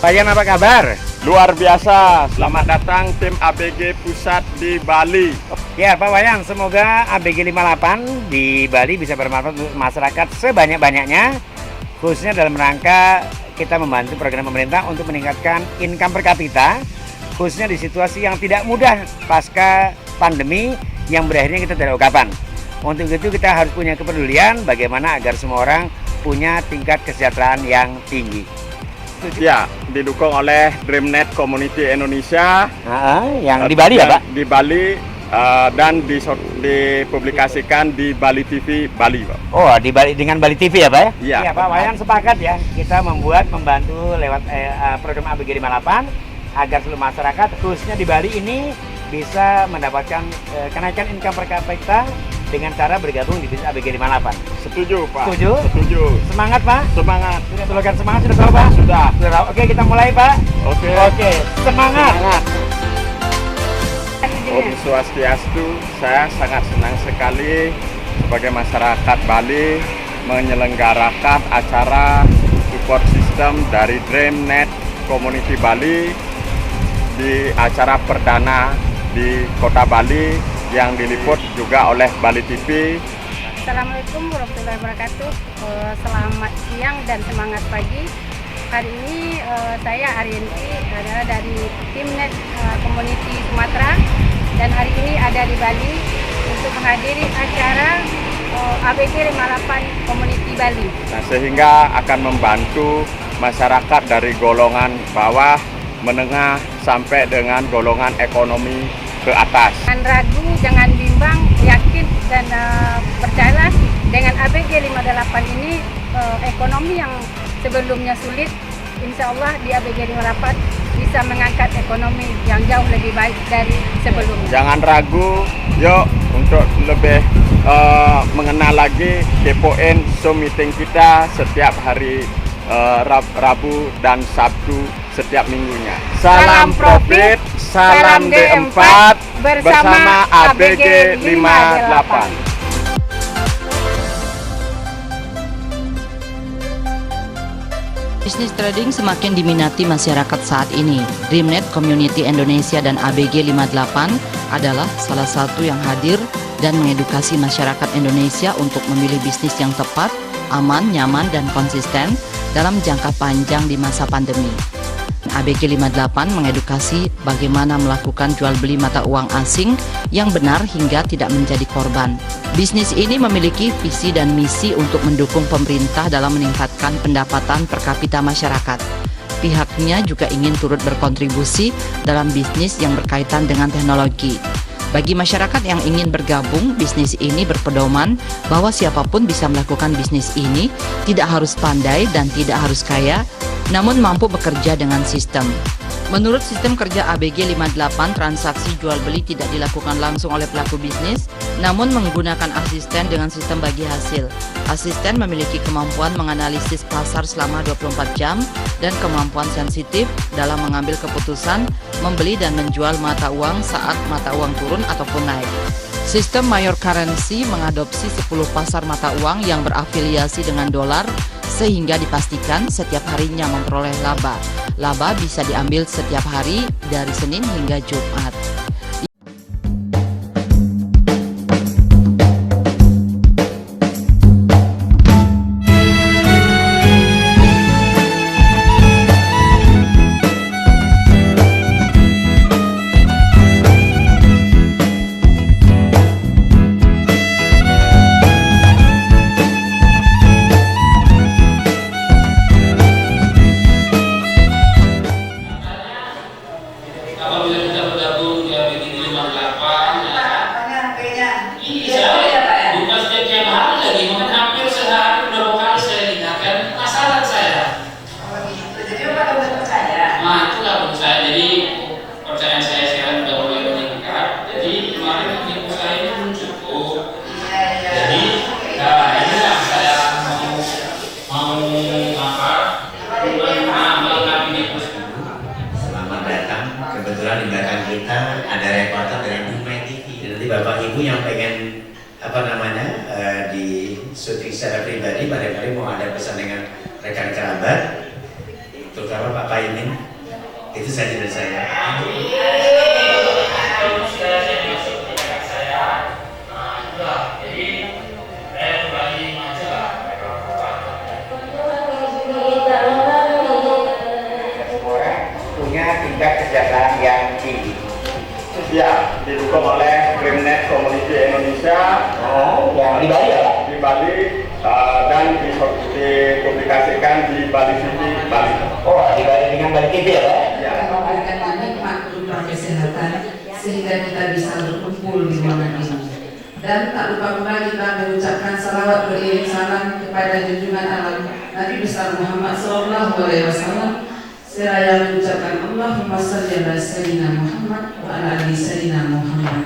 Bayan, apa kabar? Luar biasa, selamat datang tim ABG Pusat di Bali. Ya Pak Wayan, semoga ABG 58 di Bali bisa bermanfaat untuk masyarakat sebanyak-banyaknya, khususnya dalam rangka kita membantu program pemerintah untuk meningkatkan income per kapita, khususnya di situasi yang tidak mudah pasca pandemi yang berakhirnya kita tidak tahu kapan. Untuk itu kita harus punya kepedulian bagaimana agar semua orang punya tingkat kesejahteraan yang tinggi. Ya, didukung oleh DreamNet Community Indonesia. Yang di Bali ya Pak? Di Bali dan dipublikasikan di Bali TV Bali, Pak. Oh, di Bali dengan Bali TV ya Pak ya? Iya. Ya, Pak Wayan sepakat ya, kita membantu lewat program ABG 58 agar seluruh masyarakat khususnya di Bali ini bisa mendapatkan kenaikan income per kapita dengan cara bergabung di bisnis ABG 58. Setuju, Pak. Setuju? Setuju. Semangat, Pak. Semangat. Sudah slogan semangat sudah tahu, Pak? Sudah. Oke, kita mulai, Pak. Oke. Semangat. Om Swastiastu, saya sangat senang sekali sebagai masyarakat Bali menyelenggarakan acara support system dari DreamNet Community Bali di acara perdana di Kota Bali yang diliput juga oleh Bali TV. Assalamualaikum warahmatullahi wabarakatuh. Selamat siang dan semangat pagi. Hari ini saya Arienti adalah dari DreamNet Community Sumatera dan hari ini ada di Bali untuk menghadiri acara ABG 58 Community Bali. Nah, sehingga akan membantu masyarakat dari golongan bawah, menengah sampai dengan golongan ekonomi ke atas. Jangan ragu, jangan bimbang, yakin dan percayalah dengan ABG 58 ini ekonomi yang sebelumnya sulit, insya Allah di ABG 58 bisa mengangkat ekonomi yang jauh lebih baik dari sebelumnya. Jangan ragu, yuk untuk lebih mengenal lagi, kepoin Zoom meeting kita setiap hari Rabu dan Sabtu setiap minggunya. Salam profit, salam D4 bersama ABG 58. Bisnis trading semakin diminati masyarakat saat ini. DreamNet Community Indonesia dan ABG 58 adalah salah satu yang hadir dan mengedukasi masyarakat Indonesia untuk memilih bisnis yang tepat, aman, nyaman, dan konsisten dalam jangka panjang di masa pandemi. ABG 58 mengedukasi bagaimana melakukan jual beli mata uang asing yang benar hingga tidak menjadi korban. Bisnis ini memiliki visi dan misi untuk mendukung pemerintah dalam meningkatkan pendapatan per kapita masyarakat. Pihaknya juga ingin turut berkontribusi dalam bisnis yang berkaitan dengan teknologi. Bagi masyarakat yang ingin bergabung, bisnis ini berpedoman bahwa siapapun bisa melakukan bisnis ini, tidak harus pandai dan tidak harus kaya, namun mampu bekerja dengan sistem. Menurut sistem kerja ABG 58, transaksi jual beli tidak dilakukan langsung oleh pelaku bisnis, namun menggunakan asisten dengan sistem bagi hasil. Asisten memiliki kemampuan menganalisis pasar selama 24 jam dan kemampuan sensitif dalam mengambil keputusan membeli dan menjual mata uang saat mata uang turun ataupun naik. Sistem Mayor Currency mengadopsi 10 pasar mata uang yang berafiliasi dengan dolar sehingga dipastikan setiap harinya memperoleh laba. Laba bisa diambil setiap hari dari Senin hingga Jumat. Apabila kita bergabung di ABG 58 bukan setiap hari lagi, mungkin hampir sehari berapa kali saya lihatkan penasaran saya. Nah itulah menurut saya, jadi percayaan saya sekarang sudah mulai meningkat. Jadi kemarin ibu saya ini belum cukup. Jadi inilah saya mau melengkapi ini. Selamat datang. Kebetulan di belakang kita ada reporter dari Dumai TV. Nanti Bapak Ibu yang pengen di syuting secara pribadi, barangkali mau ada pesan dengan rekan kerabat untuk terutama Pak Paimin. Itu saja dari saya. Punya tingkat kesejahteraan yang tinggi. Ya, didukung oleh DreamNet Community Indonesia Yang di Bali ya? di Bali dan dipublikasikan di Bali TV Bali. Oh, di Bali dengan Bali TV ya, Pak? Ya. Memberikan nikmat berupa kesehatan sehingga kita bisa berkumpul di ruangan ini. Dan tak lupa pula kita mengucapkan salawat beriring salam kepada junjungan alam Nabi besar Muhammad SAW. Seraya mengucapkan Allahumma shalli ala sayyidina Muhammad wa ala ali sayyidina Muhammad.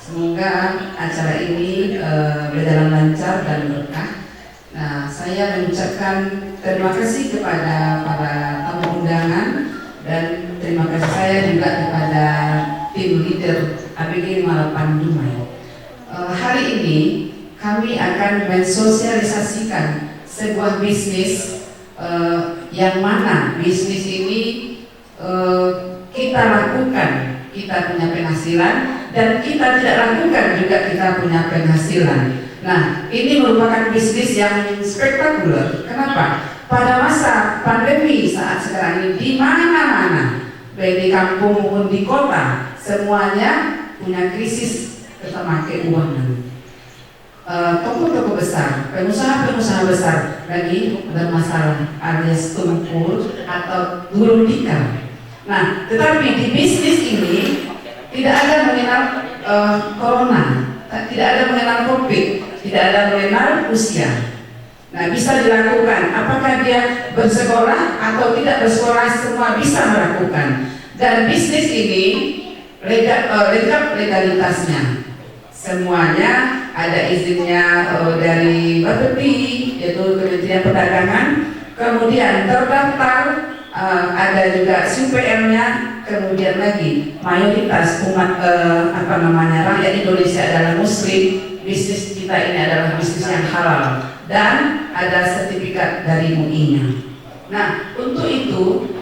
Semoga acara ini berjalan lancar dan berkah. Nah, saya mengucapkan terima kasih kepada para tamu undangan dan terima kasih saya juga kepada tim leader ABG 58 Dumai. Hari ini kami akan mensosialisasikan sebuah bisnis yang mana bisnis ini kita lakukan, kita punya penghasilan dan kita tidak lakukan juga kita punya penghasilan. Nah, ini merupakan bisnis yang spektakuler. Kenapa? Pada masa pandemi saat sekarang ini di mana-mana, baik di kampung maupun di kota, semuanya punya krisis terutama keuangan. Toko-toko besar, pengusaha-pengusaha besar lagi bermasalah alias tumpul atau gulung tikar. Nah, tetapi di bisnis ini tidak ada mengenal corona, tidak ada mengenal COVID, tidak ada mengenal usia. Nah, bisa dilakukan. Apakah dia bersekolah atau tidak bersekolah, semua bisa melakukan. Dan bisnis ini lengkap legalitasnya. Semuanya ada izinnya dari Bapepti, yaitu Kementerian Perdagangan, kemudian terdaftar, ada juga SUPR-nya, kemudian lagi mayoritas umat rakyat Indonesia adalah Muslim. Bisnis kita ini adalah bisnis yang halal dan ada sertifikat dari MUI-nya. Nah, untuk itu,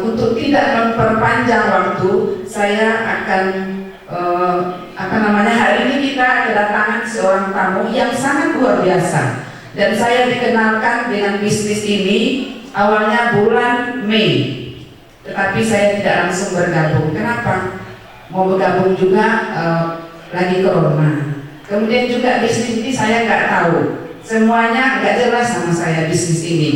untuk tidak memperpanjang waktu, saya akan hari ini kita kedatangan seorang tamu yang sangat luar biasa dan saya dikenalkan dengan bisnis ini awalnya bulan Mei, tetapi saya tidak langsung bergabung. Kenapa? Mau bergabung juga lagi corona. Kemudian juga bisnis ini saya nggak tahu, semuanya nggak jelas sama saya bisnis ini.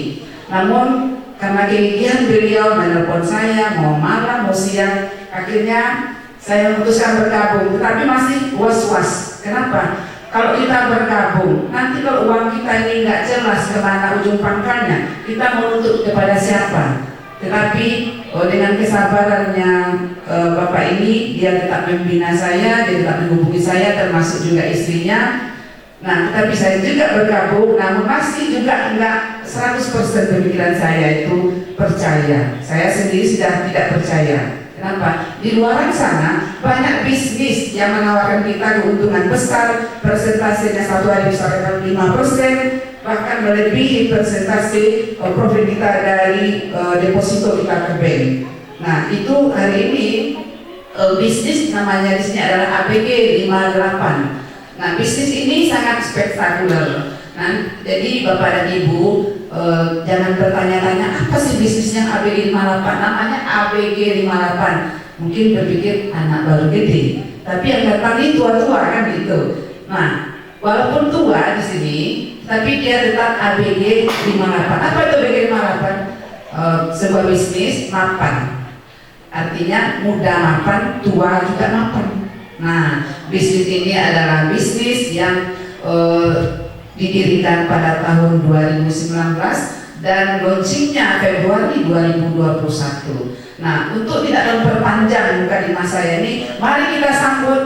Namun karena kegigihan beliau menelpon saya mau malam mau siang, akhirnya saya memutuskan bergabung, tetapi masih was-was. Kenapa? Kalau kita bergabung, nanti kalau uang kita ini nggak jelas kemana ujung pangkalnya, kita menuntut kepada siapa? Tetapi dengan kesabarannya Bapak ini, dia tetap membina saya, dia tetap menghubungi saya, termasuk juga istrinya. Nah, tetapi saya juga bergabung, namun masih juga enggak 100% pemikiran saya itu percaya. Saya sendiri sudah tidak percaya. Kenapa? Di luar sana banyak bisnis yang menawarkan kita keuntungan besar, persentasenya satu hari bisa 5%, bahkan melebihi persentase profit kita dari deposito kita ke bank. Nah, itu hari ini bisnis namanya di sini adalah ABG 58. Nah, bisnis ini sangat spektakuler. Nah, jadi Bapak dan Ibu jangan bertanya-tanya apa sih bisnisnya ABG 58. Namanya ABG 58. Mungkin berpikir anak baru gede, tapi yang datang ini tua-tua kan gitu. Nah, walaupun tua di sini, tapi dia tetap ABG 58. Apa itu ABG 58? Sebuah bisnis mapan. Artinya muda mapan, tua juga mapan. Nah, bisnis ini adalah bisnis yang didirikan pada tahun 2019 dan launchingnya Februari 2021. Nah, untuk tidak memperpanjang mukadimah saya ini, mari kita sambut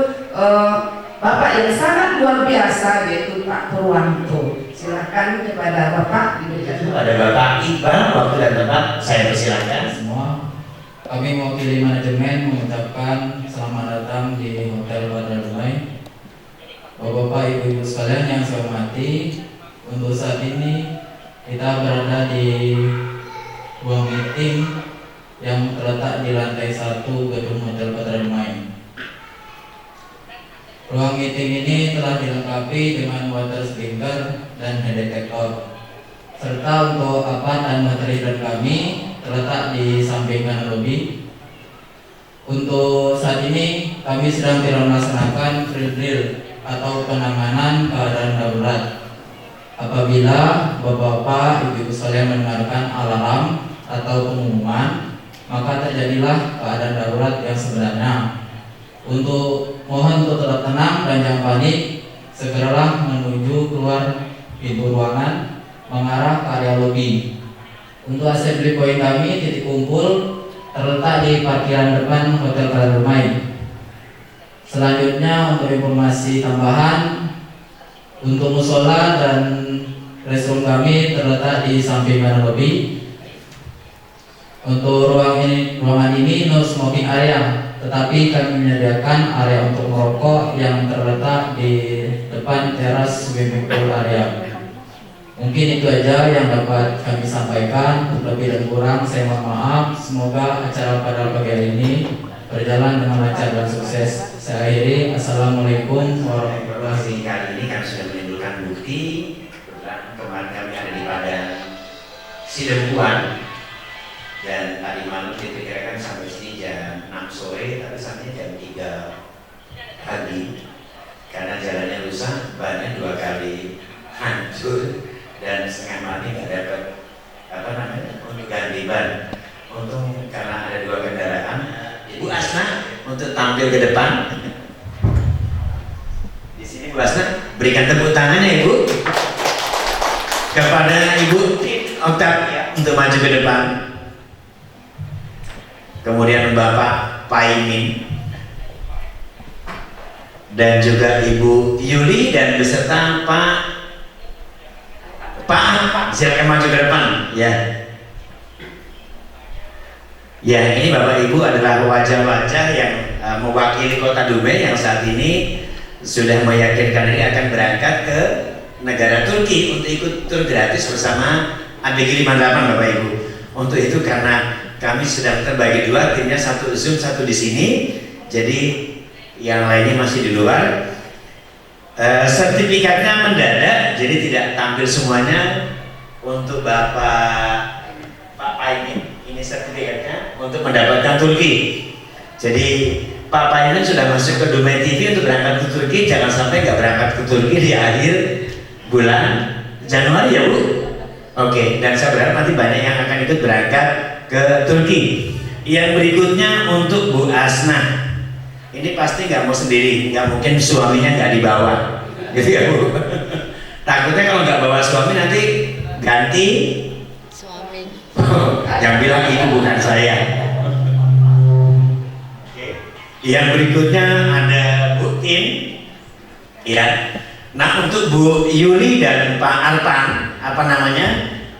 Bapak yang sangat luar biasa, yaitu Pak Purwanto. Silakan kepada Bapak diberikan. Ada Bapak Iqbal, waktu dan tempat saya persilakan. Semua, kami mewakili manajemen mengucapkan selamat datang di Hotel Badra Dumai. Bapak-bapak, ibu-ibu sekalian yang saya hormati, untuk saat ini kita berada di ruang meeting yang terletak di lantai 1 gedung Hotel Batra Dumai. Ruang meeting ini telah dilengkapi dengan water sprinkler dan head detector, serta untuk apan dan materi dan kami terletak di samping kanan lobi. Untuk saat ini kami sedang tidak melaksanakan drill atau penanganan keadaan darurat. Apabila Bapak-bapak, Ibu-ibu sekalian mendengarkan alarm atau pengumuman, maka terjadilah keadaan darurat yang sebenarnya. Untuk mohon untuk tetap tenang dan jangan panik, segeralah menuju keluar pintu ruangan mengarah ke area lobi. Untuk assembly point kami, titik kumpul terletak di parkiran depan Hotel Batra Dumai. Selanjutnya untuk informasi tambahan, untuk musola dan restroom kami terletak di samping kanan lobi. Untuk ruangan ini no smoking area, tetapi kami menyediakan area untuk merokok yang terletak di depan teras swimming pool area. Mungkin itu aja yang dapat kami sampaikan. Lebih dan kurang saya mohon maaf. Semoga acara pada pagi hari ini berjalan dengan lancar dan sukses. Saya akhiri. Assalamualaikum warahmatullahi wabarakatuh. Kali ini kami sudah menimbulkan bukti. Kebetulan kemarin kami ada di Padang Sidempuan, dan tadi malam diperkirakan sampai sini jam 6 sore, tapi saatnya jam 3 pagi karena jalannya rusak, bannya 2 kali hancur dan setengah mati nggak dapat untuk ganti ban. Untung karena ada 2 kendaraan. Ibu Asna untuk tampil ke depan. Di sini Bu Asna, berikan tepuk tangannya Ibu kepada Ibu Octavia untuk maju ke depan. Kemudian Bapak Paimin dan juga Ibu Yuli dan beserta Pak silakan maju ke depan ya. Ya, ini Bapak Ibu adalah wajah-wajah yang mewakili Kota Dumai yang saat ini sudah meyakinkan diri akan berangkat ke negara Turki untuk ikut tur gratis bersama ABG 58 Bapak Ibu. Untuk itu karena kami sudah terbagi 2, timnya 1 Zoom 1 di sini, jadi yang lainnya masih di luar. Sertifikatnya mendadak, jadi tidak tampil semuanya. Untuk Bapak Paimin, ini sertifikatnya untuk mendapatkan Turki. Jadi Pak Paimin sudah masuk ke Dumai TV untuk berangkat ke Turki. Jangan sampai nggak berangkat ke Turki di akhir bulan Januari ya Bu. Oke, dan saya berharap nanti banyak yang akan ikut berangkat ke Turki. Yang berikutnya untuk Bu Asna. Ini pasti nggak mau sendiri, nggak mungkin suaminya nggak dibawa, gitu ya Bu. Takutnya kalau nggak bawa suami nanti ganti suami. Yang bilang ibu bukan saya. Yang berikutnya ada Bu Tin. Ya. Nah untuk Bu Yuli dan Pak Arpan,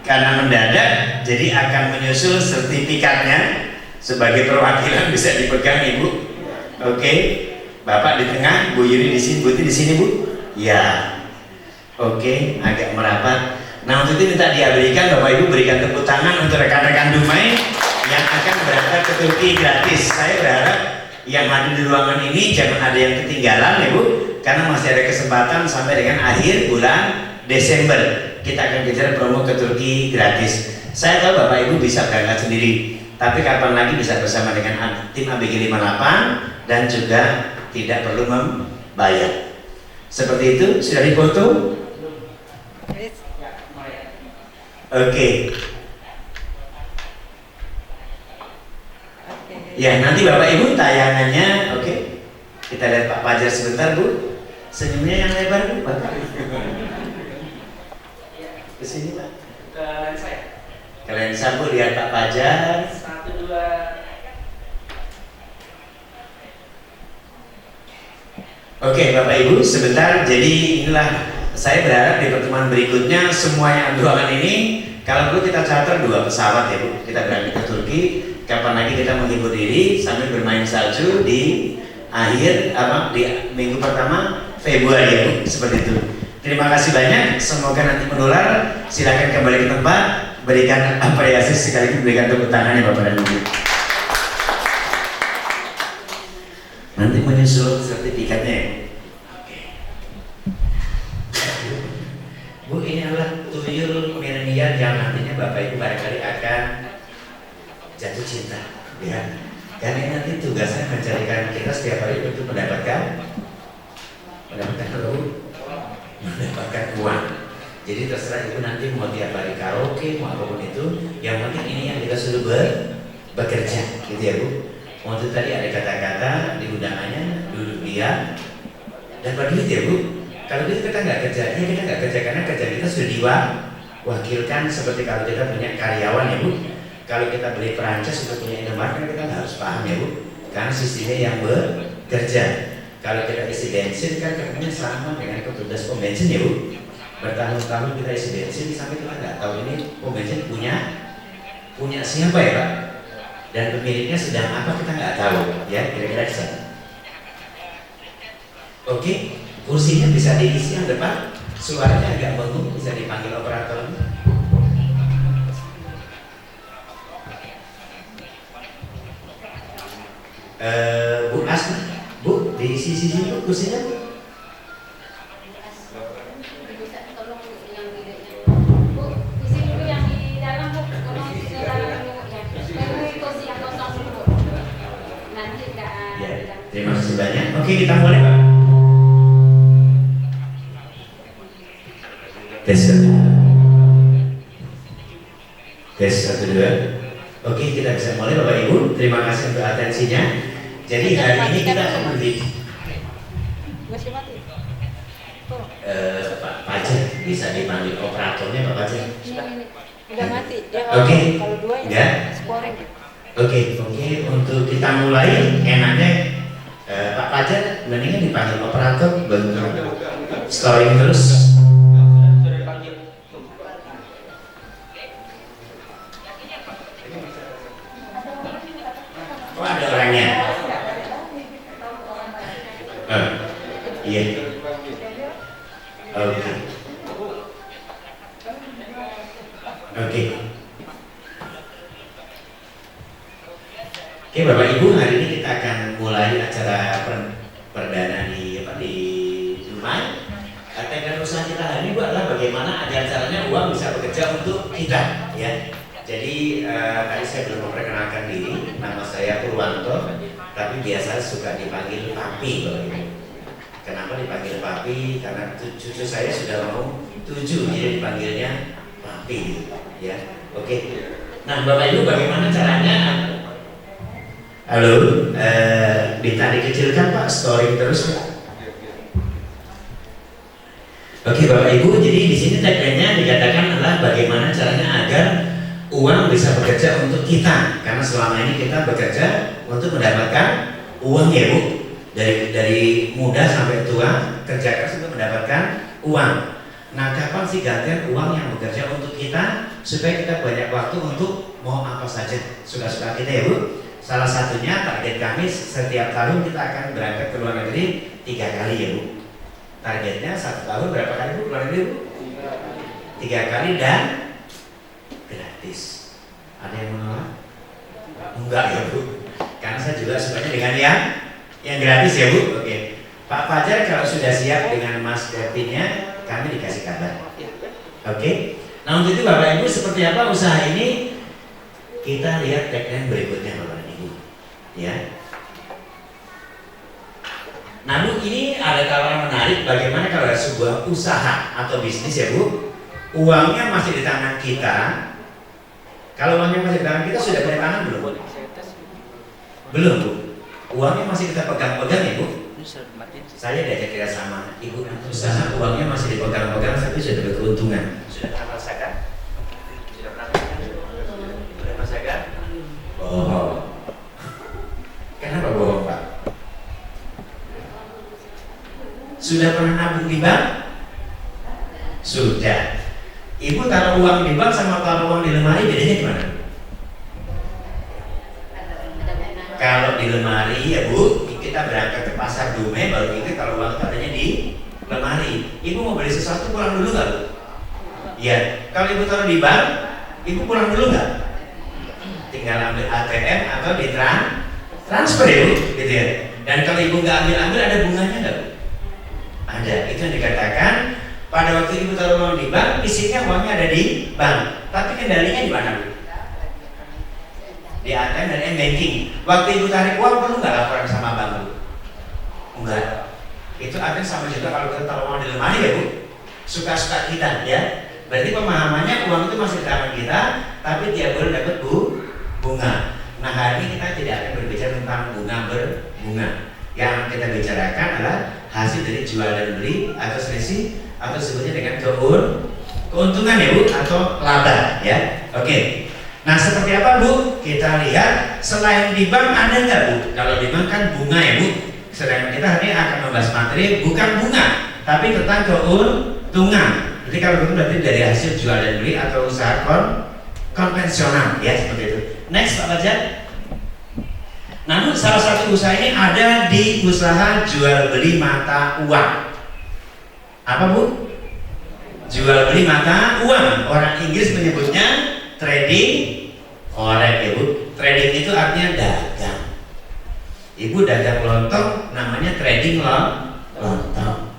karena mendadak, jadi akan menyusul sertifikatnya sebagai perwakilan bisa dipegang Ibu. Oke, Bapak di tengah, Bu Yuli di sini, Bu Tin di sini Bu. Ya, oke, agak merapat. Nah untuk itu minta diabadikan, Bapak Ibu berikan tepuk tangan untuk rekan-rekan Dumai yang akan berangkat ke Turki gratis. Saya berharap yang hadir di ruangan ini jangan ada yang ketinggalan ya Bu, karena masih ada kesempatan sampai dengan akhir bulan Desember kita akan kejar promo ke Turki gratis. Saya tahu Bapak Ibu bisa berangkat sendiri, tapi kapan lagi bisa bersama dengan tim ABG 58 dan juga tidak perlu membayar. Seperti itu, sudah dipoto? Oke. Ya, nanti Bapak Ibu tayangannya, oke. Kita lihat Pak Fajar sebentar Bu. Senyumnya yang lebar Bu, Bapak. Ke sini Pak. Ke lensa ya? Ke lensa Bu, lihat Pak Fajar. 1, 2. Oke Bapak Ibu, sebentar. Jadi inilah saya berharap di pertemuan berikutnya semua yang ruangan ini kalau perlu kita charter 2 pesawat ya Bu. Kita berangkat ke Turki. Kapan lagi kita menghibur diri sambil bermain salju di akhir di minggu pertama Februari ya Bu. Seperti itu. Terima kasih banyak. Semoga nanti menular. Silakan kembali ke tempat. berikan apresiasi sekaligus berikan tepuk tangan ya Bapak dan Ibu. Nanti menyusul sertifikatnya ya. Oke. Bu, ini adalah tuyul milenial yang nantinya Bapak Ibu barangkali akan jatuh cinta, ya. Karena nanti tugasnya mencarikan kita setiap hari untuk mendapatkan uang. Jadi terserah itu nanti mau tiap hari karaoke, mau apapun itu, yang penting ini yang kita suruh bekerja, gitu ya Bu. Waktu tadi ada kata-kata di undangannya duduk diam dan berduit ya Bu. Kalau gitu kita nggak kerja, ya kita nggak kerja karena kerja kita sudah diwakilkan seperti kalau kita punya karyawan ya Bu. Kalau kita beli Perancis untuk punya Indomaret kan kita nggak harus paham ya Bu, karena sistemnya yang bekerja. Kalau kita isi bensin kan katanya sama dengan petugas pom bensin ya Bu. Bertahun-tahun kita isi bensin sampai kita nggak tahu ini pom bensin punya siapa ya Pak, dan pemiliknya sedang apa kita nggak tahu ya, kira-kira di sana. Oke, kursinya bisa diisi yang depan, suaranya agak bengong, bisa dipanggil operatornya. Bu Asma, Bu, di sisi Bu kursinya Bu. Bisa tolong yang di Bu, isi dulu yang di dalam Bu, tolong di dalam dulu ya. Penuhi kursi yang kosong dulu. Nanti nggak. Ya, terima kasih banyak. Oke, kita mulai Pak. Tes 1 Tes 1 2. Oke, kita bisa mulai Bapak Ibu. Terima kasih untuk atensinya. Jadi hari ini kita akan membeli Pak Pajar, bisa dipanggil operatornya Pak Pajar. Udah mati. Oke. Kalau dua Enggak? sporing. Oke, untuk kita mulai enaknya Pak Pajar mendingan dipanggil operator bentuk storing terus. Oh, ada orangnya. Iya. Oke. Oke Bapak Ibu, hari ini kita akan mulai acara perdana di Dumai. Teknik usaha kita hari ini Bu adalah bagaimana agar caranya uang bisa bekerja untuk kita, ya. Jadi tadi saya belum memperkenalkan diri, nama saya Purwanto, tapi biasa suka dipanggil Papi Bapak Ibu. Kenapa dipanggil Papi? Karena cucu saya sudah mau 7, jadi dipanggilnya Papi, ya. Oke. Nah Bapak Ibu, bagaimana caranya? Halo, minta dikecilkan Pak, storing terus Pak. Oke Bapak Ibu, jadi di sini tagline-nya dikatakan adalah bagaimana caranya agar uang bisa bekerja untuk kita, karena selama ini kita bekerja untuk mendapatkan uang ya Bu, dari muda sampai tua kerja keras untuk mendapatkan uang. Nah kapan sih gantian uang yang bekerja untuk kita supaya kita banyak waktu untuk mau apa saja suka-suka kita ya Bu. Salah satunya target kami setiap tahun kita akan berangkat ke luar negeri 3 kali ya Bu. Targetnya 1 tahun berapa kali Bu keluar negeri Bu? 3 kali dan gratis. Ada yang menolak? Enggak ya Bu, karena saya juga sukanya dengan yang gratis ya Bu. Oke. Pak Fajar kalau sudah siap dengan Mas Kevin-nya, kami dikasih kabar. Oke. Nah untuk itu Bapak Ibu, seperti apa usaha ini? Kita lihat tagline berikutnya Bapak Ibu, ya. Namun ini ada tawaran menarik, bagaimana kalau ada sebuah usaha atau bisnis ya Bu, uangnya masih di tangan kita. Kalau uangnya masih di tangan kita, sudah punya tangan belum? Belum Bu. Uangnya masih kita pegang-pegang ya Bu. Saya diajak kerja sama Ibu usaha, uangnya masih dipegang-pegang tapi sudah berkeuntungan. Sudah pernah merasakan? Sudah pernah merasakan? Bohong. Kenapa bohong Pak? Sudah pernah nabung di bank? Sudah. Ibu taruh uang di bank sama taruh uang di lemari bedanya gimana? Kalau di lemari ya Bu, kita berangkat ke pasar Dumai baru ingat kalau uang adanya di lemari. Ibu mau beli sesuatu pulang dulu nggak Bu? Iya. Kalau Ibu taruh di bank, Ibu pulang dulu nggak? Tinggal ambil ATM atau transfer ya Bu, gitu ya. Dan kalau ibu nggak ambil ada bunganya nggak Bu? Ada. Itu yang dikatakan pada waktu ibu taruh uang di bank, fisiknya uangnya ada di bank, tapi kendalinya di mana Bu? Di ATM dan M-banking. Waktu ibu tarik uang perlu nggak laporan sama bank Bu? Enggak. Itu artinya sama juga kalau kita taruh uang di lemari ya Bu, suka-suka kita ya. Berarti pemahamannya uang itu masih di tangan kita, tapi tiap bulan dapat bunga. Nah hari ini kita tidak akan berbicara tentang bunga berbunga. Yang kita bicarakan adalah hasil dari jual dan beli atau selisih atau sebutnya dengan keuntungan ya Bu, atau laba ya. Oke. Nah seperti apa Bu? Kita lihat selain di bank ada nggak Bu? Kalau di bank kan bunga ya Bu. Sedangkan kita hari ini akan membahas materi bukan bunga, tapi tentang keuntungan. Jadi kalau itu berarti dari hasil jual dan beli atau usaha konvensional ya, seperti itu. Next Pak Fajar. Namun salah satu usaha ini ada di usaha jual beli mata uang. Apa Bu? Jual beli mata uang. Orang Inggris menyebutnya trading forex ya Bu. Trading itu artinya dagang. Ibu dagang lontong namanya trading lontong.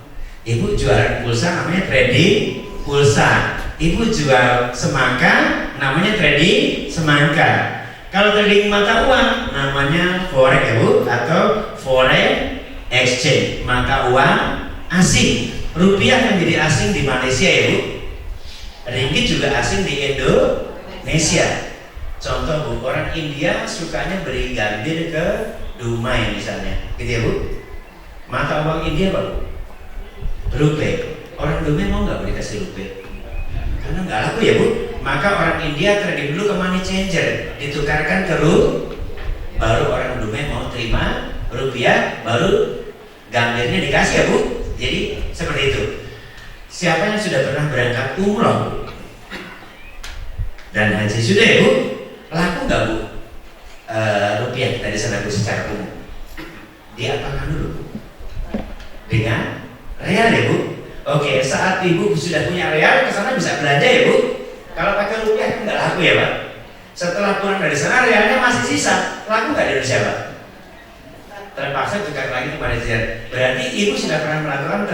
Ibu jualan pulsa namanya trading pulsa. Ibu jual semangka namanya trading semangka. Kalau trading mata uang namanya forex ya Bu, atau foreign exchange, mata uang asing. Rupiah menjadi asing di Malaysia ya Bu. Ringgit juga asing di Indonesia. Contoh Bu, orang India sukanya beri gambir ke Dumai misalnya, gitu ya Bu. Mata uang India apa Bu? Rupiah. Orang Dumai mau nggak beli kasih rupiah? Karena nggak laku ya Bu. Maka orang India trading dulu ke money changer, ditukarkan ke baru orang Dumai mau terima rupiah, baru gambirnya dikasih ya Bu. Jadi seperti itu. Siapa yang sudah pernah berangkat umroh dan haji sudah ya Bu? Laku nggak Bu? Rupiah kita di sana Bu secara umum. Diapakan dulu Bu? Dengan real ya Bu. Oke, saat ibu sudah punya real, ke sana bisa belanja ya Bu. Kalau pakai rupiah kan nggak laku ya Pak. Setelah pulang dari sana realnya masih sisa, laku nggak di Indonesia Pak? Terpaksa tukar lagi ke Malaysia. Berarti ibu sudah pernah melakukan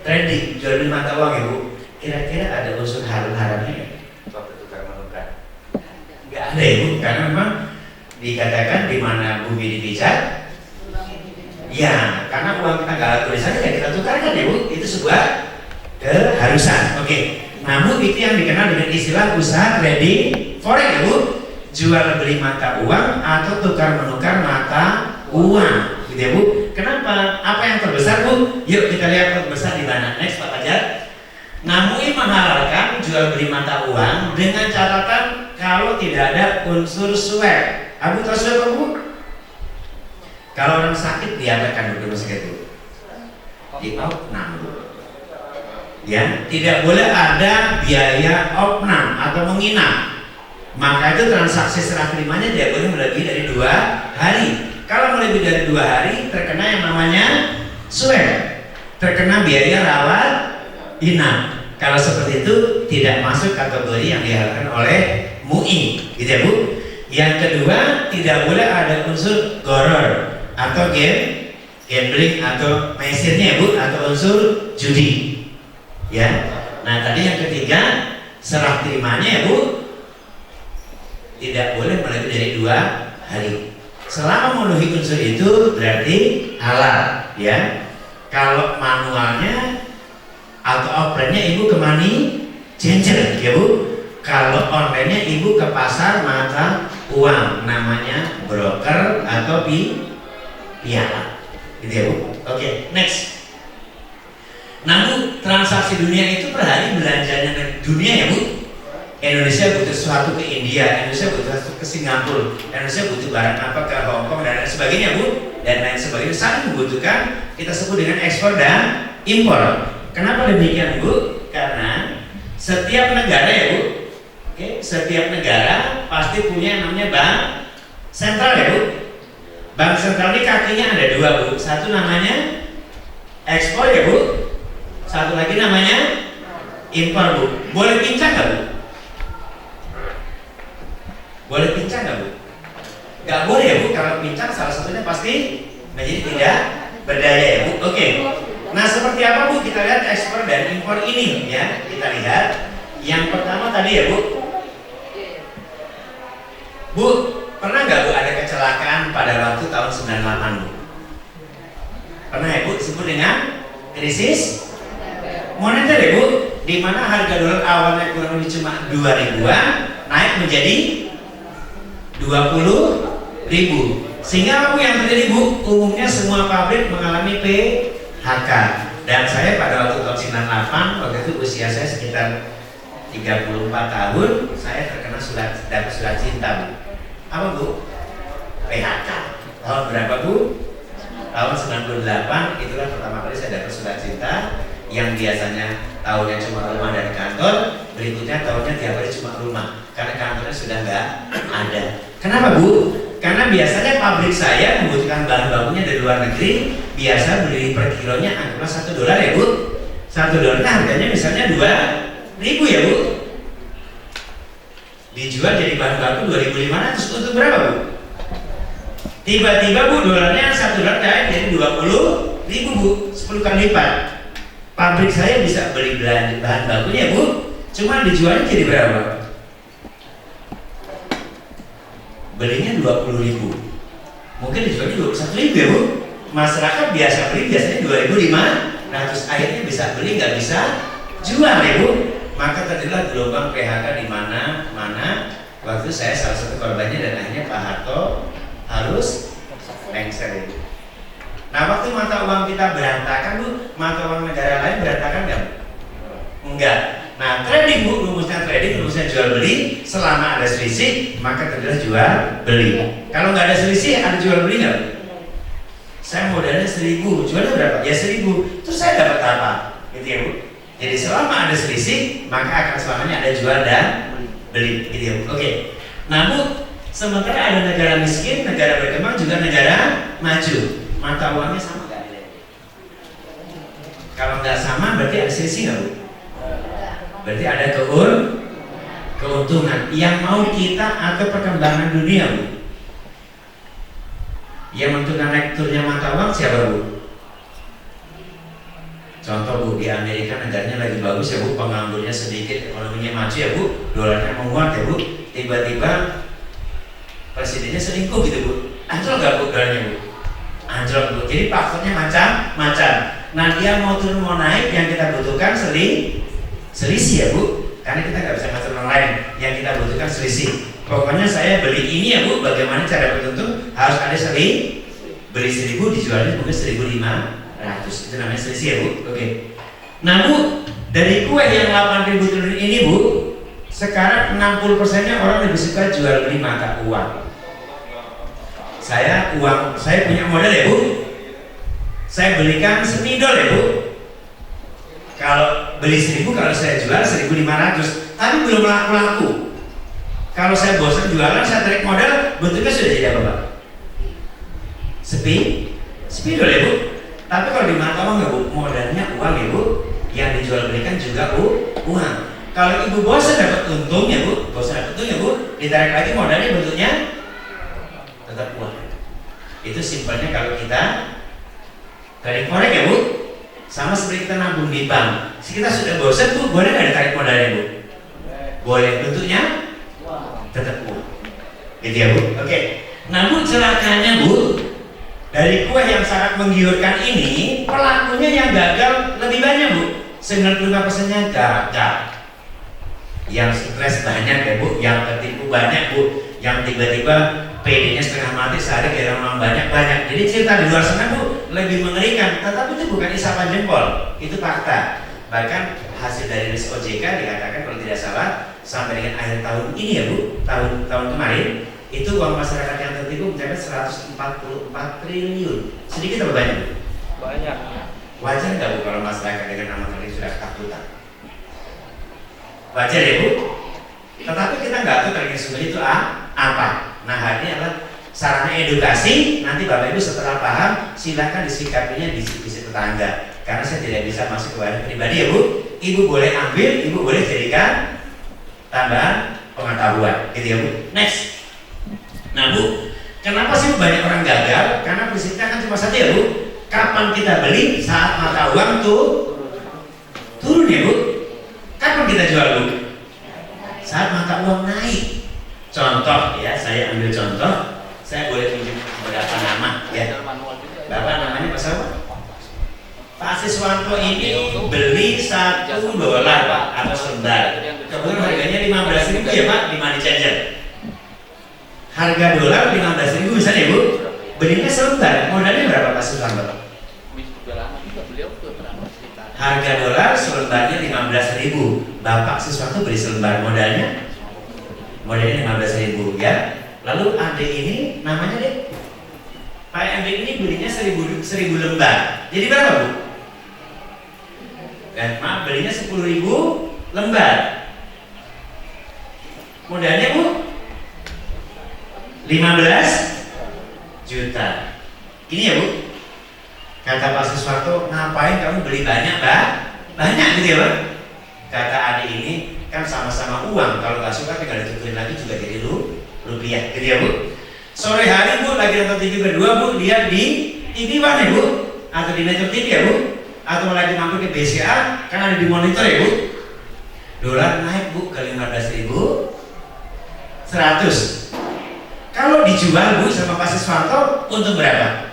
trading, jual beli mata uang ibu. Kira-kira ada unsur haram-haramnya nggak? Waktu tukar menukar? Nggak ada ibu, karena memang dikatakan di mana bumi dipijak. Ya, karena uang kita nggak laku di sana ya kita tukarkan ya Bu. Itu sebuah keharusan. Oke. Namun itu yang dikenal dengan istilah usaha trading forex ya Bu. Jual beli mata uang atau tukar menukar mata uang, gitu ya Bu. Kenapa? Apa yang terbesar Bu? Yuk kita lihat terbesar di mana. Next Pak Fajar. Namun menghalalkan jual beli mata uang dengan catatan kalau tidak ada unsur swab. Abu tahu swab apa Bu? Kalau orang sakit diadakan di rumah sakit Bu. Di opnam Bu. Ya, tidak boleh ada biaya opnam atau menginap. Maka itu transaksi serah terimanya tidak boleh melebihi dari 2 hari. Kalau melebihi dari 2 hari terkena yang namanya swab, terkena biaya rawat inap. Kalau seperti itu tidak masuk kategori yang diharapkan oleh MUI, gitu ya Bu. Yang kedua, tidak boleh ada unsur goror atau gambling atau mesirnya Bu, atau unsur judi. Ya. Nah, tadi yang ketiga, serah terimanya ya Bu, tidak boleh melebihi dari 2 hari. Selama memenuhi unsur itu berarti halal, ya. Kalau manualnya atau offline-nya ibu ke money changer, ya Bu. Kalau online-nya ibu ke pasar mata uang, namanya broker atau piala, gitu ya Bu. Oke, next. Namun transaksi dunia itu per hari belanjanya dunia ya Bu. Indonesia butuh sesuatu ke India, Indonesia butuh sesuatu ke Singapura, Indonesia butuh barang apa ke Hong Kong dan lain sebagainya Bu, dan lain sebagainya. Saling membutuhkan, kita sebut dengan ekspor dan impor. Kenapa demikian Bu? Karena setiap negara ya Bu, setiap negara pasti punya yang namanya bank sentral ya Bu. Bank sentral ini kakinya ada 2 Bu. Satu namanya ekspor ya Bu, satu lagi namanya impor Bu. Boleh pincang nggak Bu? pasti menjadi tidak berdaya ya Bu. Oke. Nah seperti apa Bu? Kita lihat ekspor dan impor ini ya. Kita lihat yang pertama tadi ya Bu. Bu, pernah nggak Bu ada kecelakaan pada waktu tahun 98 Bu? Pernah ya Bu? Disebut dengan krisis moneter ya Bu, di mana harga dolar awalnya kurang lebih cuma 2.000-an naik menjadi 20.000. Sehingga apa yang terjadi Bu? Umumnya semua pabrik mengalami PHK. Dan saya pada waktu tahun 98, waktu itu usia saya sekitar 34 tahun, saya terkena dapat surat cinta Bu. Apa Bu? PHK. Tahun berapa Bu? Tahun 98, itulah pertama kali saya dapat surat cinta. Yang biasanya tahunnya cuma rumah dan kantor, berikutnya tahunnya tiap hari cuma rumah, karena kantornya sudah nggak ada. Kenapa Bu? Karena biasanya pabrik saya membutuhkan bahan bakunya dari luar negeri, biasa beli per kilonya anggaplah $1 ya Bu. $1 harganya misalnya 2.000 ya Bu. Dijual jadi bahan baku 2.500, untuk berapa Bu? Tiba-tiba Bu dolarnya $1 naik jadi 20.000 Bu, 10 kali lipat. Pabrik saya bisa beli bahan bakunya Bu, cuma dijualnya jadi berapa? Belinya 20.000, mungkin dijualnya 21.000 ya Bu. Masyarakat biasa beli biasanya 2.500, akhirnya bisa beli nggak bisa jual ya Bu. Maka terjadilah gelombang PHK di mana-mana. Waktu saya salah satu korbannya dan akhirnya Pak Harto harus lengser ya Bu. Nah waktu mata uang kita berantakan Bu, mata uang negara lain berantakan nggak? Enggak. Nah trading Bu, rumusnya trading, rumusnya jual beli. Selama ada selisih maka terjadi jual beli. Kalau nggak ada selisih ada jual beli nggak? Saya modalnya 1.000, jualnya berapa? Ya 1.000. Terus saya dapat apa? Gitu ya Bu. Jadi selama ada selisih maka akan selamanya ada jual dan beli. Gitu ya Bu. Oke. Nah Bu, sementara ada negara miskin, negara berkembang, juga negara maju. Mata uangnya sama nggak? Kalau nggak sama berarti ada selisih nggak Bu? Berarti ada keuntungan. Yang mau kita atau perkembangan dunia Bu? Yang menentukan naik turunnya mata uang siapa Bu? Contoh Bu, di Amerika negaranya lagi bagus ya Bu, penganggurnya sedikit, ekonominya maju ya Bu, dolarnya menguat ya Bu. Tiba-tiba presidennya selingkuh gitu Bu, anjlok nggak Bu dolarnya Bu? Anjlok Bu. Jadi faktornya macam-macam. Nah dia mau turun mau naik, yang kita butuhkan selisih ya Bu, karena kita nggak bisa ngatur orang lain. Yang kita butuhkan selisih. Pokoknya saya beli ini ya Bu, bagaimana cara beruntung harus ada selisih. Beli 1.000 dijualnya mungkin 1.500, itu namanya selisih ya Bu. Oke. Nah Bu, dari kue yang 8.000 triliun ini Bu, sekarang 60%-nya orang lebih suka jual beli mata uang. Saya punya modal ya Bu, saya belikan $1 ya Bu. Kalau beli 1.000, kalau saya jual 1.500, tapi belum laku. Kalau saya bosan jualan, saya tarik modal, bentuknya sudah jadi apa Pak? $1 ya Bu. Tapi kalau di mata uang nggak Bu, modalnya uang ya Bu, yang dijual belikan juga Bu, uang. Kalau Ibu bosan dapat untung ya Bu, ditarik lagi modalnya bentuknya tetap uang. Itu simpelnya kalau kita tarik korek ya Bu, sama seperti kita nabung di bank. Kita sudah bosan Bu, boleh nggak ditarik modalnya Bu? Boleh, bentuknya tetap uang. Gitu ya Bu. Oke. Nah Bu, celakanya Bu, dari kue yang sangat menggiurkan ini, pelakunya yang gagal lebih banyak Bu. 95%-nya gagal. Yang stres banyak ya Bu, yang tertipu banyak Bu, yang tiba-tiba PD-nya setengah mati sehari kira orang banyak-banyak. Jadi cerita di luar sana Bu lebih mengerikan, tetapi itu bukan isapan jempol, itu fakta. Bahkan hasil dari risk OJK dikatakan kalau tidak salah sampai dengan akhir tahun ini ya Bu, tahun kemarin itu uang masyarakat yang tertipu mencapai 144 triliun. Sedikit atau banyak Bu? Banyak. Wajar nggak Bu kalau masyarakat dengan nama tadi sudah ketakutan? Wajar ya Bu? Tetapi kita nggak tahu terkait itu apa. Nah hari ini adalah sarana edukasi. Nanti Bapak Ibu setelah paham silahkan disikapinya di tetangga. Karena saya tidak bisa masuk ke ranah pribadi ya Bu. Ibu boleh ambil, Ibu boleh jadikan tambahan pengetahuan gitu ya Bu. Next. Nah Bu, Kenapa sih banyak orang gagal? Karena prinsipnya kan cuma satu ya Bu. Kapan kita beli? Saat mata uang tuh turun ya Bu. Kapan kita jual Bu? Saat mata uang naik. Contoh ya, saya ambil contoh. Saya boleh tunjuk beberapa nama ya. Bapak namanya Pak siapa? Pak Siswanto ini beli $1 atau selembar. Kebetulan harganya 15.000 ya Pak di money changer. Harga dolar 15.000 misalnya Bu. Belinya selembar. Modalnya berapa Pak Siswanto? Harga dolar selembarnya 15.000. Bapak Siswanto beli selembar, modalnya 15.000 ya. Lalu adik ini namanya deh, Pak adik ini belinya 1.000 lembar. Jadi berapa Bu? Dan maaf, belinya 10.000 lembar. Modalnya Bu 15 juta. Ini ya Bu. Kata Pak Siswanto, ngapain kamu beli banyak Mbak? Banyak gitu ya Pak. Kata adik ini, kan sama-sama uang. Kalau nggak suka tinggal ditukerin lagi juga jadi rupiah, gitu ya Bu. Sore hari Bu lagi nonton TV berdua Bu, lihat di TV One ya Bu, atau di Metro TV ya Bu, atau lagi mampir ke BCA, kan ada di monitor ya Bu. Dolar naik Bu ke 15.100. Kalau dijual Bu sama Pak Siswanto untuk berapa?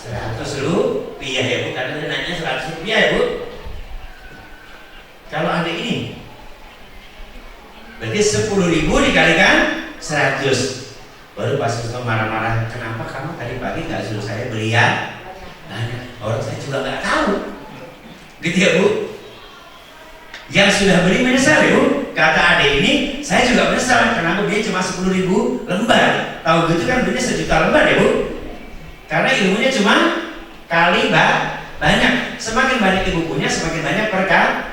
100 rupiah ya Bu, karena dia naiknya 100 rupiah ya Bu. Kalau adik ini berarti 10.000 dikalikan 100. Baru Pak Siswanto marah-marah, kenapa kamu tadi pagi nggak suruh saya beli ya? Banyak, orang saya juga nggak tahu. Gitu ya Bu. Yang sudah beli menyesal ya Bu. Kata adik ini, saya juga menyesal kenapa dia cuma 10.000 lembar. Tahu gitu kan belinya 1 juta lembar ya Bu. Karena ilmunya cuma kali banyak. Semakin banyak ibu punya, semakin banyak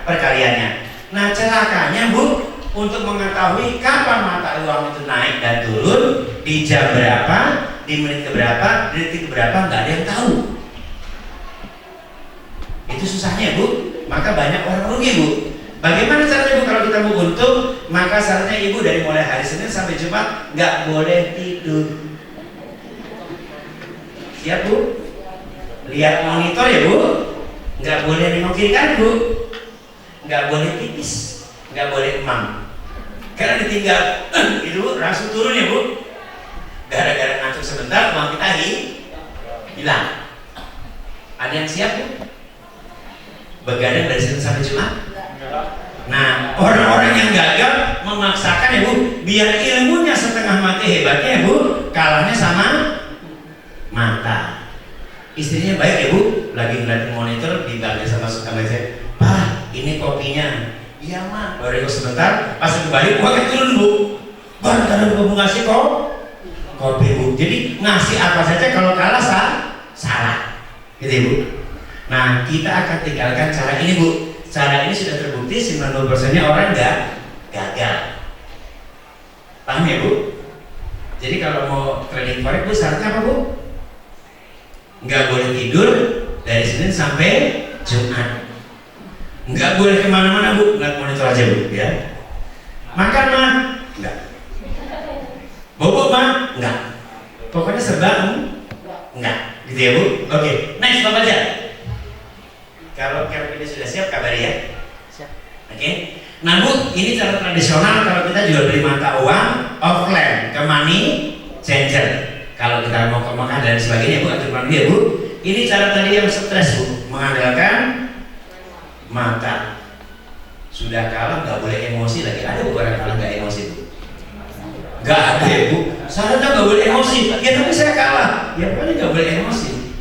perkaliannya. Nah celakanya Bu, untuk mengetahui kapan mata uang itu naik dan turun, di jam berapa, di menit keberapa, di detik keberapa, nggak ada yang tahu. Itu susahnya Bu. Maka banyak orang rugi Bu. Bagaimana caranya Bu kalau kita mau untung? Maka sarannya Ibu dari mulai hari Senin sampai Jumat nggak boleh tidur. Siap Bu? Lihat monitor ya Bu. Nggak boleh nengok kiri kan Bu. Nggak boleh tipis, nggak boleh emam. Karena ditinggal itu langsung turun ya Bu. Gara-gara ngantuk sebentar, uang kita hilang. Ada yang siap Bu? Begadang dari Senin sampai Jumat? Nah, orang-orang yang gagal memaksakan ya Bu, biar ilmunya setengah mati hebatnya ya Bu, kalahnya sama mata. Istrinya baik ya Bu, lagi ngeliatin monitor, dibangun sama suami saya, Pak, ini kopinya. Iya Mak, baru ikut sebentar, pas kembali uangnya turun Bu. Baru karena mau ngasih kopi Bu. Jadi ngasih apa saja kalau kalah salah, gitu ya Bu. Nah, kita akan tinggalkan cara ini Bu. Cara ini sudah terbukti 90%-nya orang nggak gagal. Paham ya Bu? Jadi kalau mau trading forex Bu, syaratnya apa Bu? Nggak boleh tidur dari Senin sampai Jumat. Nggak boleh kemana-mana Bu, nggak monitor aja Bu ya. Makan mah? Nggak. Bobo mah? Nggak. Pokoknya serba nggak. Gitu ya Bu? Oke, next Bapak aja. Kalau ini sudah siap kabari ya. Siap. Oke. Nah Bu, ini cara tradisional kalau kita jual beli mata uang offline ke money changer. Kalau kita mau ke Mekah dan sebagainya Bu, aturan dia Bu. Ini cara tadi yang stres Bu, mengandalkan mata. Sudah kalah nggak boleh emosi lagi. Ada Bu orang kalah nggak emosi Bu? Nggak ada ya Bu. Syaratnya nggak boleh emosi. Ya tapi saya kalah. Ya paling nggak boleh emosi.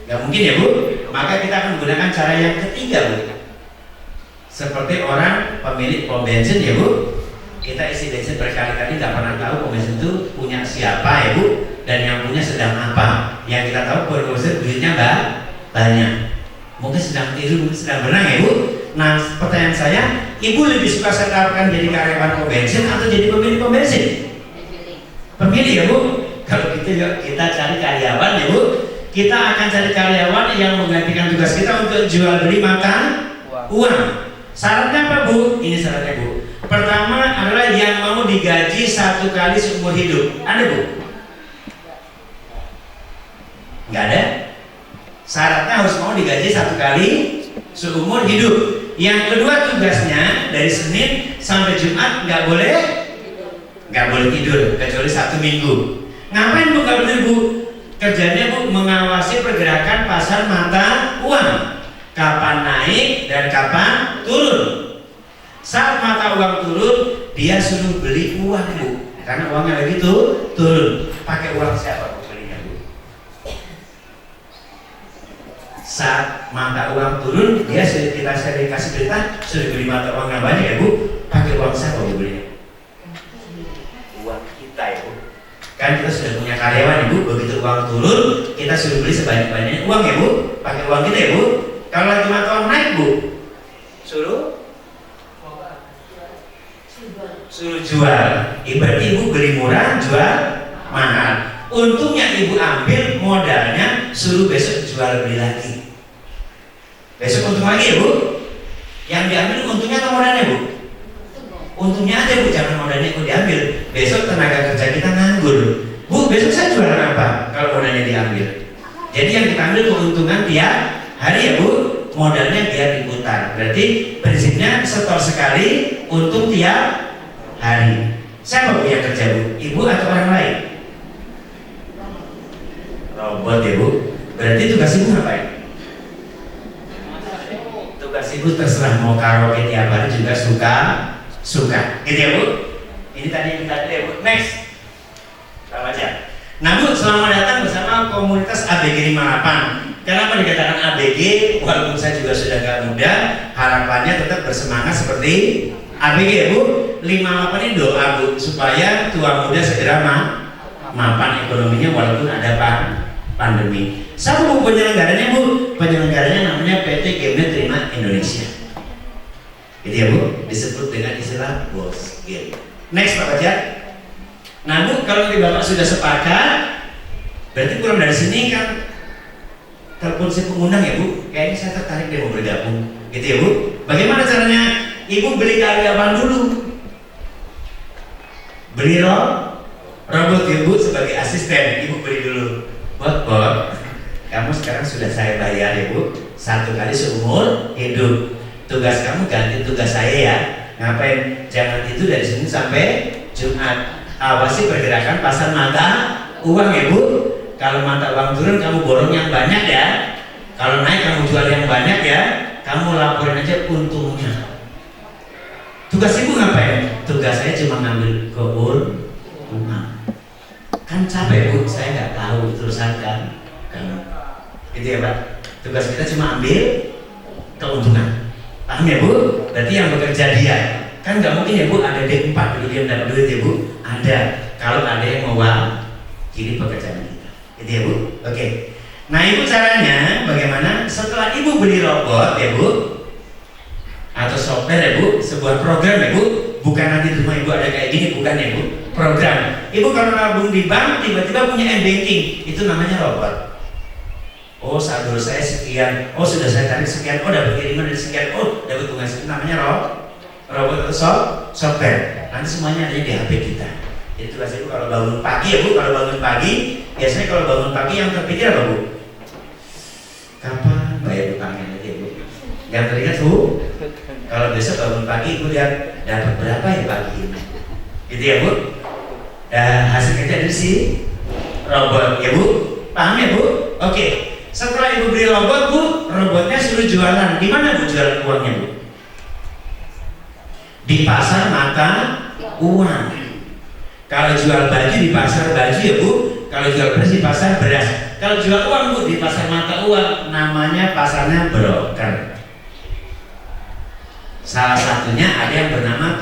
Nggak mungkin ya Bu. Maka kita akan menggunakan cara yang ketiga Bu. Seperti orang pemilik pom bensin ya Bu. Kita isi bensin berkali-kali nggak pernah tahu pom bensin itu punya siapa ya Bu. Dan yang punya sedang apa. Yang kita tahu pom bensin duitnya banyak. Mungkin sedang tidur, mungkin sedang berenang ya Bu. Nah pertanyaan saya, Ibu lebih suka saya tawarkan jadi karyawan pom bensin atau jadi pemilik pom bensin? Pemilih ya Bu. Kalau gitu yuk kita cari karyawan ya Bu. Kita akan cari karyawan yang menggantikan tugas kita untuk jual beli mata uang. Syaratnya apa Bu? Ini syaratnya Bu. Pertama adalah yang mau digaji 1 kali seumur hidup. Ada Bu? Nggak ada. Syaratnya harus mau digaji 1 kali seumur hidup. Yang kedua tugasnya dari Senin sampai Jumat nggak boleh tidur kecuali 1 minggu. Ngapain Bu nggak boleh Bu? Kerjanya Bu mengawasi pergerakan pasar mata uang, kapan naik dan kapan turun. Saat mata uang turun, dia suruh beli uang Bu, karena uangnya lagi turun. Pakai uang siapa Bu belinya Bu? Saat mata uang turun, kita kasih berita suruh beli mata uang yang banyak ya Bu. Pakai uang siapa Bu belinya? Uang kita ya Bu. Kan kita sudah punya karyawan Ibu, begitu uang turun kita suruh beli sebanyak-banyaknya uang ya Bu, pakai uang kita ya Bu. Kalau lagi mata uang naik Bu, suruh jual. Ibaratnya Ibu beli murah, jual mahal. Untungnya Ibu ambil modalnya, suruh besok jual beli lagi. Besok untung lagi ya Bu. Yang diambil untungnya atau modalnya Bu? Untungnya aja Bu, jangan modalnya Ibu diambil. Besok tenaga kerja kita nganggur. Bu, besok saya jualan apa kalau modalnya diambil? Jadi yang kita ambil keuntungan tiap hari ya Bu, modalnya biar diputar. Berarti prinsipnya setor sekali, untung tiap hari. Siapa Bu yang kerja Bu? Ibu atau orang lain? Robot ya Bu. Berarti tugas Ibu ngapain? Tugas Ibu terserah mau karaoke tiap hari juga suka, gitu ya Bu. Ini tadi yang kita lihat ya Bu. Next, kita baca. Nah Bu, selamat datang bersama komunitas ABG 58. Kenapa dikatakan ABG? Walaupun saya juga sudah gak muda, harapannya tetap bersemangat seperti ABG ya Bu. 58 ini doa Bu, supaya tua muda segera mapan ekonominya walaupun ada pandemi. Siapa Bu penyelenggaranya Bu? Penyelenggaranya namanya PT Gamenet Terima Indonesia. Itu ya Bu, disebut dengan istilah bos game. Next Pak Bajar. Nah Bu, kalau di Bapak sudah sepakat, berarti kurang dari sini kan telepon si pengundang ya Bu. Kayaknya saya tertarik deh mau bergabung. Gitu ya Bu. Bagaimana caranya? Ibu beli karyawan dulu. Beli robot ya Bu sebagai asisten. Ibu beli dulu. Bot, kamu sekarang sudah saya bayar ya Bu, 1 kali seumur hidup. Tugas kamu ganti tugas saya ya. Ngapain? Jangan itu dari Senin sampai Jumat. Awasi pergerakan pasar mata uang ya Bu. Kalau mata uang turun kamu borong yang banyak ya. Kalau naik kamu jual yang banyak ya. Kamu laporin aja untungnya. Tugas Ibu ngapain? Tugas saya cuma ngambil keuntungan. Kan capek Bu, saya nggak tahu terusan kan. Gitu ya Pak. Tugas kita cuma ambil keuntungan. Paham ya Bu? Berarti yang bekerja dia. Kan nggak mungkin ya Bu ada D4 dulu dia dapat duit ya Bu. Ada. Kalau ada yang mau jadi pekerjaan kita. Gitu ya Bu? Oke. Nah Ibu caranya bagaimana? Setelah Ibu beli robot ya Bu, atau software ya Bu, sebuah program ya Bu. Bukan nanti di rumah Ibu ada kayak gini, bukan ya Bu. Program. Ibu kalau nabung di bank tiba-tiba punya m-banking, itu namanya robot. Oh saldo saya sekian, oh sudah saya tarik sekian, oh dapat kiriman dari sekian, oh dapat bunga sekian, namanya robot atau software. Nanti semuanya ada di HP kita. Jadi tugas Ibu kalau bangun pagi ya Bu, kalau bangun pagi biasanya kalau bangun pagi yang terpikir apa Bu? Kapan bayar utangnya nanti ya Bu? Yang teringat Bu, kalau besok bangun pagi Ibu lihat dapat berapa ya pagi ini, gitu ya Bu. Dan hasil kerja dari si robot ya Bu, paham ya Bu? Oke. Setelah Ibu beli robot Bu, robotnya suruh jualan. Di mana Bu jualan uangnya Bu? Di pasar mata uang. Kalau jual baju di pasar baju ya Bu. Kalau jual beras di pasar beras. Kalau jual uang Bu di pasar mata uang. Namanya pasarnya broker. Salah satunya ada yang bernama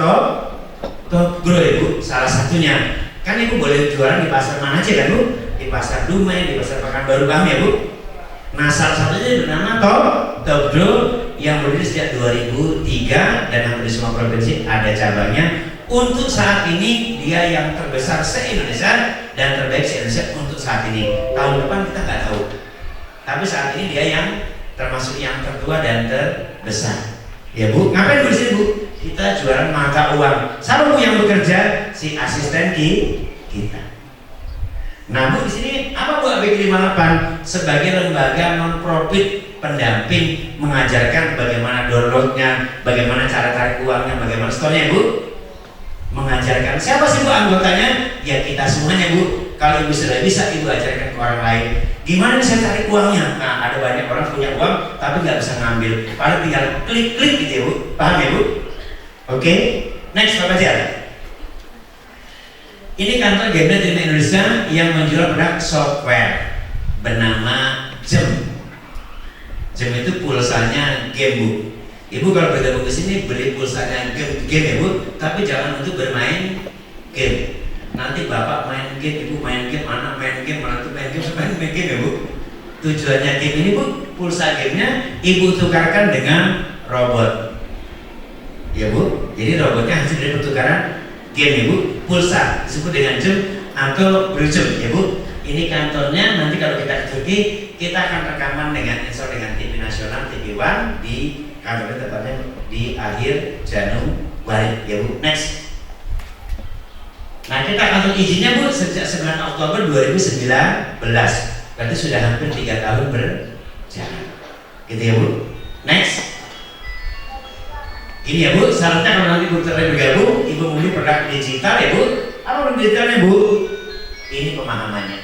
Topgro ya Bu. Salah satunya. Kan Ibu boleh jualan di pasar mana aja kan Bu? Di pasar Dumai, di pasar Pekanbaru, paham ya Bu? Nah salah satunya bernama Topgro yang berdiri sejak 2003 dan hampir di semua provinsi ada cabangnya. Untuk saat ini dia yang terbesar se-Indonesia dan terbaik se-Indonesia untuk saat ini. Tahun depan kita nggak tahu. Tapi saat ini dia yang termasuk yang tertua dan terbesar. Ya Bu, ngapain Bu di sini Bu? kita jualan mata uang. Siapa Bu yang bekerja? Si asisten kita. Nah Bu, di sini apa Bu ABG 58 sebagai lembaga non profit pendamping mengajarkan bagaimana downloadnya, bagaimana cara tarik uangnya, bagaimana store-nya Bu. Mengajarkan siapa sih Bu anggotanya? Ya kita semuanya Bu. Kalau Ibu sudah bisa, Ibu ajarkan ke orang lain. Gimana nih saya tarik uangnya? Nah ada banyak orang punya uang tapi nggak bisa ngambil. Paling tinggal klik-klik gitu ya Bu. Paham ya Bu? Oke. Next Pak Fajar. Ini kantor Gmnet Indonesia yang menjual produk software bernama Jem. Jem itu pulsanya game Bu. Ibu kalau bergabung ke sini beli pulsanya game ya Bu, tapi jangan untuk bermain game. Nanti bapak main game, ibu main game, anak main game, menantu main game, sampai main game ya Bu. Tujuannya game ini Bu, pulsa gamenya ibu tukarkan dengan robot. Ya Bu, jadi robotnya hasil dari pertukaran game ya Bu, pulsa disebut dengan Jem atau Briljem ya Bu. Ini kantornya nanti kalau kita ke Turki, kita akan rekaman dengan install dengan TV nasional, TV One di kantornya tepatnya di akhir Januari ya Bu. Next. Nah kita kantor izinnya Bu sejak 9 Oktober 2019, berarti sudah hampir 3 tahun berjalan gitu ya Bu. Next. Ini ya Bu, syaratnya kalau nanti Bu bergabung, Ibu membeli produk digital ya Bu. Apa produk digitalnya Bu? Ini pemahamannya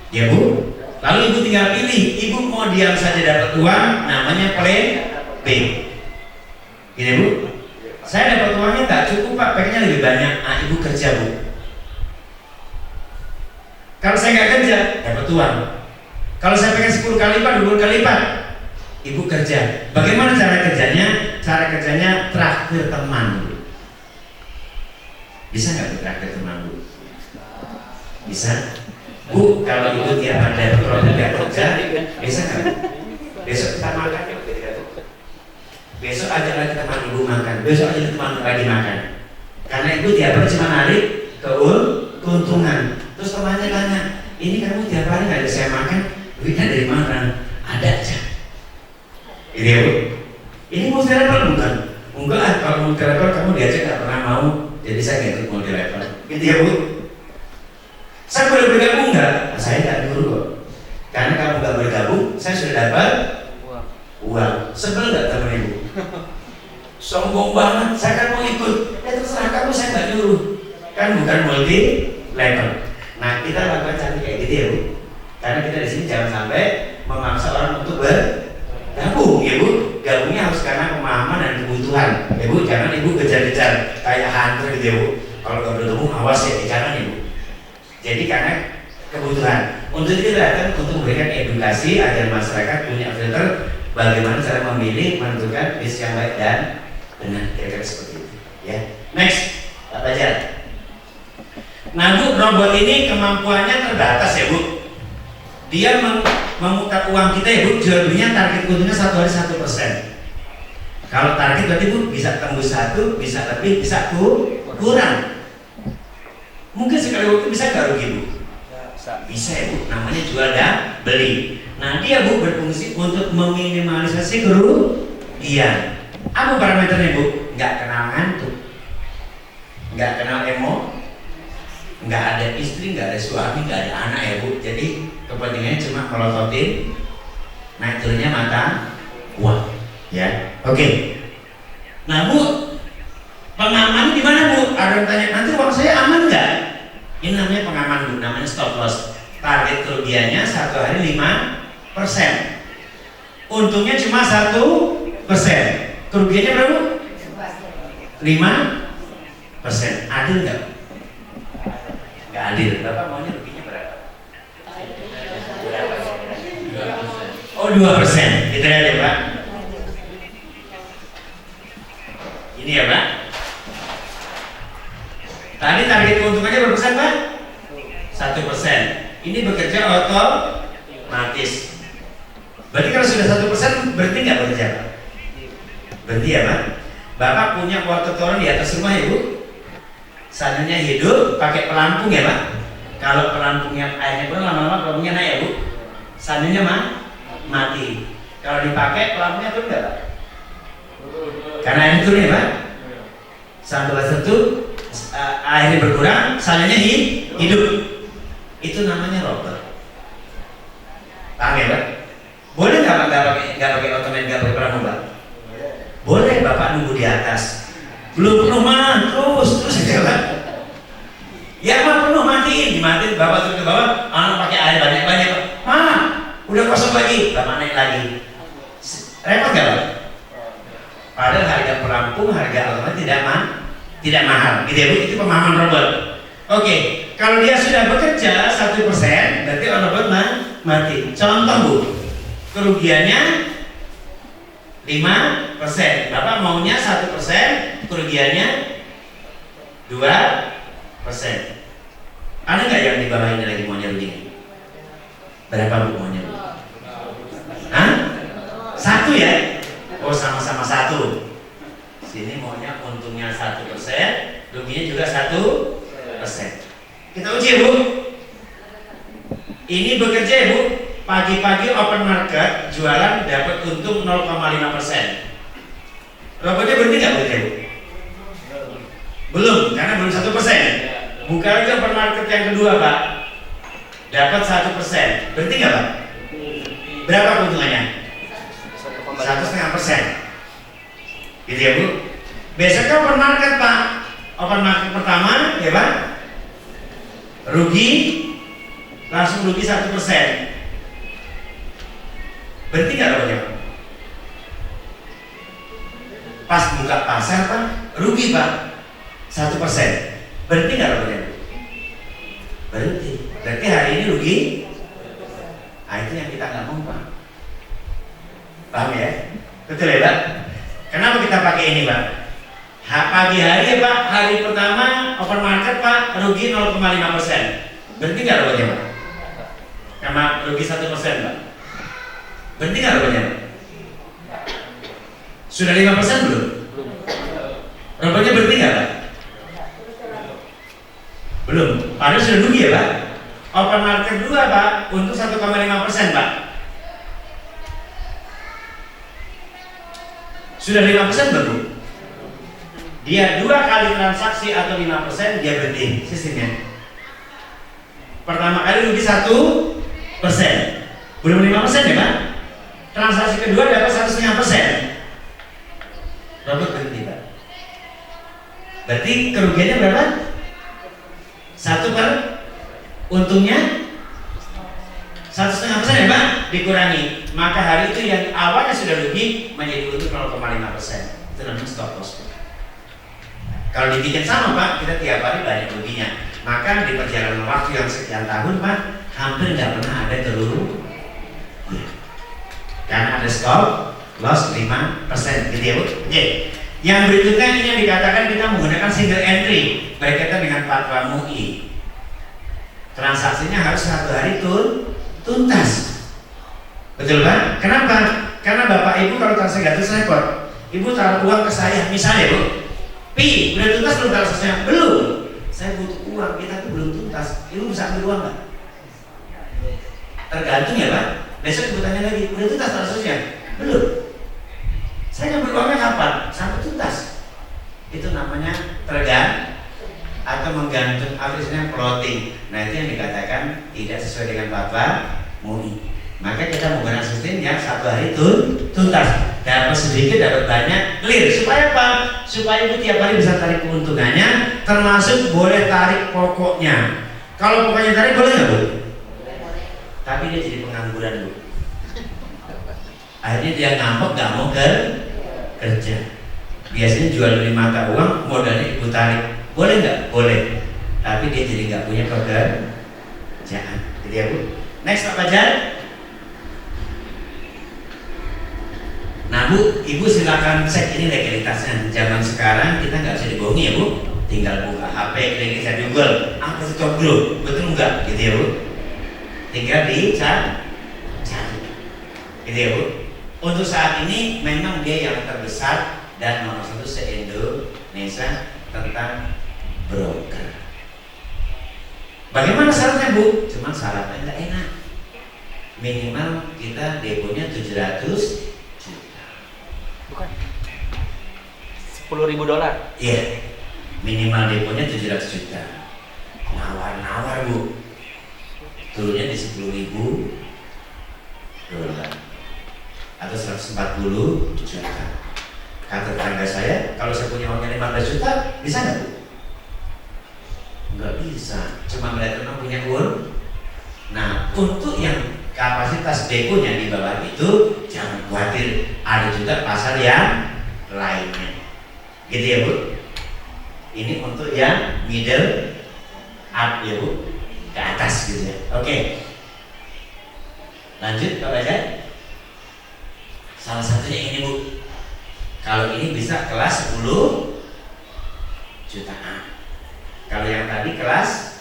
ya Bu. Lalu Ibu tinggal pilih, Ibu mau diam saja dapat uang, namanya plan B. Gini Bu, saya dapat uangnya nggak cukup Pak, pengennya lebih banyak. Nah Ibu kerja Bu. Kalau saya nggak kerja, dapat uang. Kalau saya pengen 10 kali lipat, 20 kali lipat, Ibu kerja. Bagaimana cara kerjanya? Cara kerjanya traktir teman Bu. Bisa nggak Bu traktir teman Bu? Bisa. Bu, kalau Ibu tiap ada program kerja, bisa nggak Bu? Besok kita makan ya Bu. Besok ajak lagi teman Ibu makan, besok ajak teman lagi makan. Karena Ibu tiap hari cuma narik keuntungan. Terus temannya tanya, ini kamu tiap hari nggak ada saya makan, duitnya dari mana? Ada aja. Ini ya Bu. Ini multi level bukan? Enggak, kalau multi level kamu diajak nggak pernah mau, jadi saya nggak ikut multi level. Gitu ya Bu. Saya boleh bergabung nggak? Nah, saya nggak nyuruh kok. Karena kamu nggak bergabung, saya sudah dapat uang. Sebel nggak teman Ibu? Sombong banget, saya kan mau ikut. Ya terserah kamu, saya nggak nyuruh. Kan bukan multi level. Nah kita lakukan cantik kayak gitu ya Bu. Karena kita di sini jangan sampai memaksa orang untuk bergabung ya Bu. Gabungnya harus karena pemahaman dan kebutuhan ya Bu. Jangan Ibu kejar-kejar kayak hunter gitu ya Bu. Kalau nggak bergabung awas ya, jangan ya Bu. Jadi karena kebutuhan. Untuk itu kita datang untuk memberikan edukasi agar masyarakat punya filter bagaimana cara memilih, menentukan bis yang baik dan benar, kira-kira seperti itu ya. Next, Pak Fajar. Nah Bu, robot ini kemampuannya terbatas ya Bu. Dia memutar uang kita ya Bu, jual belinya target keuntungan 1 hari 1%. Kalau target berarti Bu bisa tembus 1, bisa lebih, bisa kurang. Mungkin sekali waktu bisa nggak rugi Bu? Bisa ya Bu, namanya jual dan beli. Nah dia Bu berfungsi untuk meminimalisasi kerugian. Apa parameternya Bu? Nggak kenal ngantuk, nggak kenal nggak ada istri, nggak ada suami, nggak ada anak ya Bu. Jadi kepentingannya cuma melototin naik turunnya mata uang ya. Oke. Nah Bu, pengaman di mana Bu? Ada yang tanya, nanti uang saya aman nggak? Ini namanya pengaman Bu, namanya stop loss. Target kerugiannya 1 hari 5%. Untungnya cuma 1%. Kerugiannya berapa Bu? 5%. Adil nggak? Nggak adil. Bapak maunya ruginya berapa? Oh 2%. Kita lihat ya Pak. Ini ya Pak. Tadi target keuntungannya berapa persen Pak? 1%. Ini bekerja otomatis. Berarti kalau sudah 1% berarti nggak bekerja Pak? Berhenti ya Pak. Bapak punya water tower di atas rumah ya Bu. Seandainya hidup pakai pelampung ya Pak. Kalau pelampungnya airnya kurang, lama-lama pelampungnya naik ya Bu. Seandainya mati. Kalau dipakai pelampungnya turun nggak Pak? Karena air turun ya Pak. Sampel satu airnya berkurang, salahnya hidup. Itu namanya rotor. Paham ya Pak? Boleh nggak Pak nggak pakai otomatis, nggak pakai perahu Pak? Boleh Bapak nunggu di atas. Belum penuh mah terus ya Pak. Ya mah penuh matiin, dimatiin Bapak turun ke bawah, anak pakai air banyak-banyak. Udah kosong lagi, Bapak naik lagi. Repot nggak Pak? Padahal harga pelampung, harga otomatis tidak mahal. Gitu ya Bu, itu pemahaman robot. Oke, kalau dia sudah bekerja 1%, berarti robot mati. Contoh Bu, kerugiannya 5%. Bapak maunya 1%, kerugiannya 2%. Ada nggak yang di bawah ini lagi maunya begini? Berapa Bu maunya? Hah? 1 ya? Oh sama-sama 1. Sini maunya untungnya 1%, ruginya juga 1%. Kita uji Bu. Ini bekerja ya Bu. Pagi-pagi open market jualan dapat untung 0,5%. Robotnya berhenti nggak bekerja Bu? Belum, karena belum 1%. Buka lagi open market yang kedua Pak, dapat 1%. Berhenti nggak Pak? Berapa keuntungannya? 1,5%. Gitu ya Bu. Besoknya open market Pak. Open market pertama ya Pak, rugi, langsung rugi 1%. Berhenti nggak robotnya Pak? Pas buka pasar Pak, rugi Pak 1%. Berhenti nggak robotnya? Berhenti. Berarti hari ini rugi. Nah itu yang kita nggak mau Pak. Paham ya? Betul ya Pak? Kenapa kita pakai ini Pak? Pagi hari ya Pak, hari pertama open market Pak, rugi 0,5%. Berhenti nggak robotnya Pak? Karena rugi 1% Pak. Berhenti nggak robotnya? Sudah 5% belum? Robotnya berhenti nggak Pak? Belum. Padahal sudah rugi ya Pak. Open market 2 Pak, untuk 1,5% Pak. Sudah 5% belum Bu? Dia 2 kali transaksi atau 5%, dia berhenti sistemnya. Pertama kali rugi 1%, belum 5% ya Pak. Transaksi kedua dapat 1,5%. Robot berhenti Pak. Berarti kerugiannya berapa? 1 per untungnya 1,5% ya Pak, dikurangi. Maka hari itu yang awalnya sudah rugi menjadi untung 0,5%. Itu namanya stop loss. Kalau dibikin sama Pak, kita tiap hari banyak ruginya. Maka di perjalanan waktu yang sekian tahun Pak, hampir nggak pernah ada kerugian. Karena ada stop loss 5%, gitu ya Bu. Oke. Yang berikutnya ini yang dikatakan kita menggunakan single entry berkaitan dengan fatwa MUI. Transaksinya harus 1 hari tuntas. Betul Pak? Kenapa? Karena Bapak Ibu kalau transaksi gratis repot. Ibu taruh uang ke saya, misalnya Bu, Pi, udah tuntas belum transaksinya? Belum. Saya butuh uang, kita tuh belum tuntas. Ibu bisa ambil uang nggak? Tergantung ya Pak. Besok ibu tanya lagi, udah tuntas transaksinya? Belum. Saya ngambil uangnya kapan? Sampai tuntas. Itu namanya tergantung atau menggantung, artinya plotting. Nah itu yang dikatakan tidak sesuai dengan fatwa MUI. Maka kita menggunakan sistem yang 1 hari tuntas, dapat sedikit dapat banyak, clear. Supaya apa? Supaya ibu tiap hari bisa tarik keuntungannya, termasuk boleh tarik pokoknya. Kalau pokoknya tarik boleh nggak Bu? Tapi dia jadi pengangguran Bu. Akhirnya dia ngambek nggak mau kerja. Biasanya jual beli mata uang, modalnya ibu tarik. Boleh nggak? Boleh. Tapi dia jadi nggak punya pekerjaan. Jadi ya Bu. Next Pak Fajar. Nah Bu, Ibu silakan cek ini legalitasnya. Zaman sekarang kita nggak bisa dibohongi ya Bu. Tinggal buka HP, klik di Google, apa itu Cogro, betul nggak? Gitu ya Bu. Tinggal dicari, gitu ya Bu. Untuk saat ini memang dia yang terbesar dan nomor 1 se-Indonesia tentang broker. Bagaimana syaratnya Bu? Cuma syaratnya nggak enak. Minimal kita deponya 700 juta. $10.000. Iya, minimal deponya 700 juta. Nawar-nawar Bu, turunnya di $10.000 atau 140 juta. Kata tetangga saya, kalau saya punya uangnya 15 juta, bisa nggak Bu? Nggak bisa, cuma melihat orang punya uang. Nah, untuk yang kapasitas deponya di bawah itu, jangan khawatir, ada juga pasar yang lainnya. Gitu ya Bu? Ini untuk yang middle up ya Bu, ke atas gitu ya. Oke. Lanjut Pak Baja. Salah satunya ini Bu. Kalau ini bisa kelas 10 jutaan. Kalau yang tadi kelas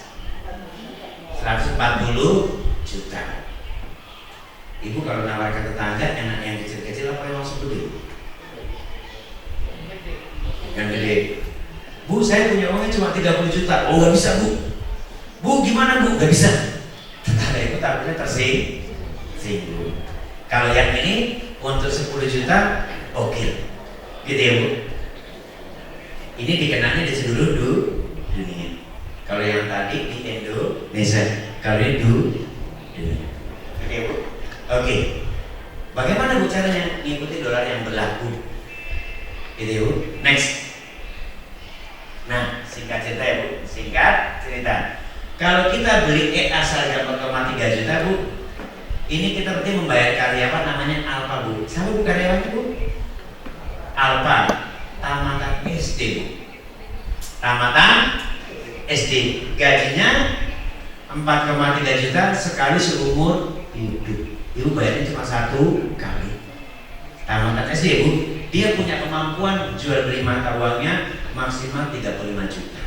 140 juta. Ibu kalau nawarkan tetangga enak yang kecil-kecil apa yang langsung gede? Yang gede. Bu, saya punya uangnya cuma 30 juta. Oh, nggak bisa Bu. Bu, gimana Bu? Nggak bisa. Tetangga itu takutnya tersinggung. Kalau yang ini untuk 10 juta, oke. Gitu ya Bu. Ini dikenalnya di seluruh dunia. Kalau yang tadi di Indonesia, kalau ini dunia. Oke Bu. Oke. Bagaimana Bu caranya mengikuti dolar yang berlaku? Gitu ya Bu. Next. Nah, singkat cerita ya Bu. Singkat cerita. Kalau kita beli asal 4,3 juta Bu, ini kita berarti membayar karyawan namanya Alfa Bu. Siapa Bu karyawannya Bu? Alfa, tamatan SD Bu. Tamatan SD. Gajinya 4,3 juta sekali seumur hidup. Ibu bayarnya cuma 1 kali. Tamatan SD Bu. Dia punya kemampuan jual beli mata uangnya maksimal 35 juta.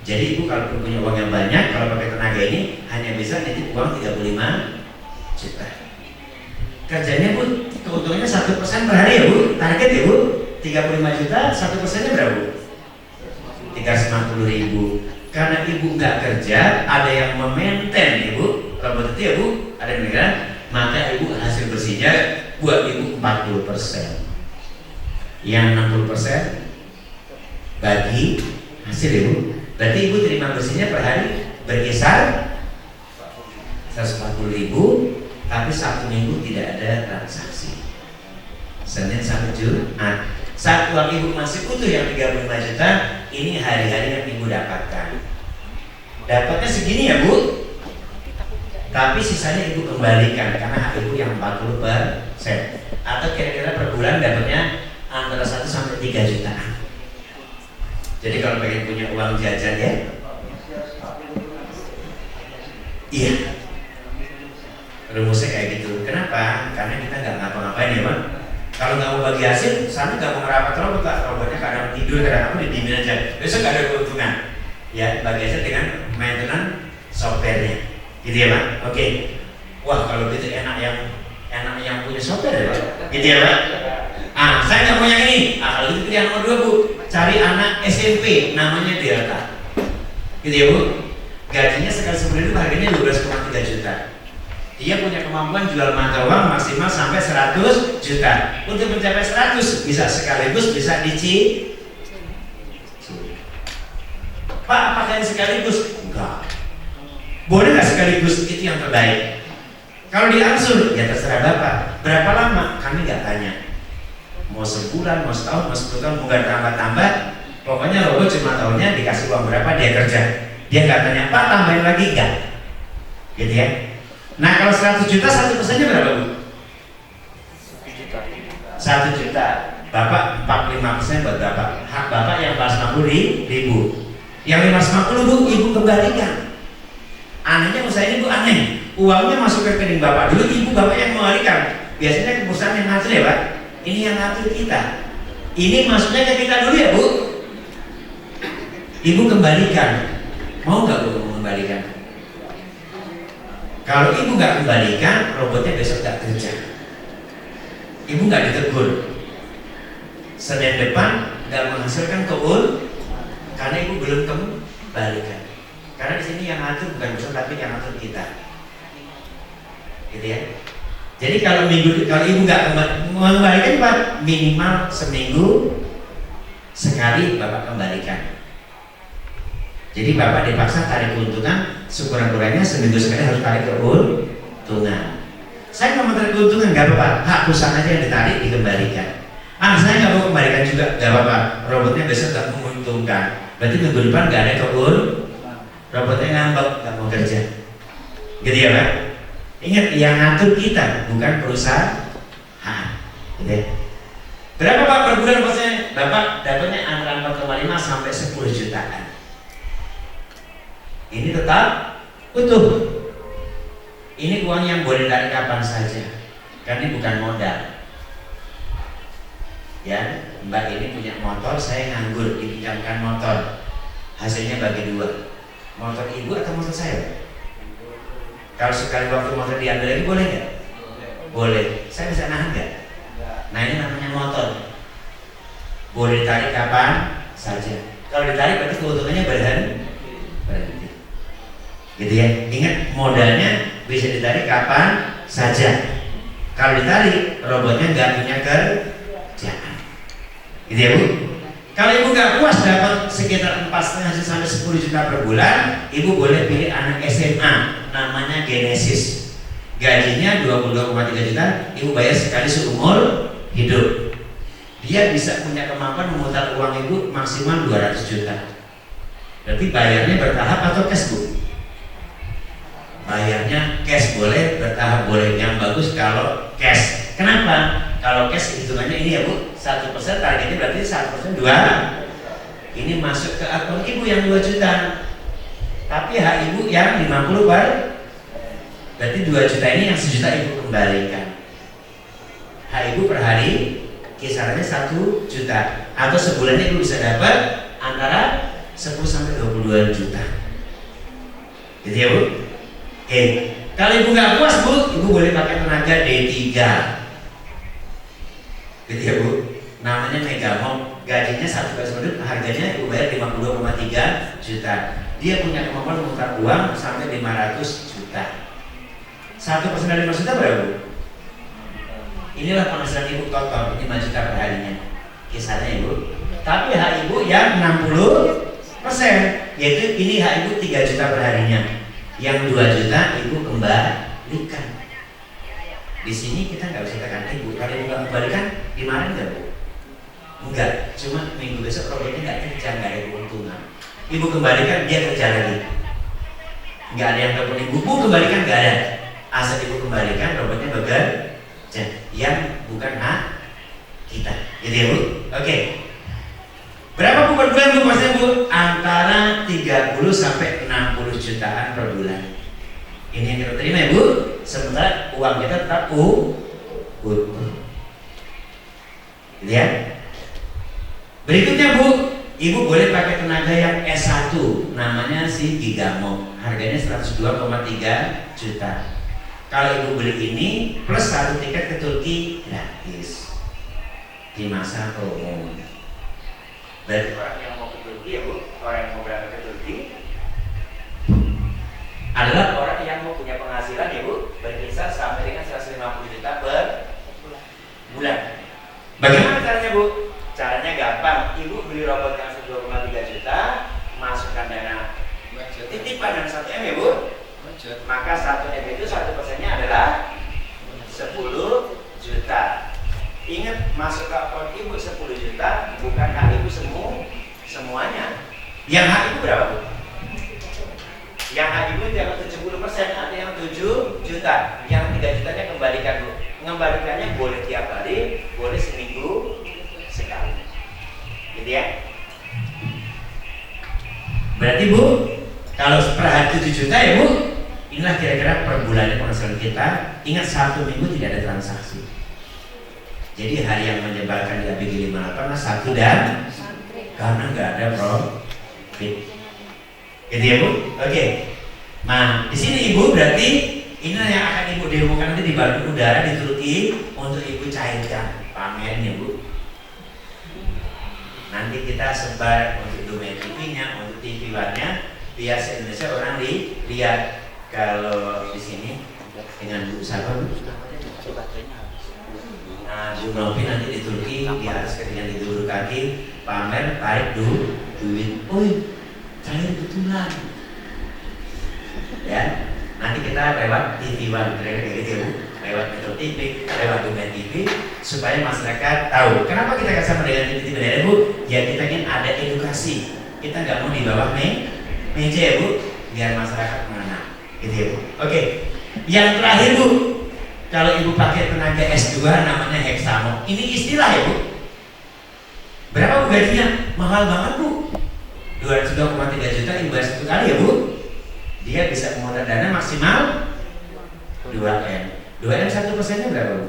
Jadi Ibu kalau punya uang yang banyak, kalau pakai tenaga ini hanya bisa nitip uang 35 juta. Kerjanya Bu, keuntungannya 1% per hari ya Bu. Target ya Bu, 35 juta, 1%-nya berapa Bu? 350.000. Karena Ibu nggak kerja, ada yang memaintain Ibu. Kalau begitu ya Bu, ada yang bilang, maka Ibu hasil bersihnya buat Ibu 40%. Yang 60% bagi hasil Ibu. Berarti Ibu terima bersihnya per hari berkisar 140.000, tapi Sabtu Minggu tidak ada transaksi. Senin sampai Jumat. Saat uang Ibu masih utuh yang 35 juta, ini hari-hari yang Ibu dapatkan. Dapatnya segini ya Bu, tapi sisanya Ibu kembalikan karena hak Ibu yang 40%. Atau kira-kira per bulan dapatnya antara 1 sampai 3 jutaan. Jadi kalau pengen punya uang jajan ya, iya, rumusnya kayak gitu. Kenapa? Karena kita nggak ngapa-ngapain ya Bang. Kalau nggak mau bagi hasil, sana nggak mau ngerapat robot lah. Robotnya kadang tidur, kadang apa didiemin aja. Besok nggak ada keuntungan. Ya, bagi hasil dengan maintenance softwarenya, gitu ya Bang. Oke. Wah kalau gitu enak yang punya software ya Bang. Gitu ya Bang. Ah, saya nggak mau yang ini. Ah, kalau gitu yang nomor 2 Bu, cari anak SMP, namanya Delta. Gitu ya Bu. Gajinya sekali sebulan itu harganya 12,3 juta. Dia punya kemampuan jual mata uang maksimal sampai 100 juta. Untuk mencapai 100 bisa sekaligus, bisa Pak, apakah yang sekaligus? Enggak. Boleh nggak sekaligus? Itu yang terbaik. Kalau diangsur, ya terserah Bapak. Berapa lama? Kami nggak tanya. Mau sebulan, mau setahun, mau 10 tahun, mau nggak tambah-tambah. Pokoknya robot cuma tahunnya dikasih uang berapa dia kerja. Dia nggak tanya, Pak tambahin lagi nggak? Gitu ya. Nah kalau 100 juta 1%-nya berapa Bu? 1 juta. Bapak 45% buat Bapak. Hak Bapak yang 450.000. Yang 550 Bu, Ibu kembalikan. Anehnya usaha ini Bu aneh. Uangnya masuk ke rekening Bapak dulu, Ibu Bapak yang mengembalikan. Biasanya ke perusahaan yang ngatur ya Pak. Ini yang ngatur kita. Ini masuknya ke kita dulu ya Bu. Ibu kembalikan. Mau nggak Bu mengembalikan? Kalau Ibu nggak kembalikan, robotnya besok nggak kerja. Ibu nggak ditegur. Senin depan nggak menghasilkan karena Ibu belum kembalikan. Karena di sini yang ngatur bukan besok tapi yang ngatur kita. Gitu ya. Jadi kalau Ibu nggak mengembalikan Pak, minimal seminggu sekali Bapak kembalikan. Jadi Bapak dipaksa tarik keuntungan, sekurang-kurangnya seminggu sekali harus tarik keuntungan. Saya nggak mau tarik keuntungan, nggak apa-apa, hak perusahaan aja yang ditarik dikembalikan. Saya nggak mau kembalikan juga, nggak apa-apa, robotnya besok nggak menguntungkan, berarti minggu depan nggak ada robotnya ngambek, nggak mau kerja, gitu ya Pak. Ingat, yang ngatur kita bukan perusahaan, gitu ya. Berapa Pak per bulan maksudnya? Bapak dapatnya antara 4,5 sampai 10 jutaan. Ini tetap utuh. Ini uang yang boleh dari kapan saja, karena ini bukan modal. Ya, Mbak ini punya motor, saya nganggur, dipinjamkan motor, hasilnya bagi 2. Motor ibu atau motor saya? Kalau sekali waktu motor diambil lagi boleh nggak? Boleh. Saya bisa nahan nggak? Nah ini namanya motor. Boleh ditarik kapan saja. Kalau ditarik berarti keuntungannya berhenti. Gitu ya. Ingat, modalnya bisa ditarik kapan saja. Kalau ditarik, robotnya nggak punya kerjaan. Gitu ya Bu. Kalau ibu nggak puas dapat sekitar 4,5 sampai 10 juta per bulan, ibu boleh pilih anak SMA, namanya Genesis. Gajinya 22,3 juta, ibu bayar sekali seumur hidup. Dia bisa punya kemampuan memutar uang ibu maksimal 200 juta. Berarti bayarnya bertahap atau cash Bu? Bayarnya cash boleh, bertahap boleh. Yang bagus kalau cash. Kenapa? Kalau cash hitungannya ini ya Bu, 1% targetnya berarti 1% 2. Ini masuk ke akun ibu yang 2 juta. Tapi hak ibu yang 50 per. Berarti 2 juta ini yang 1 juta ibu kembalikan. Hak ibu per hari kisarannya 1 juta. Atau sebulannya ibu bisa dapat antara 10 sampai 22 juta. Gitu ya Bu? Oke. Kalau ibu nggak puas Bu, ibu boleh pakai tenaga D3. Gitu ya Bu, namanya Megamom, gajinya 1 kali seminggu, harganya ibu bayar 52,3 juta. Dia punya kemampuan memutar uang sampai 500 juta. 1% dari 5 juta berapa Bu? Inilah penghasilan ibu total, 5 juta per harinya kisarnya ibu. Tapi hak ibu yang 60%, yaitu ini hak ibu 3 juta per harinya. Yang 2 juta ibu kembalikan. Di sini kita nggak bisa tekan ibu. Kalau ibu nggak kembalikan, dimarahin nggak Bu? Enggak. Cuma minggu besok robotnya nggak kerja, nggak ada keuntungan. Ibu kembalikan, dia kerja lagi. Nggak ada yang telepon ibu, Bu kembalikan, nggak ada. Asal ibu kembalikan, robotnya bekerja. Yang bukan hak kita. Jadi ya Bu. Oke. Berapa Bu per bulan Bu? Maksudnya Bu? Antara 30 sampai 60 jutaan per bulan. Ini yang kita terima ya Bu. Sementara uang kita tetap utuh. Gitu ya. Berikutnya Bu, ibu boleh pakai tenaga yang S1, namanya si Gigamom. Harganya 102,3 juta. Kalau ibu beli ini plus 1 tiket ke Turki gratis di masa promo. Berarti orang yang mau ke Turki ya Bu, orang yang mau berangkat ke Turki adalah orang yang mau punya penghasilan ya Bu, berkisar sampai dengan 150 juta per bulan. Bagaimana caranya Bu? Caranya gampang. Ibu beli robot yang 1,3 juta, masukkan dana titipan yang 1M ya Bu. Maka 1M itu 1%-nya adalah 10 juta. Ingat, masuk ke akun ibu 10 juta bukan hak ibu semuanya. Yang hak ibu berapa Bu? Yang hak ibu yang 70%, ada yang 7 juta. Yang 3 jutanya kembalikan Bu. Mengembalikannya boleh tiap hari, boleh seminggu sekali. Gitu ya. Berarti Bu, kalau per hari 7 juta ya Bu, inilah kira-kira per bulannya penghasilan kita. Ingat, 1 minggu tidak ada transaksi. Jadi hari yang menyebalkan di ABG 58 1 dan karena nggak ada profit. Gitu ya Bu? Oke. Nah, di sini Ibu berarti inilah yang akan Ibu demokan nanti di balon udara di Turki untuk Ibu cairkan pamernya Bu. Nanti kita sebar untuk domain TV-nya, untuk TV One-nya, biar se-Indonesia orang lihat. Kalau di sini dengan Bu siapa Bu? Nah, Bu Novi nanti di Turki di atas ketinggian itu kaki, pamer, tarik duit. Kalian betulan. Ya, nanti kita lewat TV One, kayak gitu, lewat Metro TV, lewat Dunia TV, supaya masyarakat tahu. Kenapa kita kerjasama dengan TV ya Bu? Ya kita ingin ada edukasi. Kita nggak mau di bawah meja ya Bu, biar masyarakat mengenal, gitu ya Bu. Oke, yang terakhir Bu, kalau Ibu pakai tenaga S2 namanya heksamon. Ini istilah ya Bu. Berapa Bu gajinya? Mahal banget Bu. 202,3 juta Ibu bayar 1 kali ya Bu. Dia bisa memodal dana maksimal 2M. 2M 1%-nya berapa Bu?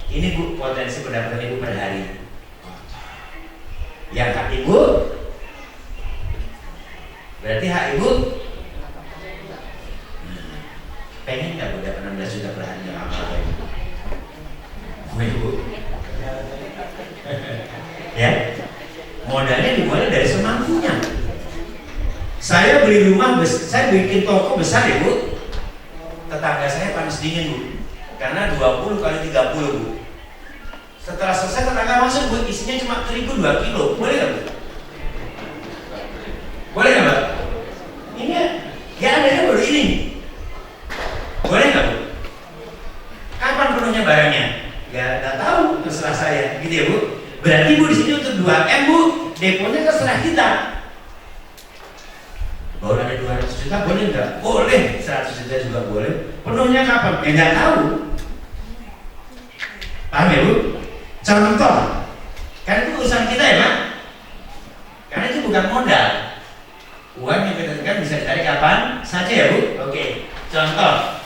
Ini Bu potensi pendapatan Ibu per hari. Yang hak Ibu berarti hak Ibu pengen nggak Bu dapat 16 juta per hari yang apa Ibu? Ibu ya, modalnya dimulai dari semampunya. Saya beli rumah, saya bikin toko besar ya Bu. Tetangga saya panas dingin Bu, karena 20 kali 30 Bu. Setelah selesai tetangga masuk Bu, isinya cuma terigu 2 kilo. Boleh nggak Bu? Boleh nggak Mbak? Ini ya adanya baru ini. Boleh nggak Bu? Kapan penuhnya barangnya? Ya nggak tahu, terserah saya, gitu ya Bu. Berarti Bu di sini untuk 2M Bu, deponya terserah kita. Baru ada 200 juta boleh nggak? Boleh, 100 juta juga boleh. Penuhnya kapan? Ya nggak tahu. Paham ya Bu? Contoh, kan itu urusan kita ya Pak. Karena itu bukan modal. Uang yang kita tekan bisa ditarik kapan saja ya Bu. Oke, contoh,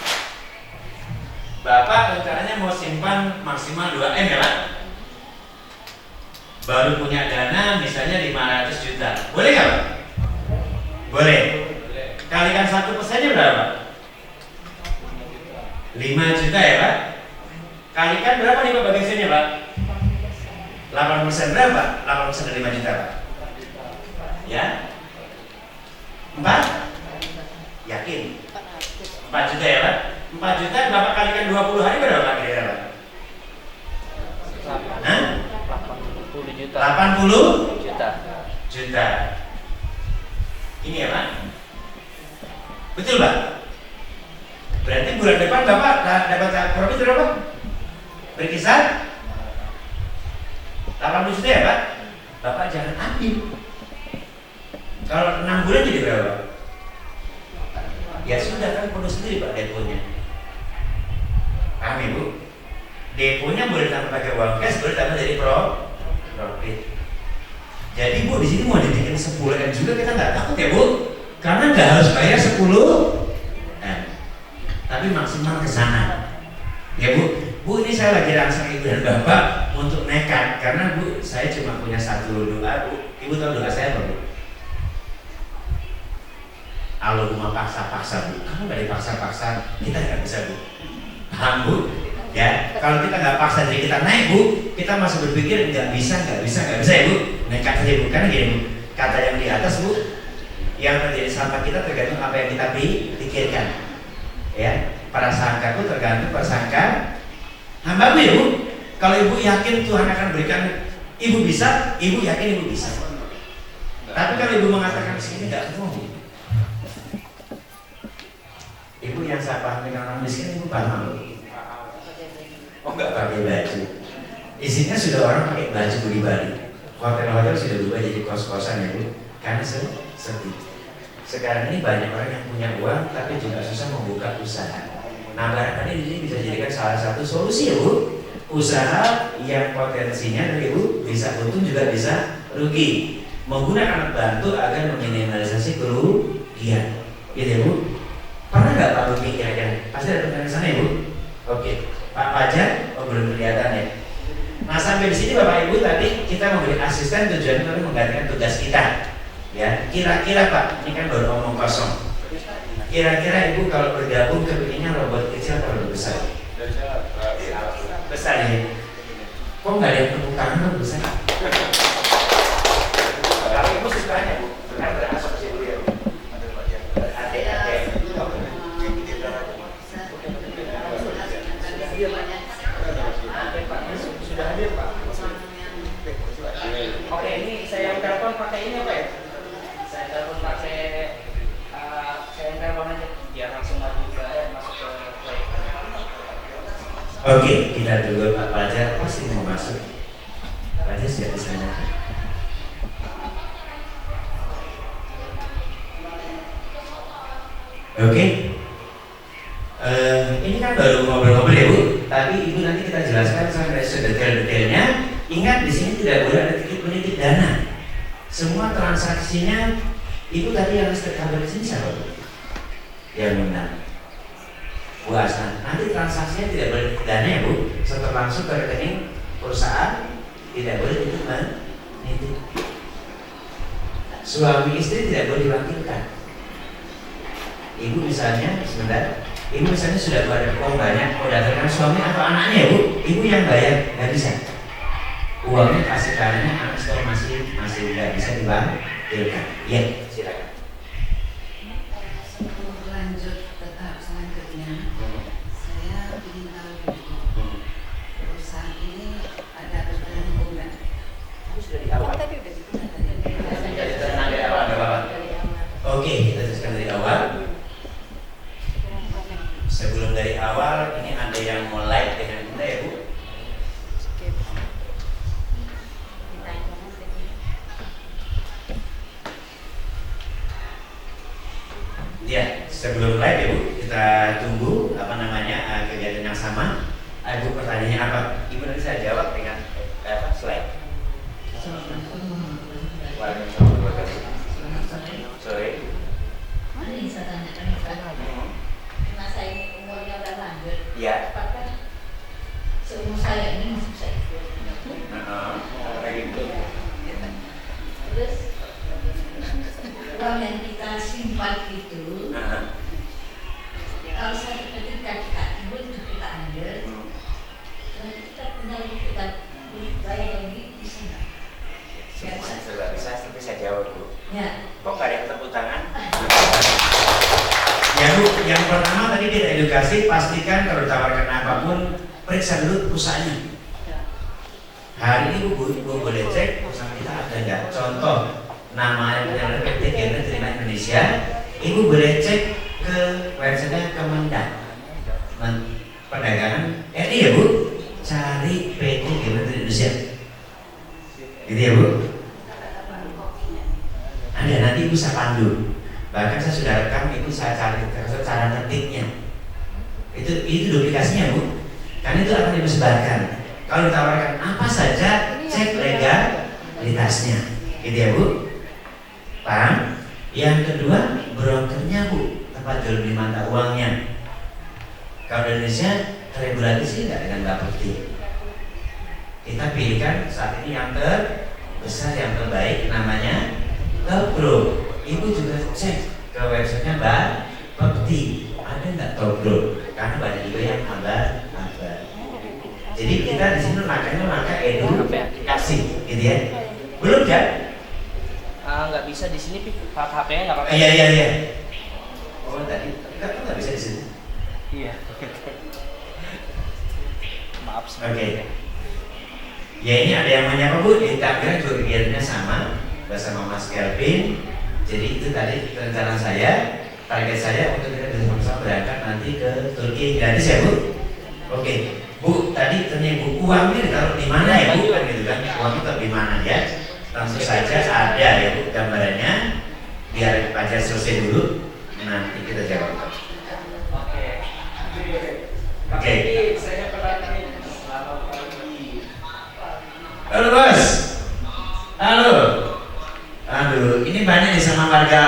Bapak rencananya mau simpan maksimal 2M ya Pak. Baru punya dana misalnya 500 juta. Boleh nggak Pak? Boleh. Kalikan 1%-nya berapa? 5 juta ya Pak. Kalikan berapa nih Pak bagiannya Pak? 8% berapa? 8% dari 5 juta Pak. Ya? 4? Yakin? 4 juta ya Pak? 4 juta Bapak kalikan 20 hari berapa Pak kira-kira Pak? Hah? 80 juta. Ini ya Pak? Betul Pak? Berarti bulan depan Bapak dapat profit berapa? Berkisar 80 juta ya Pak? Bapak jangan ambil. Kalau 6 bulan jadi berapa? Ya sudah kan penuh sendiri Pak deponya. Paham Ibu? Deponya boleh tambah pakai uang cash, boleh tambah dari profit. Jadi Bu di sini mau dibikin 10M juga kita nggak takut ya Bu, karena nggak harus bayar 10M, tapi maksimal ke sana. Ya Bu, ini saya lagi rangsang Ibu dan Bapak untuk nekat, karena Bu saya cuma punya satu doa Bu. Ibu tahu doa saya apa Bu? Allahumma paksa-paksa Bu. Kalau nggak dipaksa-paksa kita nggak bisa Bu. Paham Bu? Ya, kalau kita nggak paksa diri kita naik Bu, kita masih berpikir nggak bisa ya Bu. Nekat saja Bu, karena gini Bu, kata yang di atas Bu, yang terjadi sama kita tergantung apa yang kita pikirkan. Ya, prasangkaku tergantung prasangka hambaku ya Bu. Kalau Ibu yakin Tuhan akan berikan Ibu bisa, Ibu yakin Ibu bisa. Tapi kalau Ibu mengatakan sini nggak mau Bu. Ibu yang saya paham dengan orang miskin Ibu paham loh. Oh nggak pakai baju, isinya sudah orang pakai baju di Bali. Hotel-hotel sudah berubah jadi kos-kosan ya Bu, karena sepi. Sekarang ini banyak orang yang punya uang tapi juga susah membuka usaha. Nah barangkali ini bisa jadikan salah satu solusi ya Bu. Usaha yang potensinya dari Bu bisa untung juga bisa rugi. Menggunakan alat bantu agar meminimalisasi kerugian. Gitu ya Bu. Pernah nggak Pak Rugi kira-kira? Pasti ada teman di sana ya Bu. Oke. Pak Pajar, belum kelihatan ya. Nah sampai di sini Bapak Ibu tadi kita memberi asisten tujuannya untuk menggantikan tugas kita. Ya, kira-kira Pak, ini kan baru omong kosong. Kira-kira Ibu kalau bergabung kepinginnya robot kecil atau robot besar? Besar ya. Kok nggak ada yang tepuk tangan robot besar? Kalau Ibu sukanya Bu, benar berasumsi dulu ya Bu. Sudah hadir Oke, ini saya telepon pakai ini apa ya? Saya telepon pakai saya telepon aja biar langsung masuk ke proyek. Oke, kita dulu Pak Fajar pasti mau masuk. Pak Fajar sudah di sana. Oke. Ini kan baru ngobrol-ngobrol ya Bu, tapi Ibu nanti kita jelaskan sampai sedetail-detailnya. Ingat di sini tidak boleh ada titik-titik dana. Semua transaksinya Ibu tadi yang tercover di sini siapa Bu? Yang menang. Bu Asnan, nanti transaksinya tidak boleh dana ya Bu, setelah langsung ke rekening perusahaan, tidak boleh itu menitip. Suami istri tidak boleh diwakilkan. Ibu misalnya, sebentar, Ibu misalnya sudah ada uang banyak, datangkan suami atau anaknya ya Bu, Ibu yang bayar, nggak bisa. Uangnya kasih kanannya, anak store masih nggak bisa diwakilkan. Ya, silakan. Lanjut tetap selanjutnya, saya ingin tahu dulu, perusahaan ini ada aturan hukum nggak? Sudah di awal. Tadi udah Oke, kita jelaskan dari awal. Sebelum dari awal, ini ada yang mau like dengan kita ya Bu. Ya, sebelum live ya Bu, kita tunggu kegiatan yang sama. Ibu pertanyaannya apa? Ibu nanti saya jawab dengan slide. Waalaikumsalam warahmatullahi wabarakatuh. Sorry. Ini saya tanyakan karena saya ini umurnya udah lanjut. Ya. Apakah seumur saya ini masih bisa ikut? Terus uang yang kita simpan itu, kalau saya ketika kita timbul itu kita ambil, dan kita tinggal kita bayar lagi bisa nggak? Bisa, tapi saya jawab Bu. Ya. Kok nggak ada yang tepuk tangan? Ya Bu, yang pertama tadi kita edukasi, pastikan kalau ditawarkan apapun, periksa dulu perusahaannya. Hari ini Bu boleh cek perusahaan kita ada nggak? Contoh, namanya PT Gernet Terima Indonesia, Ibu boleh cek ke website Kemendak Perdagangan RI ya Bu, cari PT Gernet Indonesia. Gitu ya Bu? Ada, nanti Ibu saya pandu. Bahkan saya sudah rekam, Ibu saya cari cara ngetiknya. Itu duplikasinya Bu. Karena itu akan Ibu sebarkan. Kalau ditawarkan apa saja, cek legalitasnya. Gitu ya Bu? Paham? Yang kedua, brokernya Bu, tempat jual beli mata uangnya. Kalau di Indonesia regulasi sih nggak dengan Bapepti. Kita pilihkan saat ini yang terbesar, yang terbaik, namanya Tobro. Ibu juga cek ke websitenya Bapepti, ada nggak Tobro? Karena banyak juga yang abal. Jadi kita di sini langkah edukasi, gitu ya. Belum kan? Nggak bisa di sini, HP-nya nggak pakai. Iya. Oh tadi nggak bisa di sini. Iya. Maaf. Oke. Ya ini ada yang menyapa Bu, di Tangerang juga kegiatannya sama bersama Mas Kelvin. Jadi itu tadi rencana saya, target saya untuk kita bersama-sama berangkat nanti ke Turki gratis ya Bu. Oke, Bu tadi tanya Bu, uangnya ditaruh di mana ya Bu? Kan gitu kan, uangnya taruh di mana ya? Tentu saja ada ya Bu gambarannya. Biar Fajar selesai dulu, nanti kita jawab. Oke. Saya perhatikan selamat pagi. Halo Bos. Halo. Aduh, ini banyak nih sama warga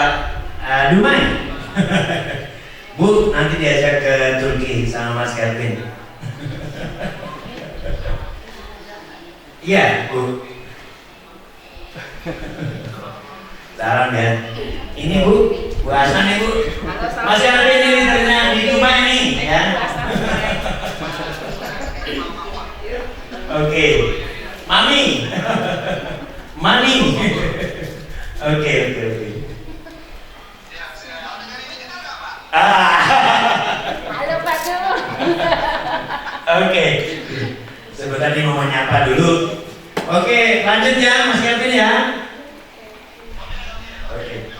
Dumai. Bu, nanti diajak ke Turki sama Mas Kelvin. Iya, Bu. Salam ya. Ini Bu Asnan ya Bu. Mas Kelvin ini ternyata di Dumai nih ya. Oke. Mami. Mani. Oke. Halo Pak Du. Oke. Sebentar tadi mau menyapa dulu. Oke, lanjut ya Mas Kevin ya. Oke.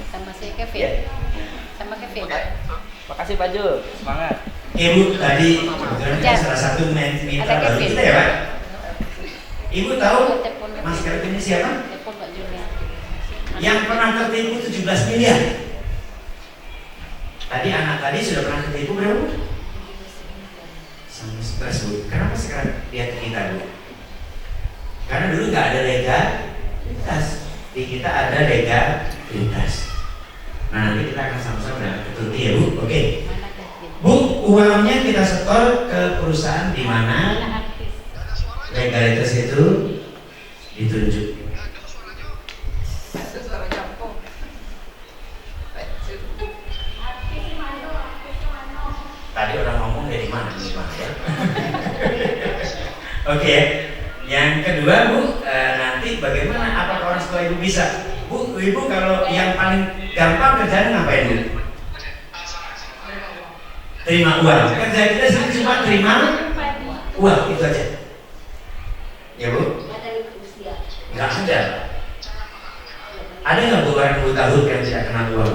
Sama si Kevin. Ya. Sama Kevin. Makasih Pak Jul, semangat. Ibu tadi kebetulan Ya. salah satu mitra Ada baru Kevin. kita ya Pak. Ibu tahu Mas Kevin ini siapa? Telepon Pak Julia. Yang pernah tertipu 17 miliar. Tadi anak tadi sudah pernah tertipu berapa? Sama stres Bu. Kenapa sekarang dia ke kita Bu? Karena dulu nggak ada legalitas. Di kita ada legalitas. Nah nanti kita akan sama-sama dengan keturuti ya Bu. Oke. Bu, uangnya kita setor ke perusahaan di mana legalitas itu ditunjuk. Tadi orang ngomong dari mana ya? Oke. Yang kedua Bu, nanti bagaimana? Apakah orang tua Ibu bisa? Bu, Ibu kalau yang paling gampang kerjaan ngapain Bu? Terima uang. Kerja kita sih cuma terima uang itu aja. Ya Bu? Nggak ada. Ada nggak Bu orang buta huruf yang tidak kenal uang?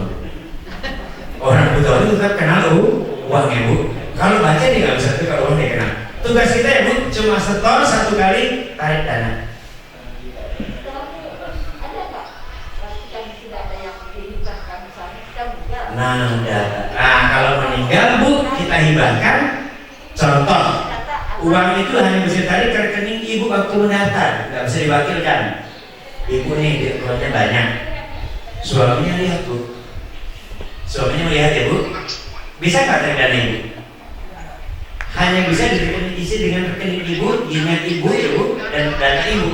Orang buta huruf tetap kenal uang ya Bu. Kalau baca dia nggak bisa tuh kalau uang dia kenal. Tugas kita ya Bu cuma setor satu kali tarik dana. Nah, kalau meninggal Bu kita hibahkan. Contoh, uang itu hanya bisa tarik ke rekening Ibu waktu mendaftar, nggak bisa diwakilkan. Ibu nih duitnya banyak, suaminya lihat Bu, suaminya melihat ya Bu, bisa nggak tarik dana Ibu? Hanya bisa diisi dengan rekening Ibu, email Ibu ya Bu, dan dana Ibu.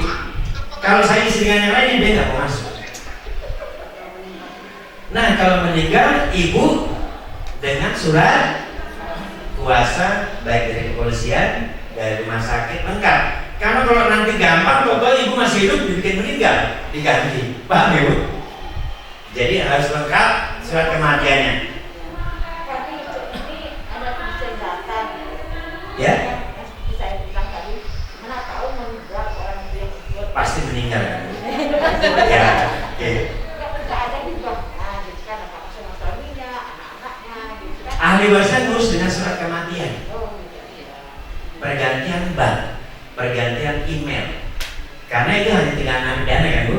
Kalau saya isi dengan yang lain dia nggak mau masuk. Nah kalau meninggal Ibu dengan surat kuasa baik dari kepolisian, dari rumah sakit lengkap. Karena kalau nanti gampang total Ibu masih hidup dibikin meninggal diganti, paham ya Bu? Jadi harus lengkap surat kematiannya. Ya? Pasti meninggal. Ya. Oke. Ahli warisnya ngurus dengan surat kematian, pergantian bank, pergantian email. Karena itu hanya tinggal ngambil dana kan Bu?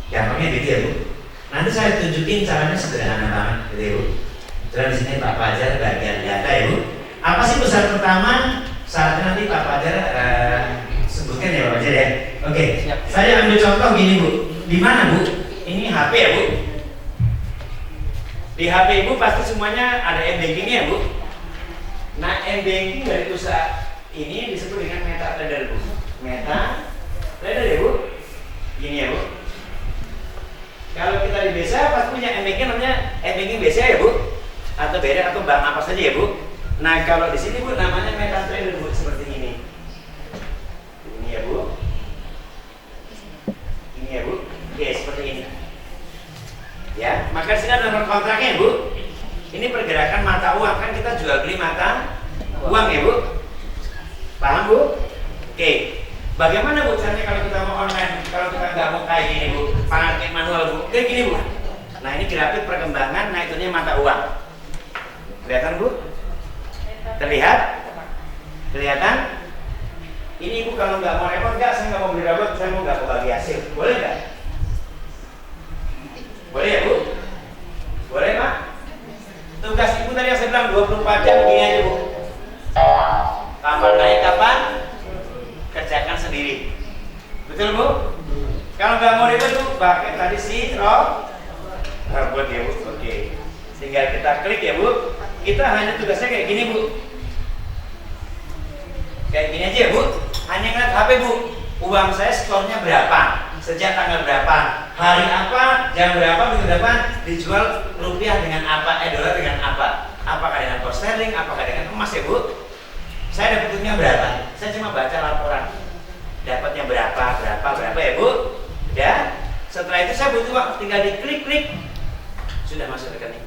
Gampangnya gitu ya Bu. Nanti saya tunjukin caranya sederhana banget gitu ya Bu. Terus di sini Pak Fajar bagian data ya Bu. Apa sih besar pertama? Saat nanti Pak Fajar sebutkan ya Pak Fajar ya. Oke. Saya ambil contoh gini Bu. Di mana Bu? Ini HP ya Bu. Di HP Ibu pasti semuanya ada m-bankingnya ya Bu. Nah m-banking dari usaha ini disebut dengan meta trader Bu. Meta trader ya Bu. Gini ya Bu. Kalau kita di desa pasti punya m-banking namanya m-banking BCA ya Bu. Atau beda atau bank apa saja ya Bu. Nah kalau di sini Bu namanya meta trader Bu seperti ini. Ini ya Bu. Ini ya Bu. Oke seperti ini. Ya, maka sini ada nomor kontraknya Bu. Ini pergerakan mata uang, kan kita jual beli mata uang ya Bu. Paham Bu? Oke. Bagaimana Bu caranya kalau kita mau online, kalau kita nggak mau kayak gini Bu, pakai manual Bu? Kayak gini Bu. Nah ini grafik perkembangan naik turunnya mata uang. Kelihatan Bu? Terlihat? Kelihatan? Ini Ibu kalau nggak mau repot, nggak, saya nggak mau beli robot, saya mau nggak mau bagi hasil, boleh nggak? Boleh ya Bu? Boleh Pak? Tugas Ibu tadi yang saya bilang 24 jam gini aja Bu. Kapan naik kapan? Kerjakan sendiri. Betul Bu? Kalau nggak mau ribet Bu, pakai tadi si robot ya Bu. Oke. Tinggal kita klik ya Bu. Kita hanya tugasnya kayak gini Bu. Kayak gini aja ya Bu. Hanya ngeliat HP Bu. Uang saya skornya berapa? Sejak tanggal berapa, hari apa, jam berapa, minggu berapa, dijual rupiah dengan apa, dolar dengan apa, apakah dengan pound sterling, apakah dengan emas ya Bu. Saya dapat uangnya berapa, saya cuma baca laporan, dapatnya berapa ya Bu. Ya, setelah itu saya butuh waktu, tinggal diklik-klik, sudah masuk rekening.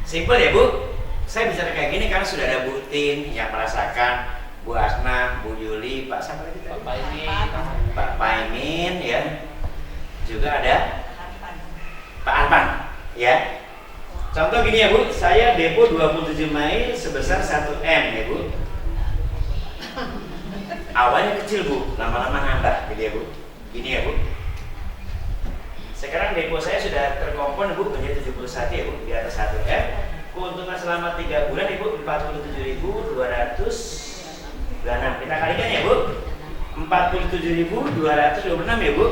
Simple ya Bu. Saya bicara kayak gini karena sudah ada Bu Tin yang merasakan, Bu Asna, Bu Yuli, Pak siapa lagi? Pak Paimin ya. Juga ada Pak Arpan ya. Contoh gini ya Bu, saya depo 27 Mei sebesar 1M ya Bu. Awalnya kecil Bu, lama-lama nambah gitu ya Bu. Gini ya Bu. Sekarang depo saya sudah terkompon Bu menjadi 71 ya Bu, di atas 1M. Keuntungan selama 3 bulan Ibu 47.226. Kita kalikan ya Bu. 47.226 ya Bu.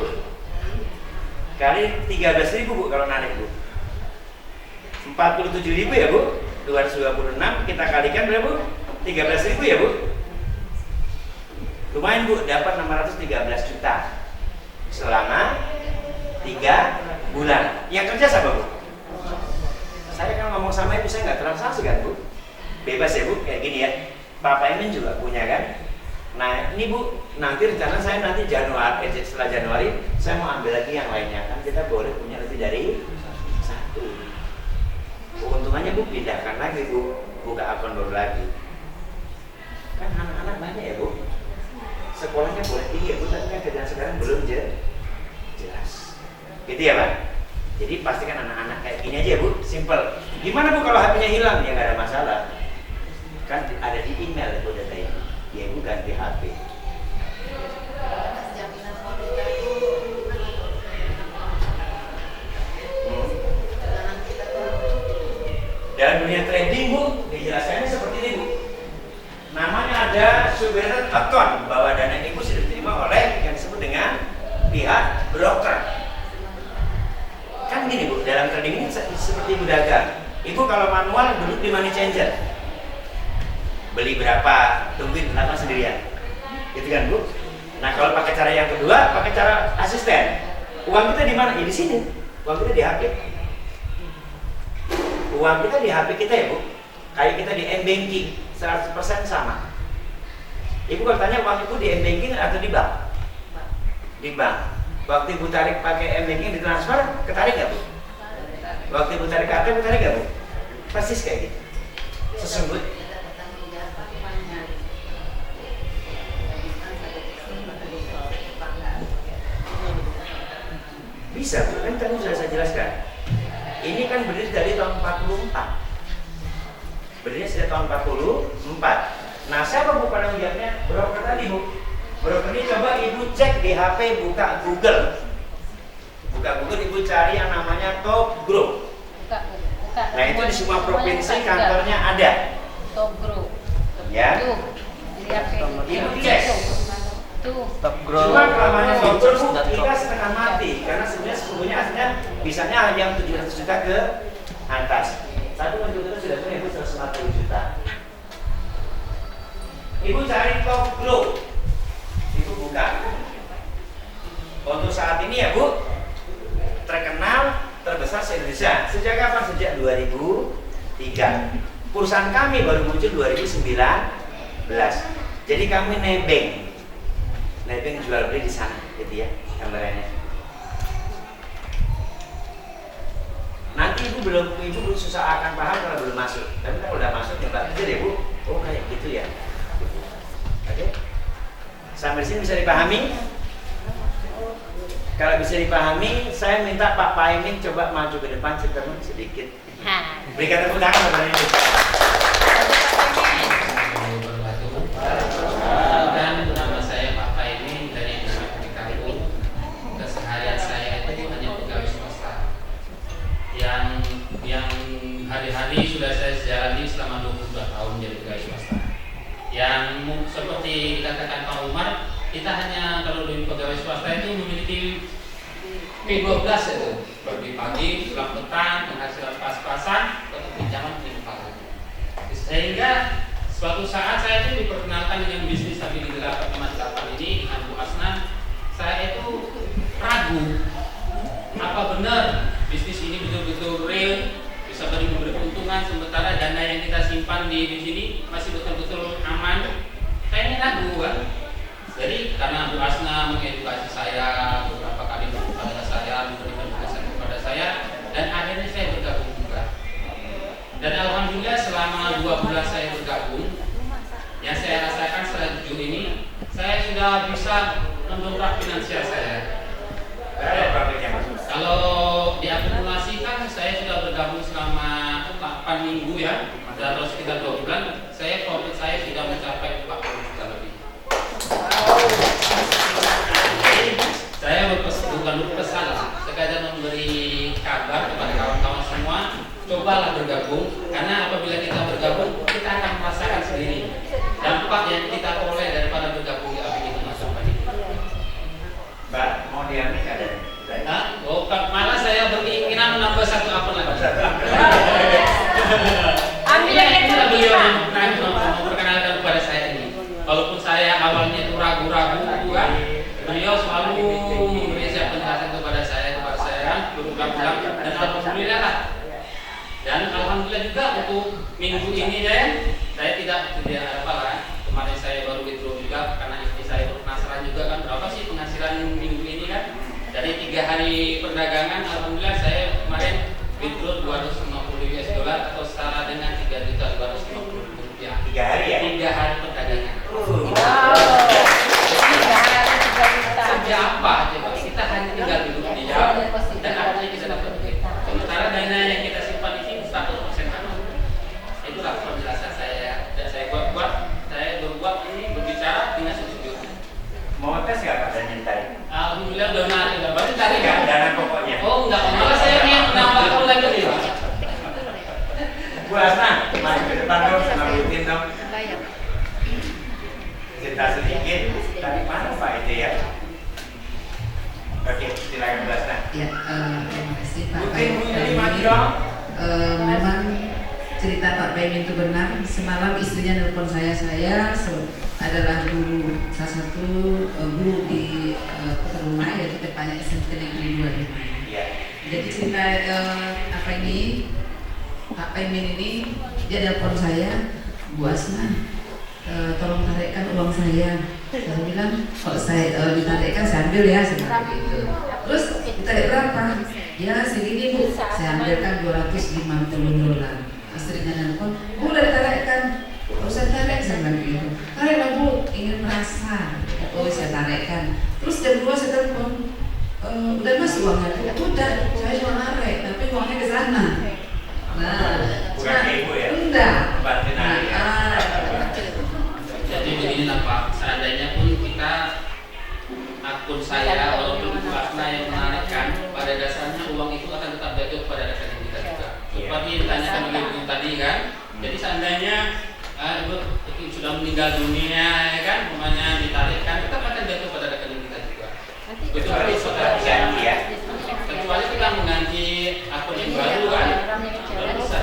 Kali 13.000 Bu kalau narik Bu. 47.000 ya Bu. 226 kita kalikan berapa Bu? 13.000 ya Bu. Lumayan Bu, dapat 613 juta selama 3 bulan. Yang kerja siapa Bu? Saya kan ngomong sama ibu, saya nggak transaksi kan Bu, bebas ya Bu, kayak gini ya. Pak Paimin juga punya kan. Nah ini Bu, nanti rencana saya nanti Januari, setelah Januari saya mau ambil lagi yang lainnya, kan kita boleh punya lebih dari 1. Keuntungannya Bu pindahkan lagi Bu, buka akun baru lagi. Kan anak-anak banyak ya Bu, sekolahnya boleh tinggi ya Bu, tapi kan kerjaan sekarang belum jelas. Gitu ya Pak. Jadi pastikan anak-anak kayak gini aja Bu, simple. Gimana Bu kalau HP-nya hilang? Ya nggak ada masalah. Kan ada di email Bu datanya. Ya Ibu ganti HP. Dalam dunia trading Bu, dijelasannya seperti ini Bu. Namanya ada subordinate account, bahwa dana Ibu sudah diterima oleh yang disebut dengan pihak broker. Kan gini Bu, dalam trading ini seperti Ibu dagang. Ibu kalau manual duduk di money changer, beli berapa, tungguin apa sendirian, gitu kan Bu. Nah kalau pakai cara yang kedua, pakai cara asisten. Uang kita di mana? Ya di sini. Uang kita di HP. Uang kita di HP kita ya Bu. Kayak kita di m-banking 100% sama. Ibu kalau tanya uang Ibu di m-banking atau di bank? Di bank. Waktu Ibu tarik pakai m-banking ditransfer, ketarik nggak Bu? Waktu Ibu tarik ke ATM, ketarik nggak Bu? Persis kayak gitu. Sesungguhnya. Bisa Bu, kan tadi sudah saya jelaskan. Ini kan berdiri dari tahun 44. Berdirinya sejak tahun 44. Nah siapa Bu penanggung jawabnya? Broker tadi Bu. Broker ini coba Ibu cek di HP, buka Google. Buka Google, Ibu cari yang namanya Top Group. Nah itu di semua provinsi kantornya ada. Top Group. Ya. Ibu cek. Top Group. Cuma namanya Top Group kita setengah mati karena sebenarnya aslinya bisanya yang 700 juta ke atas. Satu komputer sudah punya Ibu 140 juta. Ibu cari Top Group. Ibu buka. Untuk saat ini ya Bu, terkenal terbesar se-Indonesia. Sejak kapan? Sejak 2003. Perusahaan kami baru muncul 2019. Jadi kami nebeng jual beli di sana, gitu ya gambarannya. Nanti Ibu belum susah akan paham kalau belum masuk. Tapi kalau udah masuk ya Mbak kerja deh Bu. Oh kayak gitu ya. Oke. Sampai sini bisa dipahami? Kalau bisa dipahami, saya minta Pak Paimin coba maju ke depan sedikit. Berikan tepuk tangan kepada ini. Nama saya Pak Paimin dari Kampung. Keseharian saya itu hanya pegawai swasta. Yang hari-hari sudah saya jalani selama 22 tahun jadi pegawai swasta. Yang seperti dikatakan Pak Umar, kita hanya kalau di pegawai swasta itu memiliki P12 itu, pagi pulang petang, penghasilan pas-pasan, untuk pinjaman penyimpanan. Sehingga suatu saat saya itu diperkenalkan dengan bisnis tapi di 858 ini dengan Bu Asna, saya itu ragu apa benar bisnis ini betul-betul real, bisa memberi keuntungan sementara dana yang kita simpan di sini masih betul-betul aman. Saya ini ragu kan. Jadi karena Bu Asna mengedukasi saya beberapa kali kepada saya, memberikan penjelasan kepada saya, dan akhirnya saya bergabung juga. Dan alhamdulillah selama sudah bisa mendongkrak finansial saya. Kalau diakumulasikan, saya sudah bergabung selama 8 minggu ya, dan sekitar 2 bulan, profit saya sudah mencapai 40 juta lebih. Saya bukan berpesan, sekadar memberi kabar kepada kawan-kawan semua, cobalah bergabung, karena apabila kita bergabung, kita akan merasakan sendiri dampak yang kita peroleh daripada bergabung di ABG Limat 8 ini. Mbak, mau diambil ada? Malah saya berkeinginan menambah 1 akun lagi. Ambil yang itu beliau memperkenalkan kepada saya ini. Walaupun saya awalnya itu ragu-ragu, beliau selalu memberi penjelasan kepada saya berulang-ulang, dan alhamdulillah lah. Dan alhamdulillah juga untuk minggu ini saya tidak apa lah. Kemarin saya baru withdraw juga karena istri saya penasaran juga kan berapa sih penghasilan minggu ini kan. Dari 3 hari perdagangan, alhamdulillah saya kemarin withdraw $250 atau setara dengan 3.250.000 rupiah. 3 hari ya? 3 hari perdagangan. Wow. 3 hari 3 juta. Kerja apa coba? Kita hanya tinggal duduk diam dan akhirnya kita dapat duit. Sementara dana yang kita simpan di sini 100% aman. Itulah penjelasan saya dan saya berbuat ini berbicara dengan sejujurnya. Mau tes nggak Pak dan nyintai? Alhamdulillah udah menarik, baru cari kan? Dana pokoknya. Oh enggak, malah saya ingin menambah akun lagi nih. Bu Asna, mari ke depan dong, ngabutin dong. Cerita sedikit, dari mana Pak itu ya? Oke, silakan Bu Asna. Ya, terima kasih Pak. Butin, memang cerita Pak Paimin itu benar. Semalam istrinya nelpon saya adalah guru, salah satu guru di rumah, yaitu depannya SMP Negeri 2 Lima. Jadi cerita apa ini, Pak Paimin ini dia nelpon saya, Bu Asna, tolong tarikkan uang saya. Saya bilang, kalau saya ditarikkan saya ambil ya, seperti itu. Terus ditarik berapa? Ya segini Bu, saya ambilkan $250. Istrinya nelpon, Bu udah ditarikkan. Saya tarik sama gitu. Tarik Bu, ingin merasa. Oh saya tarikkan. Terus jam 2 saya telepon, udah mas uangnya? Udah, saya cuma narik, tapi uangnya ke sana. Nah, bukan ibu ya? Enggak. Bantu narik. Jadi begini lah Pak, seandainya pun kita akun saya walaupun Bu Asna yang menarikkan, pada dasarnya uang itu akan tetap jatuh kepada rekening kita juga. Seperti ditanyakan oleh Ibu tadi kan. Jadi seandainya Ibu sudah meninggal dunia ya kan, umpamanya ditarikkan, tetap akan jatuh pada rekening kita juga. Betul saudara ya. Kecuali kita mengganti akun yang baru kan, baru bisa.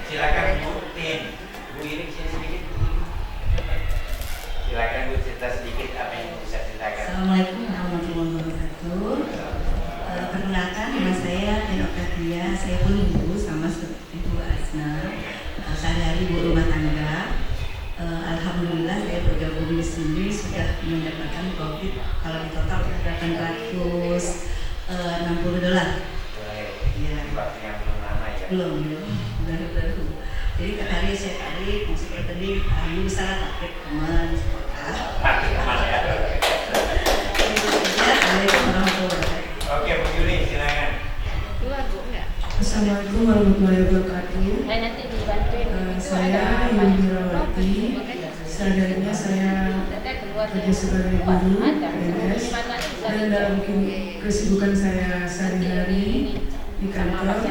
Silakan Bu Tin, Bu ini sini sedikit. Silakan Bu cerita sedikit apa yang bisa ceritakan. Assalamualaikum warahmatullahi wabarakatuh. Perkenalkan nama saya Enokatia, saya pun ibu sama seperti Bu Asna. Sehari-hari ibu rumah tangga. Alhamdulillah saya bergabung di sini sudah mendapatkan profit kalau di total $860. Ya. Belum, baru. Jadi hari saya tarik, maksudnya tadi ibu bisa taktik teman sekolah. Assalamualaikum warahmatullahi wabarakatuh. Oke, Bu Yuli, silakan. Assalamualaikum warahmatullahi wabarakatuh. Saya Yuli Rawati. Seadanya saya kerja sebagai guru PNS dan dalam kesibukan saya sehari-hari di kantor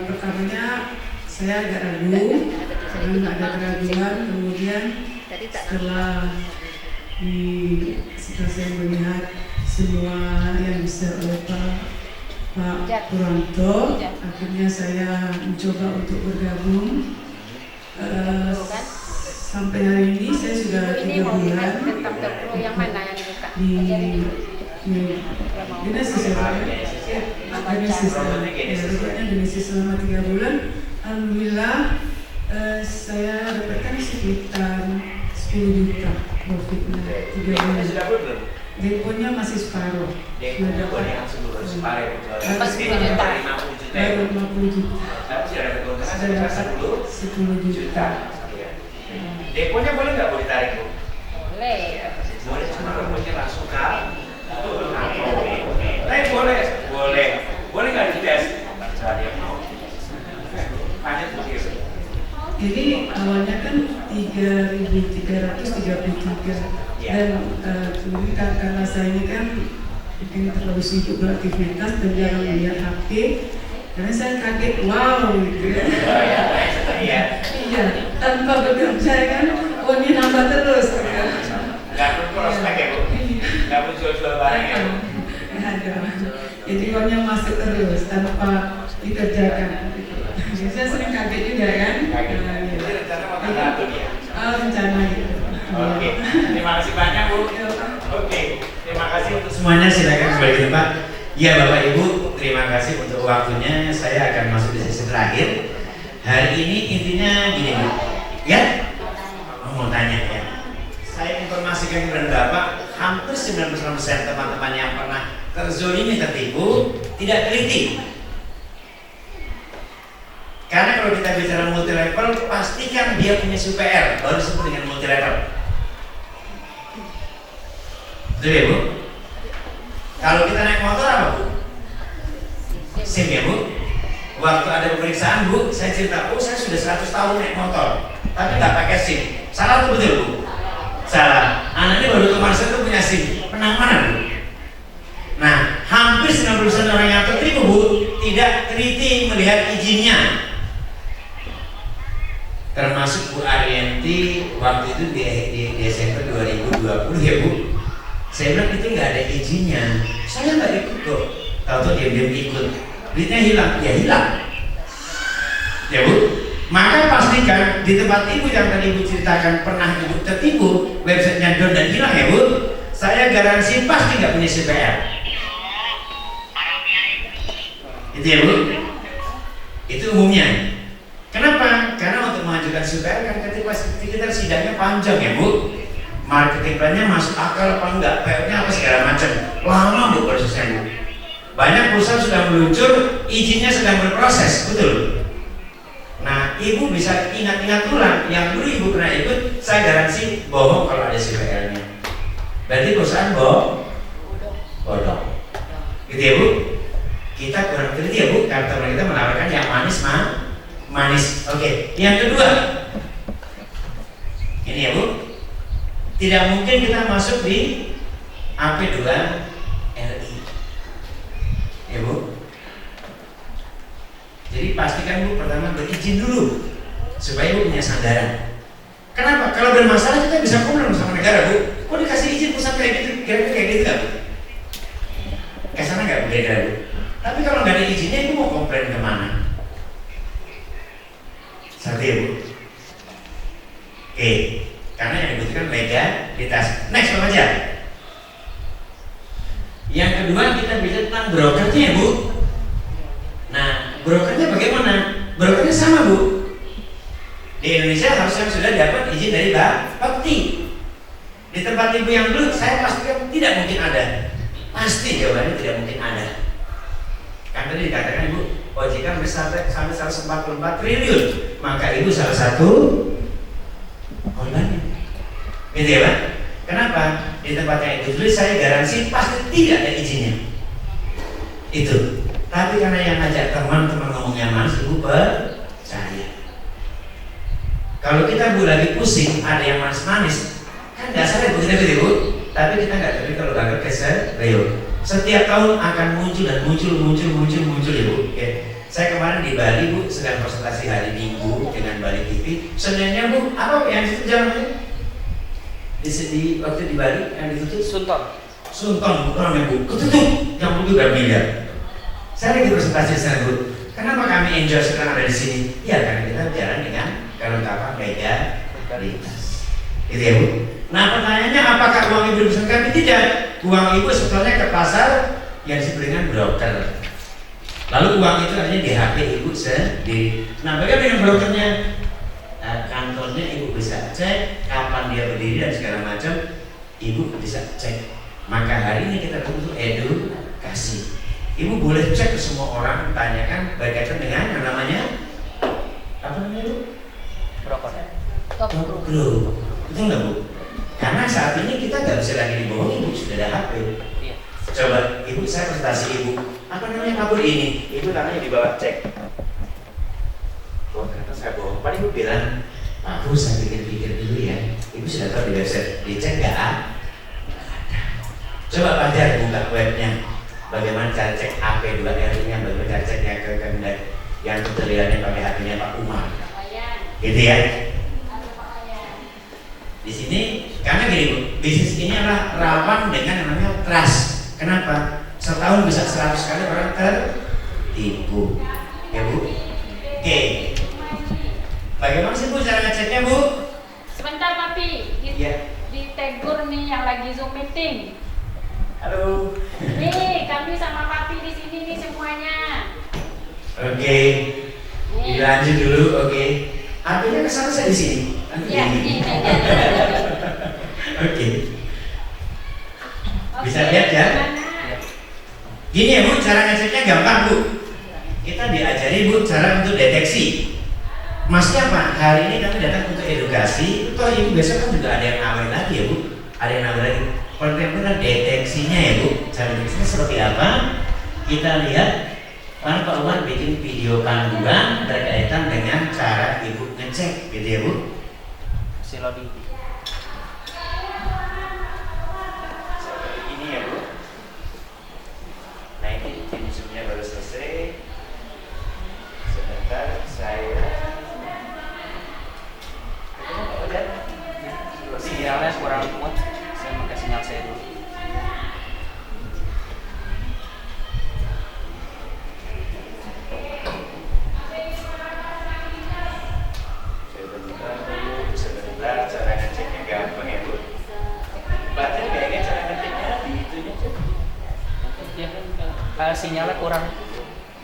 pertamanya saya agak ragu karena ada keraguan, kemudian setelah saya melihat semua yang bisa oleh Pak Puranto, akhirnya saya mencoba untuk bergabung. Sampai hari ini saya sudah 3 bulan di Genesis selama 3 bulan. Alhamdulillah saya dapatkan sekitar $10 10 juta profitnya 3 bulan. Sudah belum? Deponya masih separuh. Deponya boleh langsung dulu separuh. Pas 10 juta. 50 juta. Baru 50 juta. Tapi sudah dapat keuntungan Sudah sebesar dapat 10 juta. Deponya boleh nggak Bu ditarik Bu? Boleh. Boleh, cuma deponya langsung ke boleh. Boleh nggak dites? Saya dia mau. Hanya begitu. Jadi awalnya kan 3.333 dan kemudian karena saya ini kan mungkin terlalu sibuk beraktivitas dan jarang melihat HP, karena saya kaget wow gitu ya. Iya, tanpa bekerja kan, uangnya nambah terus. Nggak perlu prospek ya Bu? Nggak perlu jual-jual barang ya Bu? Ada. Jadi uangnya masuk terus tanpa dikerjakan. Saya sering kaget juga kan. Jadi rencana mau tanggal apa ya? Rencana gitu. Oke, terima kasih banyak Bu. Oke, terima kasih untuk semuanya. Silakan kembali ke tempat. Ya Bapak Ibu, terima kasih untuk waktunya. Saya akan masuk di sesi terakhir. Hari ini intinya gini Bu. Ya? Mau tanya ya. Saya informasikan kepada Bapak, hampir 90% teman-teman yang pernah terzolimi, tertipu, tidak teliti. Karena kalau kita bicara multi level, pastikan dia punya SUPR, baru disebut dengan multi level. Betul ya Bu? Kalau kita naik motor apa Bu? SIM ya Bu? Waktu ada pemeriksaan Bu, saya cerita, oh saya sudah 100 tahun naik motor, tapi nggak pakai SIM. Salah atau betul Bu? Salah. Anaknya baru kemarin itu punya SIM. Menang mana Bu? Nah, hampir 90% orang yang tertipu Bu, tidak teliti melihat izinnya. Termasuk Bu Arianti waktu itu di Desember 2020 ya Bu. Saya bilang itu nggak ada izinnya. Saya nggak ikut kok. Tahu-tahu diam-diam ikut. Duitnya hilang, ya hilang. Ya Bu. Maka pastikan di tempat Ibu yang tadi Ibu ceritakan pernah Ibu tertipu, websitenya down dan hilang ya Bu. Saya garansi pasti nggak punya CPR. Itu ya Bu. Itu umumnya. Kenapa? Karena untuk mengajukan CPR kan kita sidangnya panjang ya Bu. Marketing plan-nya masuk akal apa enggak, PR-nya apa segala macam. Lama Bu prosesnya Bu. Banyak perusahaan sudah meluncur, izinnya sedang berproses, betul. Nah, Ibu bisa ingat-ingat ulang yang dulu Ibu pernah ikut, saya garansi bohong kalau ada CPR-nya. Berarti perusahaan bohong? Gitu ya Bu. Kita kurang teliti ya Bu, karena teman kita menawarkan yang manis. Oke. Yang kedua, ini ya Bu, tidak mungkin kita masuk di AP2 RI ya Bu. Jadi pastikan Bu pertama berizin dulu supaya Bu punya sandaran. Kenapa? Kalau bermasalah kita bisa komplain sama negara Bu. Kok dikasih izin pusat kayak gitu, kira-kira kayak gitu gak Bu? Kesana gak Bu kira-kira Bu? Tapi kalau nggak ada izinnya Ibu mau komplain kemana? Satu ya Bu. Oke, karena yang dibutuhkan legalitas. Next apa aja? Yang kedua kita bicara tentang brokernya ya Bu. Nah, brokernya bagaimana? Brokernya sama Bu. Di Indonesia harusnya sudah dapat izin dari Bapepti. Di tempat Ibu yang dulu saya pastikan tidak mungkin ada. Pasti jawabannya tidak mungkin ada. Kan tadi dikatakan Ibu, OJK sampai 144 triliun, maka Ibu salah satu korbannya. Gitu ya Pak? Kenapa? Di tempat yang Ibu tulis saya garansi pasti tidak ada izinnya. Itu. Tapi karena yang ngajak teman-teman ngomongnya manis, Ibu percaya. Kalau kita Bu lagi pusing, ada yang manis-manis, kan dasarnya begitu Bu. Tapi kita nggak tahu kalau gagal keserius. Setiap tahun akan muncul dan muncul ya Bu. Oke. Saya kemarin di Bali Bu sedang presentasi hari Minggu dengan Bali TV. Seninnya Bu, apa yang itu jalannya? Di waktu di Bali yang ditutup Sunton ramai Bu, ketutup yang butuh berapa miliar. Saya lagi presentasi sana Bu. Kenapa kami enjoy sekarang ada di sini? Ya karena kita jalan dengan kelengkapan legalitas. Gitu ya Bu. Nah pertanyaannya apakah uang Ibu diberikan kami? Tidak. Uang Ibu sebetulnya ke pasar yang disebut dengan broker. Lalu uang itu artinya di HP Ibu sendiri. Nah bagaimana dengan brokernya? Kantornya Ibu bisa cek kapan dia berdiri dan segala macam, ibu bisa cek. Maka hari ini kita butuh edukasi. Ibu boleh cek ke semua orang, tanyakan berkaitan dengan yang namanya apa namanya Bu? Top Grow. Betul nggak Bu? Karena saat ini kita nggak bisa lagi dibohongi Bu, sudah ada HP. Coba ibu, saya presentasi ibu, apa namanya kabur ini? Ibu tangannya di bawah, cek. Oh ternyata saya bohong. Paling ibu bilang, Pak Bu, saya pikir-pikir dulu ya. Ibu sudah tahu di website, dicek nggak? Coba belajar buka webnya. Bagaimana cara cek AP2R-nya, bagaimana cara cek yang ke yang terlihatnya pakai HP-nya Pak Umar. Gitu ya. Di sini karena gini Bu, bisnis ini adalah rawan dengan yang namanya trust. Kenapa? Setahun bisa 100 kali orang tertipu. Ya Bu? Oke. Bagaimana sih Bu cara ngeceknya Bu? Sebentar Papi, ditegur nih yang lagi Zoom meeting. Halo. Nih, kami sama Papi di sini nih semuanya. Oke. Dilanjut dulu, oke. HP-nya kesana saya di sini. Iya, Oke. Bisa lihat ya? Gini ya Bu, cara ngeceknya gampang Bu. Kita diajari Bu cara untuk deteksi. Maksudnya apa? Hari ini kami datang untuk edukasi. Toh ibu besok kan juga ada yang nawarin lagi ya Bu. Ada yang nawarin lagi. Pertama deteksinya ya Bu. Cara deteksinya seperti apa? Kita lihat Pak Umar bikin video panduan berkaitan dengan cara ibu ngecek, gitu ya Bu. Silodi. Ini ya Bu. Nah ini zoomnya baru selesai. Sebentar saya. Sinyalnya kurang kuat. Saya pakai sinyal saya dulu. Sebentar cara ngeceknya gampang ya Bu. Baterai kayaknya cara ngeceknya di itunya aja. Ya kan sinyalnya kurang.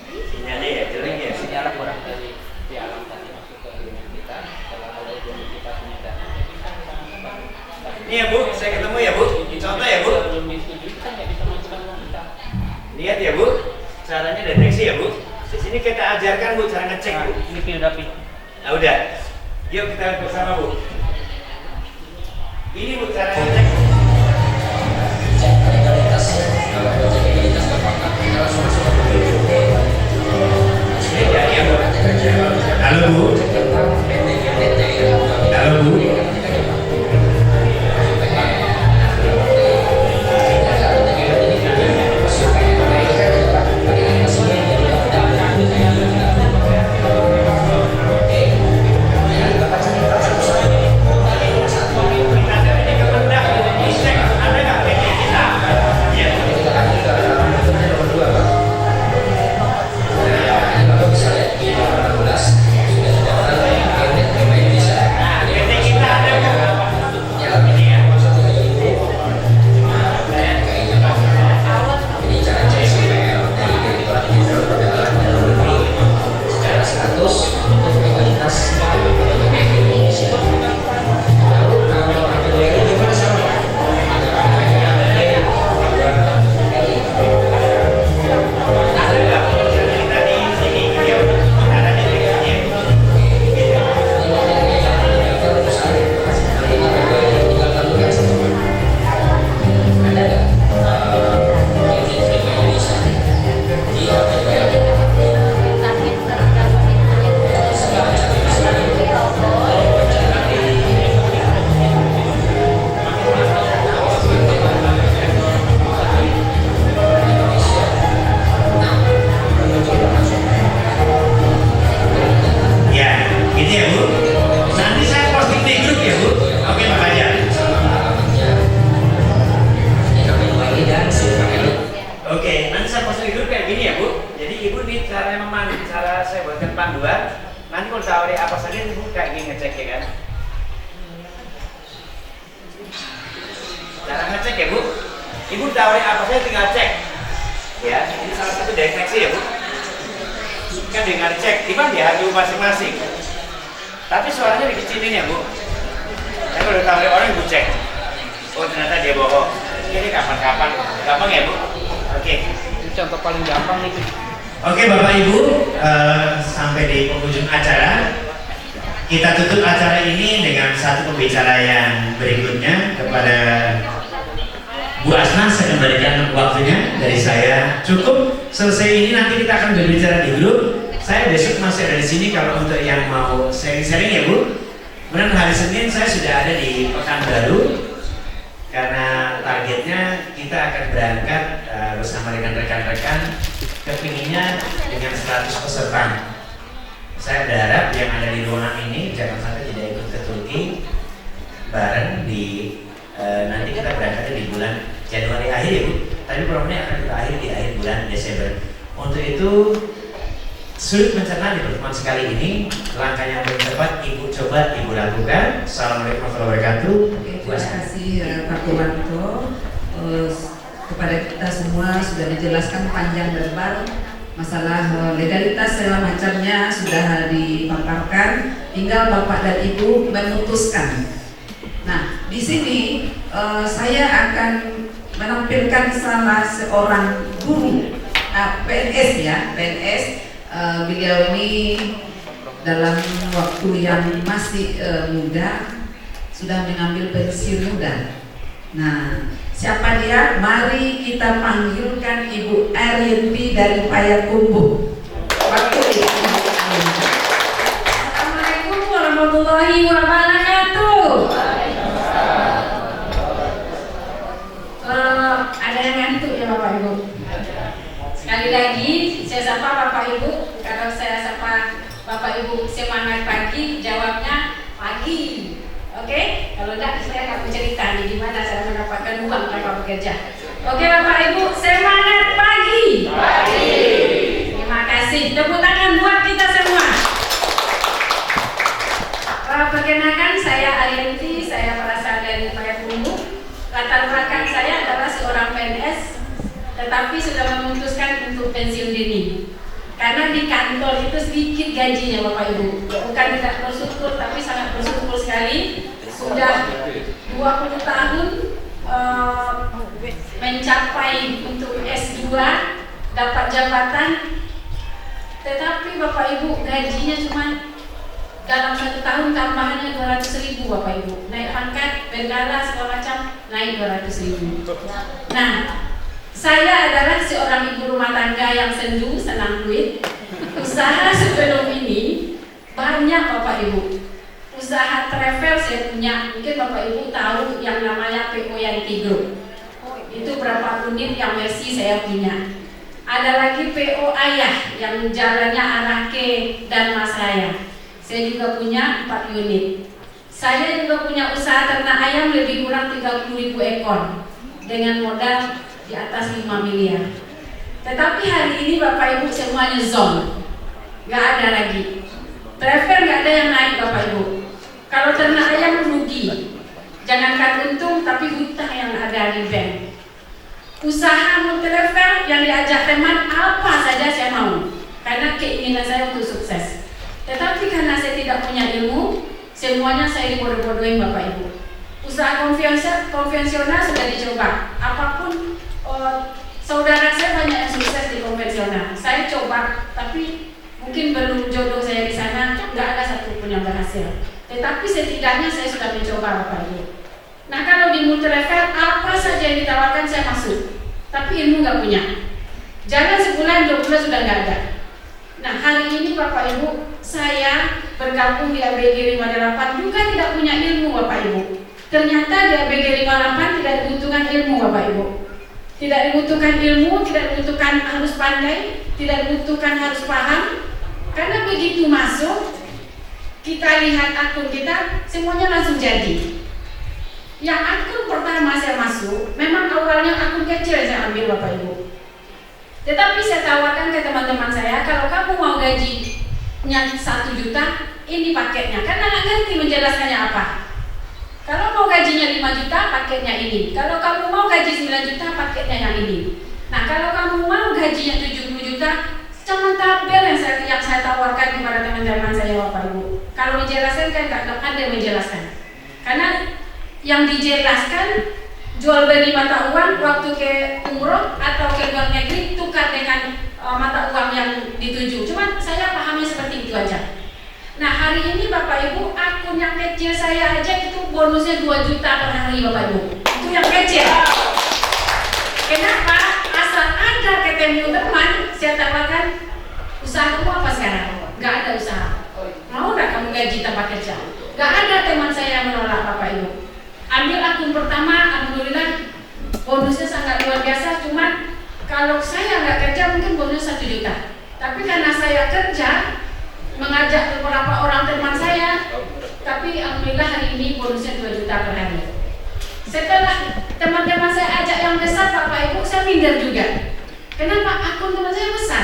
Sinyalnya ya jelek ya. Sinyalnya kurang dari alam tadi masuk ke kita. Kalau ada kita punya data. Ini ya Bu, saya ketemu ya Bu. Contoh ya Bu. Belum disetujui kita nggak bisa masukkan uang kita. Lihat ya Bu, caranya deteksi ya Bu. Di sini kita ajarkan Bu cara ngecek Bu. Ini Pildapi. Nah udah, yuk kita bersama Bu. Ini Bu cara ngecek. Halo Bu. Halo Bu. kalau ditawarin orang ibu cek. Oh ternyata dia bohong. Ini kapan-kapan, gampang ya Bu? Oke. Ini contoh paling gampang nih. Oke Bapak Ibu, sampai di penghujung acara. Kita tutup acara ini dengan satu pembicara yang berikutnya. Kepada Bu Asna, saya kembalikan waktunya dari saya. Cukup, selesai ini nanti kita akan berbicara di grup. Saya besok masih ada di sini kalau untuk yang mau sharing-sharing ya Bu. Kemudian hari Senin saya sudah ada di Pekanbaru karena targetnya kita akan berangkat bersama dengan rekan-rekan, kepinginnya dengan 100 peserta. Saya berharap yang ada di ruangan ini jangan sampai tidak ikut ke Turki bareng di nanti kita berangkat di bulan Januari akhir ya Bu. Tapi programnya akan kita akhir di akhir bulan Desember. Untuk itu sulit mencerna di pertemuan sekali ini. Langkah yang paling tepat Ibu coba Ibu lakukan. Assalamualaikum warahmatullahi wabarakatuh. Terima kasih Pak Purwanto. Kepada kita semua sudah dijelaskan panjang lebar masalah legalitas segala macamnya sudah dipaparkan, tinggal Bapak dan Ibu memutuskan. Nah, di sini saya akan menampilkan salah seorang guru PNS ya, PNS. Beliau ini dalam waktu yang masih muda sudah mengambil pensiun muda. Nah, siapa dia? Mari kita panggilkan Ibu Arienti dari Payakumbuh. Assalamualaikum warahmatullahi wabarakatuh. Ada yang ngantuk ya Bapak Ibu? Sekali lagi saya sapa Bapak Ibu. Kalau saya sapa Bapak Ibu semangat pagi, jawabnya pagi. Oke? Kalau enggak saya akan mencerita nih gimana saya mendapatkan uang tanpa bekerja. Oke Bapak Ibu, semangat pagi. Pagi. Terima kasih. Tepuk tangan buat kita semua. Perkenalkan saya Arienti, saya berasal dari Payakumbuh. Latar belakang saya adalah seorang PNS, tetapi sudah memutuskan untuk pensiun dini. Karena di kantor itu sedikit gajinya Bapak Ibu. Bukan tidak bersyukur, tapi sangat bersyukur sekali. Sudah 20 tahun mencapai untuk S2, dapat jabatan. Tetapi Bapak Ibu gajinya cuma dalam 1 tahun tambahannya 200.000 Bapak Ibu. Naik pangkat, bendara segala macam naik 200.000. Nah, saya adalah seorang ibu rumah tangga yang sendu, senang duit. Usaha sebelum ini banyak Bapak Ibu. Usaha travel saya punya. Mungkin Bapak Ibu tahu yang namanya PO Yanti Group. Itu berapa unit yang Mercy saya punya. Ada lagi PO Ayah yang jalannya arah ke dan Mas Raya. Saya juga punya 4 unit. Saya juga punya usaha ternak ayam lebih kurang 30.000 ekor dengan modal di atas 5 miliar. Tetapi hari ini Bapak Ibu semuanya zone, nggak ada lagi. Travel nggak ada yang naik Bapak Ibu. Kalau ternak ayam rugi, jangankan untung tapi hutang yang ada di bank. Usaha multi-level yang diajak teman apa saja saya mau, karena keinginan saya untuk sukses. Tetapi karena saya tidak punya ilmu, semuanya saya dibodoh-bodohin Bapak Ibu. Usaha konvensional sudah dicoba, apapun. Saudara saya banyak yang sukses di konvensional. Saya coba, tapi mungkin belum jodoh saya di sana, nggak ada satupun yang berhasil. Tetapi setidaknya saya sudah mencoba Bapak Ibu. Nah kalau di multi level apa saja yang ditawarkan saya masuk, tapi ilmu nggak punya. Jangan sebulan 2 bulan sudah nggak ada. Nah hari ini Bapak Ibu saya bergabung di ABG 58 juga tidak punya ilmu Bapak Ibu. Ternyata di ABG 58 tidak dibutuhkan ilmu Bapak Ibu. Tidak dibutuhkan ilmu, tidak dibutuhkan harus pandai, tidak dibutuhkan harus paham. Karena begitu masuk, kita lihat akun kita, semuanya langsung jadi. Yang akun pertama saya masuk, memang awalnya akun kecil saya ambil Bapak Ibu. Tetapi saya tawarkan ke teman-teman saya, kalau kamu mau gajinya 1 juta, ini paketnya. Karena nggak ngerti menjelaskannya apa. Kalau mau gajinya 5 juta, paketnya ini. Kalau kamu mau gaji 9 juta, paketnya yang ini. Nah, kalau kamu mau gajinya 70 juta, cuma tabel yang saya tawarkan kepada teman-teman saya Bapak Ibu. Kalau menjelaskan kan nggak ada yang menjelaskan. Karena yang dijelaskan jual beli mata uang waktu ke umroh atau ke luar negeri tukar dengan mata uang yang dituju. Cuma saya pahami seperti itu aja. Nah hari ini Bapak Ibu, akun yang kecil saya aja itu bonusnya 2 juta per hari Bapak Ibu. Itu yang kecil. Kenapa? Asal ada ketemu teman, saya tawarkan usaha kamu apa sekarang? Gak ada usaha. Mau gak kamu gaji tanpa kerja? Gak ada teman saya yang menolak Bapak Ibu. Ambil akun pertama, alhamdulillah bonusnya sangat luar biasa. Cuman kalau saya nggak kerja mungkin bonus 1 juta. Tapi karena saya kerja, mengajak beberapa orang teman saya, tapi alhamdulillah hari ini bonusnya 2 juta per hari. Setelah teman-teman saya ajak yang besar Bapak Ibu, saya minder juga. Kenapa akun teman saya besar?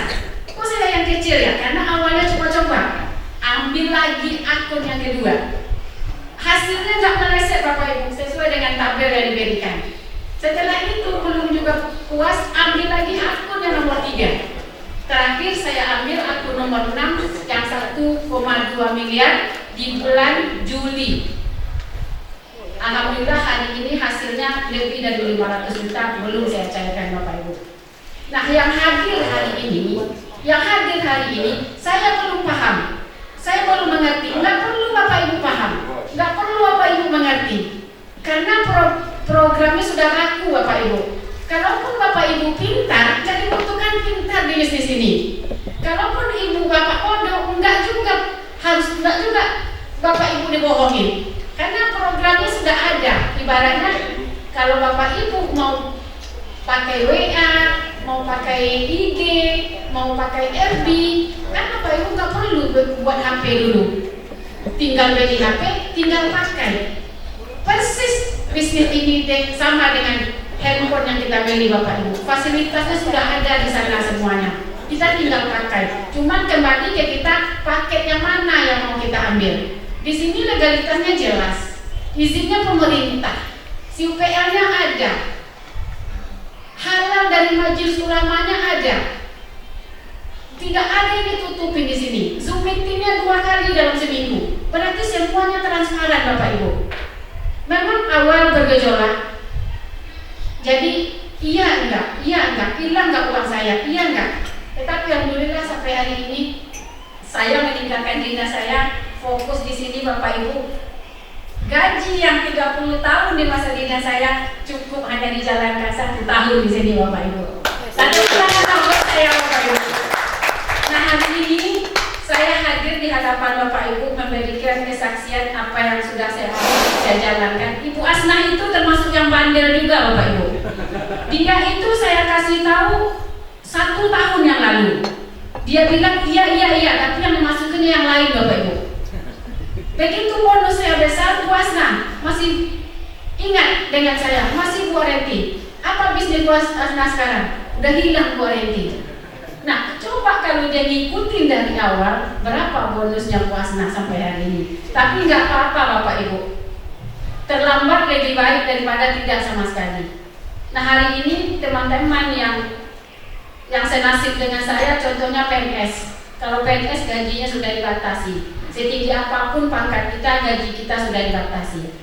Kok saya yang kecil ya? Karena awalnya coba-coba. Ambil lagi akun yang kedua. Hasilnya nggak meleset Bapak Ibu, sesuai dengan tabel yang diberikan. Setelah itu belum juga puas, ambil lagi akun yang nomor 3. Terakhir saya ambil akun nomor 6 yang 1,2 miliar di bulan Juli. Alhamdulillah hari ini hasilnya lebih dari 500 juta, belum saya cairkan Bapak Ibu. Nah yang hadir hari ini saya belum paham, saya belum mengerti. Nggak perlu Bapak Ibu paham, nggak perlu Bapak Ibu mengerti, karena programnya sudah laku Bapak Ibu. Kalaupun Bapak Ibu pintar, jadi butuhkan pintar di bisnis ini. Kalaupun Ibu Bapak pondok, enggak juga Bapak Ibu dibohongin. Karena programnya sudah ada. Ibaratnya kalau Bapak Ibu mau pakai WA, mau pakai IG, mau pakai FB, kan Bapak Ibu nggak perlu buat HP dulu. Tinggal beli HP, tinggal pakai. Persis bisnis ini sama dengan handphone yang kita beli Bapak Ibu. Fasilitasnya sudah ada di sana semuanya. Kita tinggal pakai. Cuman kembali ke kita paket yang mana yang mau kita ambil. Di sini legalitasnya jelas. Izinnya pemerintah. CUPR-nya ada. Halal dari majelis ulamanya ada. Tidak ada yang ditutupin di sini. Zoom meeting-nya 2 kali dalam seminggu. Berarti semuanya transparan Bapak Ibu. Memang awal bergejolak. Jadi iya enggak, hilang enggak uang saya, iya enggak. Tetapi alhamdulillah sampai hari ini saya meninggalkan dinas saya, fokus di sini Bapak Ibu. Gaji yang 30 tahun di masa dinas saya cukup hanya dijalankan 1 tahun di sini Bapak Ibu. Satu tahun buat saya Bapak Ibu. Nah hari ini saya hadir di hadapan Bapak Ibu memberikan kesaksian apa yang sudah saya jalankan. Ibu Asnah itu termasuk yang bandel juga Bapak Ibu. Dia itu saya kasih tahu 1 tahun yang lalu. Dia bilang iya, tapi yang dimasukin yang lain Bapak Ibu. Begitu bonus saya besar, Bu Asnah masih ingat dengan saya, masih warranty. Apa bisnis Bu Asnah sekarang? Udah hilang warranty. Nah, coba kalau dia ngikutin dari awal, berapa bonusnya Bu Asnah sampai hari ini? Tapi nggak apa-apa Bapak Ibu. Terlambat lebih baik daripada tidak sama sekali. Nah, hari ini teman-teman yang senasib dengan saya, contohnya PNS. Kalau PNS gajinya sudah dibatasi. Setinggi apapun pangkat kita, gaji kita sudah dibatasi.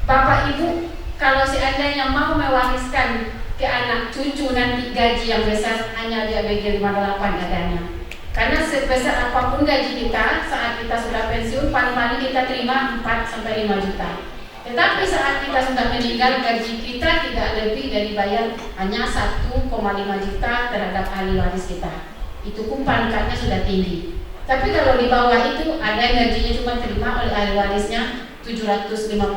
Bapak Ibu, kalau seandainya mau mewariskan ke anak cucu nanti gaji yang besar, hanya di ABG 58 adanya. Karena sebesar apapun gaji kita, saat kita sudah pensiun, paling-paling kita terima 4-5 juta. Tetapi saat kita sudah meninggal, gaji kita tidak lebih dari bayar hanya 1,5 juta terhadap ahli waris kita. Itu pun pangkatnya sudah tinggi. Tapi kalau di bawah itu ada yang gajinya cuma terima oleh ahli warisnya 750.000.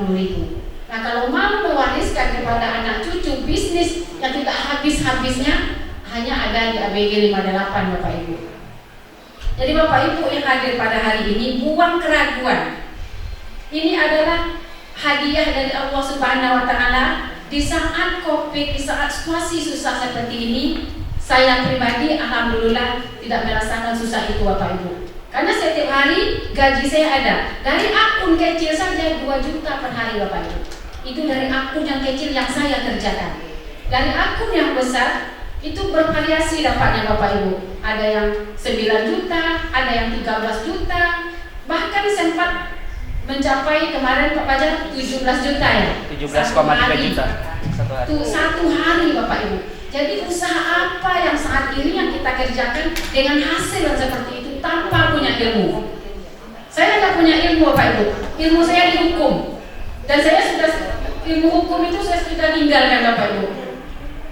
Nah kalau mau mewariskan kepada anak cucu bisnis yang tidak habis-habisnya, hanya ada di ABG 58 Bapak Ibu. Jadi Bapak Ibu yang hadir pada hari ini, buang keraguan. Ini adalah hadiah dari Allah Subhanahu wa Ta'ala. Di saat Covid, di saat situasi susah seperti ini, saya pribadi alhamdulillah tidak merasakan susah itu Bapak Ibu. Karena setiap hari gaji saya ada. Dari akun kecil saja 2 juta per hari Bapak Ibu. Itu dari akun yang kecil yang saya kerjakan. Dari akun yang besar itu bervariasi dapatnya Bapak Ibu. Ada yang 9 juta, ada yang 13 juta. Bahkan sempat mencapai kemarin Pak Fajar 17 juta ya? 17,3 juta satu hari. Satu hari Bapak Ibu. Jadi usaha apa yang saat ini yang kita kerjakan dengan hasil yang seperti itu tanpa punya ilmu? Saya nggak punya ilmu Bapak Ibu. Ilmu saya di hukum. Dan saya sudah, ilmu hukum itu saya sudah tinggalkan Bapak Ibu.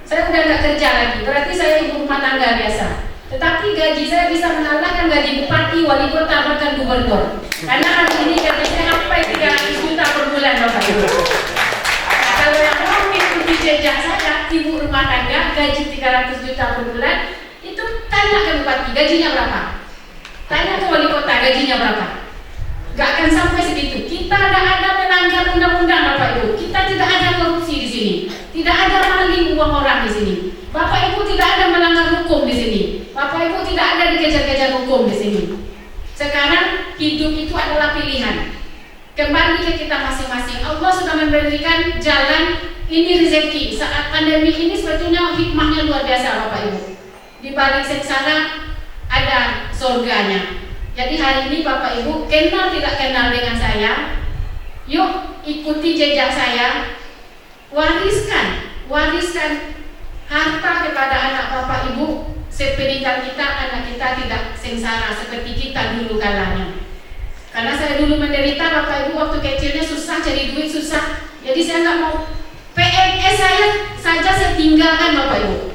Saya udah nggak kerja lagi, berarti saya ibu rumah tangga biasa. Tetapi gaji saya bisa mengalahkan gaji bupati, wali kota, bahkan gubernur. Karena hari ini gaji saya sampai 300 juta per bulan Bapak Ibu. Nah, kalau yang mau mengikuti jejak saya, ibu rumah tangga, gaji 300 juta per bulan, itu tanya ke bupati, gajinya berapa? Tanya ke wali kota, gajinya berapa? Gak akan sampai segitu. Kita ada melanggar undang-undang Bapak Ibu. Kita tidak ada korupsi di sini. Tidak ada maling uang orang di sini. Bapak Ibu tidak ada melanggar hukum di sini. Bapak Ibu tidak ada dikejar-kejar hukum di sini. Sekarang hidup itu adalah pilihan. Kembali ke kita masing-masing. Allah sudah memberikan jalan ini rezeki. Saat pandemi ini sebetulnya hikmahnya luar biasa Bapak Ibu. Di balik sengsara ada surganya. Jadi hari ini Bapak Ibu kenal tidak kenal dengan saya, yuk ikuti jejak saya, wariskan harta kepada anak Bapak Ibu sepeninggal kita, anak kita tidak sengsara seperti kita dulu kalanya. Karena saya dulu menderita Bapak Ibu waktu kecilnya susah cari duit susah, jadi saya nggak mau PNS saya tinggalkan Bapak Ibu.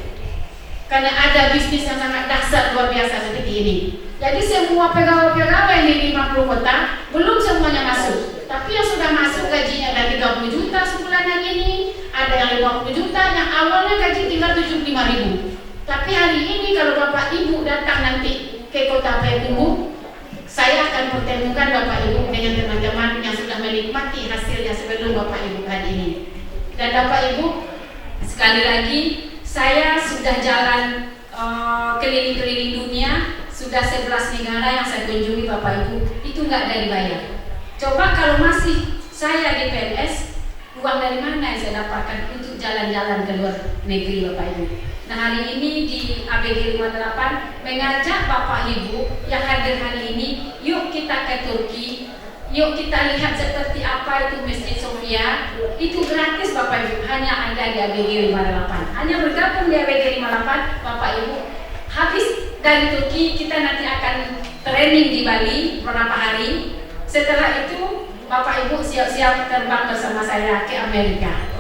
Karena ada bisnis yang sangat dahsyat luar biasa seperti ini. Jadi semua pegawai-pegawai di 50 kota belum semuanya masuk. Tapi yang sudah masuk gajinya ada 30 juta sebulan yang ini, ada yang 50 juta, yang awalnya gaji tinggal 75.000. Tapi hari ini kalau Bapak Ibu datang nanti ke kota Payakumbuh, saya akan pertemukan Bapak Ibu dengan teman-teman yang sudah menikmati hasilnya sebelum Bapak Ibu hari ini. Dan Bapak Ibu, sekali lagi saya sudah jalan keliling-keliling dunia, sudah 11 negara yang saya kunjungi Bapak Ibu, itu nggak ada dibayar. Coba kalau masih saya di PNS, uang dari mana yang saya dapatkan untuk jalan-jalan ke luar negeri Bapak Ibu. Nah hari ini di ABG 58 mengajak Bapak Ibu yang hadir hari ini, yuk kita ke Turki, yuk kita lihat seperti apa itu Masjid Sofia. Itu gratis Bapak Ibu, hanya ada di ABG 58. Hanya bergabung di ABG 58 Bapak Ibu. Habis dari Turki kita nanti akan training di Bali beberapa hari. Setelah itu Bapak Ibu siap-siap terbang bersama saya ke Amerika.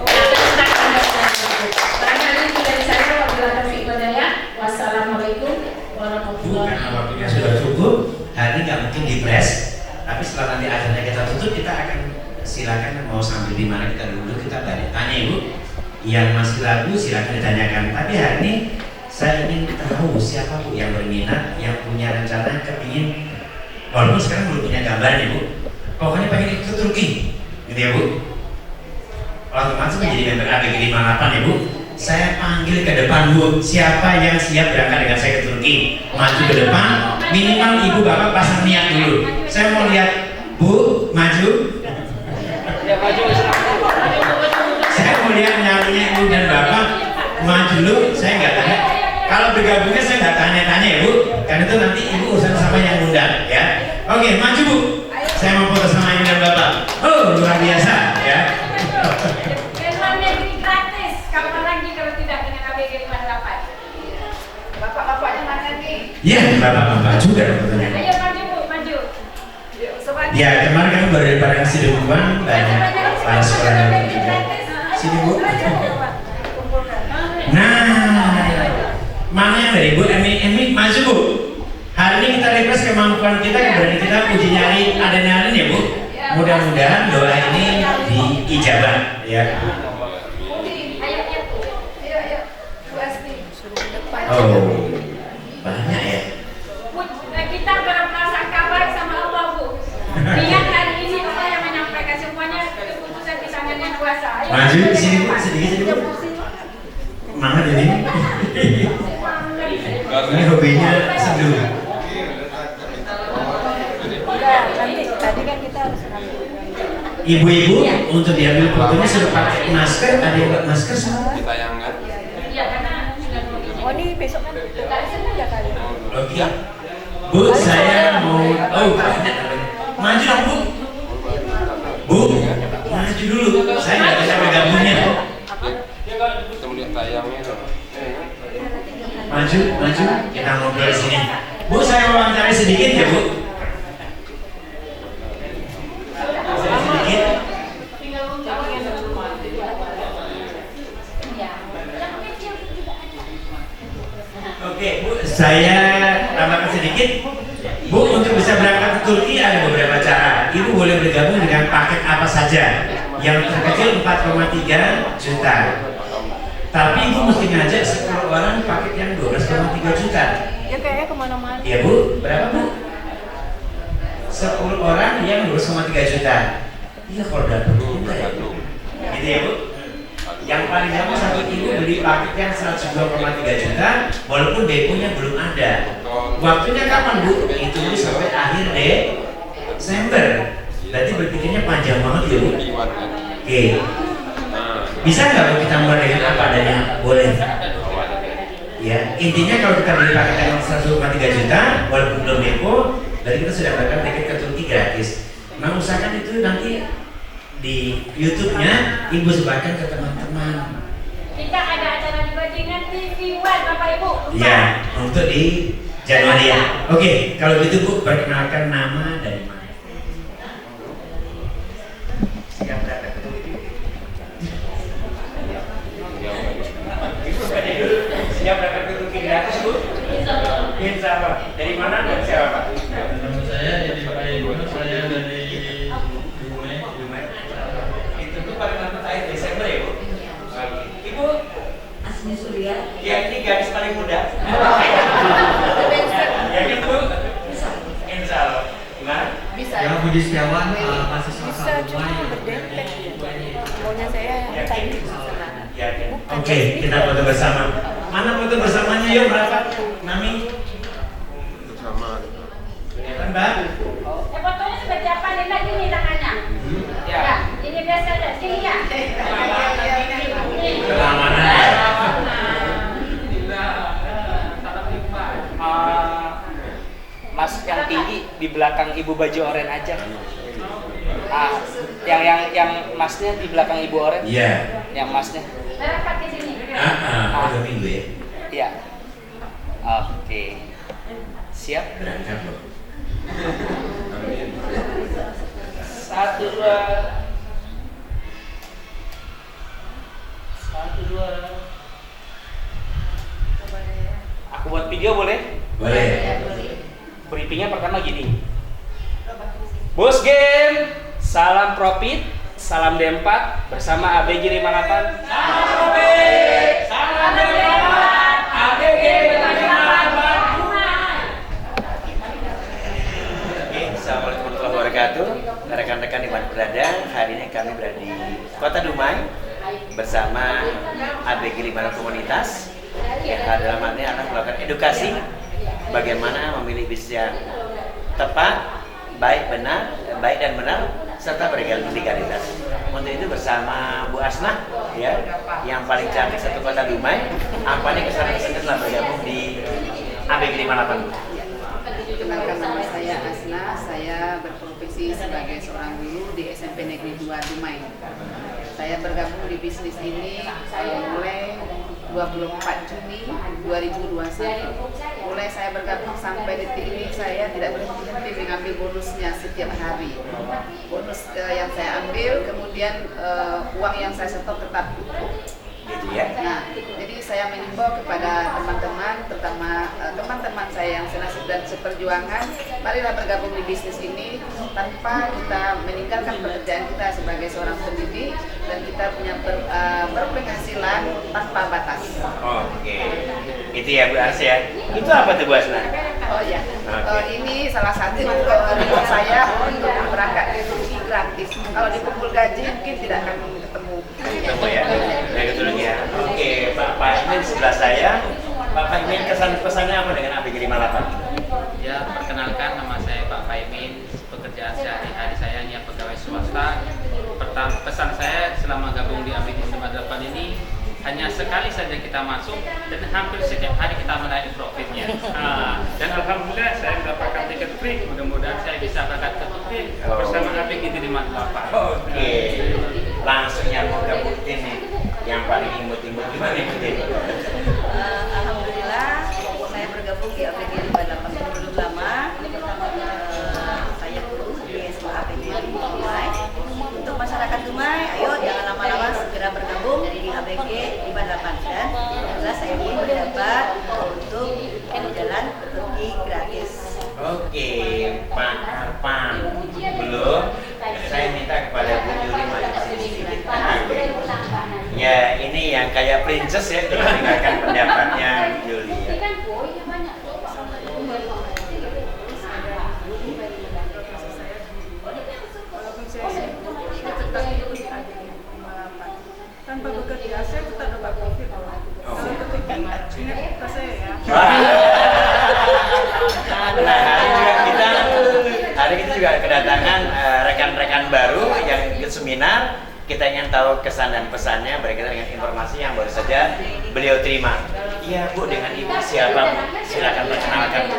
Barangkali itu dari saya. Wabillahi taufiq wal hidayah. Wassalamualaikum warahmatullahi wabarakatuh. Karena waktunya sudah cukup, hari ini nggak mungkin di press. Tapi setelah nanti akhirnya kita tutup, kita akan silakan mau sambil di mana kita dulu kita balik tanya Ibu. Yang masih ragu silakan ditanyakan. Tapi hari ini saya ingin tahu siapa Bu yang berminat, yang punya rencana kepingin, walaupun sekarang belum punya gambarnya Bu, pokoknya pengen ikut ke Turki, gitu ya Bu. Otomatis menjadi member ABG 58 ya Bu. Saya panggil ke depan Bu, siapa yang siap berangkat dengan saya ke Turki, maju ke depan, minimal Ibu Bapak pasang niat dulu. Saya mau lihat Bu, maju. Ya maju. Saya mau lihat nyalinya Ibu dan Bapak maju dulu. Saya nggak tanya. Kalau bergabungnya saya nggak tanya-tanya ya Bu, karena itu nanti Ibu urusan sama yang undang ya. Oke, maju Bu. Saya mau foto sama Ibu dan Bapak. Oh, luar biasa ya. Ini gratis, kapan lagi kalau tidak dengan ABG 58? Bapak-bapaknya mana nih? Iya, Bapak-bapak juga tentunya. Ayo maju Bu, maju. Ya, kemarin kami baru dari Padang Sidempuan, banyak para sekolah yang juga. Sini Bu. Nah, mana yang dari Bu? Emi maju Bu. Hari ini kita refresh kemampuan kita, keberanian kita, uji nyali adrenalin ya Bu. Mudah-mudahan doa ini diijabah ya. Oh, banyak ya. Kita berprasangka baik sama Allah Bu. Lihat hari ini Allah yang menyampaikan semuanya keputusan di tangannya kuasa. Maju sini Bu, sedikit Bu. Mana ini? Ini hobinya seduh. Tadi kan kita harus Ibu-ibu untuk diambil fotonya sudah pakai masker, ada yang pakai masker semua? Ditayangkan. Iya karena oh ini besok kan nggak sengaja kali. Oke. Bu, saya mau banyak. Maju dong Bu. Bu, maju dulu. Saya nggak bisa bergabungnya. Kita melihat tayangnya. Maju, kita ngobrol di sini. Bu, saya wawancara sedikit ya, Bu. Sedikit. Oke, Bu, saya tambahkan sedikit. Bu, untuk bisa berangkat ke Turki ada beberapa cara. Ibu boleh bergabung dengan paket apa saja. Yang terkecil 4,3 juta. Tapi Ibu mesti ngajak 10 orang paket yang 12,3 juta. Ya kayaknya kemana-mana. Iya Bu, berapa Bu? 10 orang yang 12,3 juta. Iya kalau dapat juga ya. Gitu ya Bu. Yang paling gampang satu ibu beli paket yang 102,3 juta, walaupun deponya belum ada. Waktunya kapan Bu? Itu sampai akhir Desember. Berarti berpikirnya panjang banget ya Bu. Oke. Bisa nggak Bu kita mulai dengan apa adanya? Boleh. Ya, intinya kalau kita beli paket yang 102,3 juta, walaupun belum depo, berarti kita sudah mendapatkan tiket ke Turki gratis. Nah, usahakan itu nanti di YouTube-nya Ibu sebarkan ke teman-teman. Kita ada acara di Bajingan TV One, Bapak Ibu. Ya, untuk di Januari ya. Oke, kalau gitu Bu, perkenalkan nama dari mana? Siap berangkat ke Turki. Siap berangkat ke Turki gratis Bu? Insya Allah. Dari mana dan siapa Pak? Nama saya dari Pak Ibu, saya dari Pada nanti akhir Desember ya Bu? Ibu Asmi Surya. Ya ini gadis paling muda. Yakin Bu? Insya Allah. Gimana? Bisa. Ya, Budi Setiawan, mahasiswa Bisa, cuma berdempet. Maunya saya Yakin? Yakin. Oke, kita foto bersama. Mana foto bersamanya yuk berapa? Nami? Bersama. Kelihatan Mbak? Fotonya seperti apa? Lihat ini tangannya. Ya. Ini biasa ada sini ya. Keamanan. Mas yang tinggi di belakang Ibu baju oranye aja. Yang masnya di belakang Ibu oranye. Iya. Yang masnya. Rapat di sini. Udah minggu ya? Iya. Oke. Siap. Berangkat loh. 1, 2. 1, 2. Aku buat video boleh? Boleh. Briefingnya pertama gini. Bos game, salam profit, salam D4 bersama ABG 58. Salam profit, salam D4, ABG 58. Assalamualaikum warahmatullahi wabarakatuh. Rekan-rekan dimanapun berada, hari ini kami berada di Kota Dumai bersama ABG 56 Komunitas. Yang dalam hal ini akan melakukan edukasi bagaimana memilih bisnis yang tepat, baik dan benar, serta berlegalitas. Untuk itu bersama Bu Asnah, ya, yang paling cantik satu Kota Dumai. Apa nih kesan-kesannya setelah bergabung di ABG 58? Kenalkan nama saya Asna, saya berprofesi sebagai seorang guru di SMP Negeri 2 Dumai. Saya bergabung di bisnis ini mulai 24 Juni 2021. Mulai saya bergabung sampai detik ini saya tidak berhenti mengambil bonusnya setiap hari. Bonus yang saya ambil, kemudian uang yang saya setor tetap utuh. Gitu ya. Nah, jadi saya mengimbau kepada teman-teman, terutama teman-teman saya yang senasib dan seperjuangan, marilah bergabung di bisnis ini tanpa kita meninggalkan pekerjaan kita sebagai seorang pendidik dan kita punya berpenghasilan tanpa batas. Oke, itu ya Bu Ars ya. Itu apa tuh Bu Asna? Oh ya, ini salah satu reward saya untuk berangkat ke Turki gratis. Kalau dikumpul gaji mungkin tidak akan ketemu. Ketemu ya. Baik betul ya. Oke, Pak Imin sebelah saya. Pak Imin kesan pesannya apa dengan ABG 58? Ya, perkenalkan nama saya Pak Paimin. Pekerjaan sehari-hari saya hanya pegawai swasta. Pesan saya selama gabung di ABG 58 ini hanya sekali saja kita masuk dan hampir setiap hari kita menaiki profitnya. Dan alhamdulillah saya mendapatkan tiket free. Mudah-mudahan saya bisa berangkat ke Turki bersama ABG 58. Oke, langsung nyambung ke Butin nih. Yang paling imut-imut gimana Butin? Alhamdulillah, saya bergabung di ABG 58 belum lama. Saya guru di SMA ABG Dumai. Untuk masyarakat Dumai, ayo jangan lama-lama segera bergabung di ABG 58 dan jelas saya ingin mendapat untuk jalan pergi gratis. Oke, Pak Arpan belum. Saya minta kepada Bu Yuli maju sini sedikit. Ya, ini yang kayak princess ya, dengarkan pendapatnya Yuli. Tanpa bekerja saya tetap dapat profit. Kalau tetap ingat saya ya. Nah, hari kita juga kedatangan rekan-rekan baru yang ikut seminar. Kita ingin tahu kesan dan pesannya berkaitan dengan informasi yang baru saja beliau terima. Iya Bu, dengan Ibu siapa Bu? Silakan perkenalkan Bu.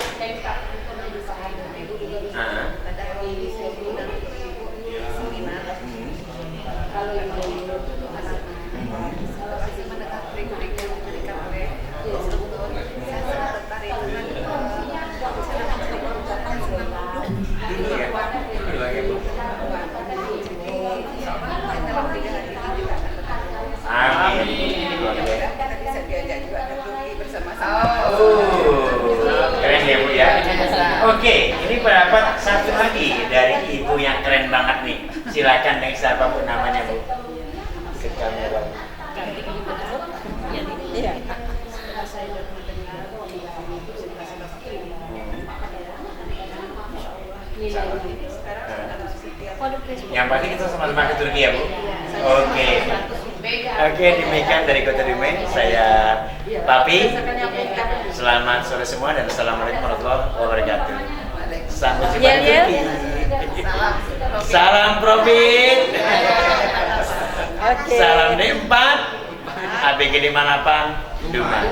Keren ya Bu ya. Oke, ini pendapat satu lagi dari Ibu yang keren banget nih. Silakan dengan siapa Bu namanya Bu? Ke kamera. Iya. Yang pasti kita sama-sama ke Turki ya Bu? Oke. Oke, demikian dari Kota Dumai. Saya Papi. Selamat sore semua dan assalamualaikum warahmatullahi wabarakatuh. Sampai jumpa di Turki. Salam profit. Salam D4 ABG 58 Dumai.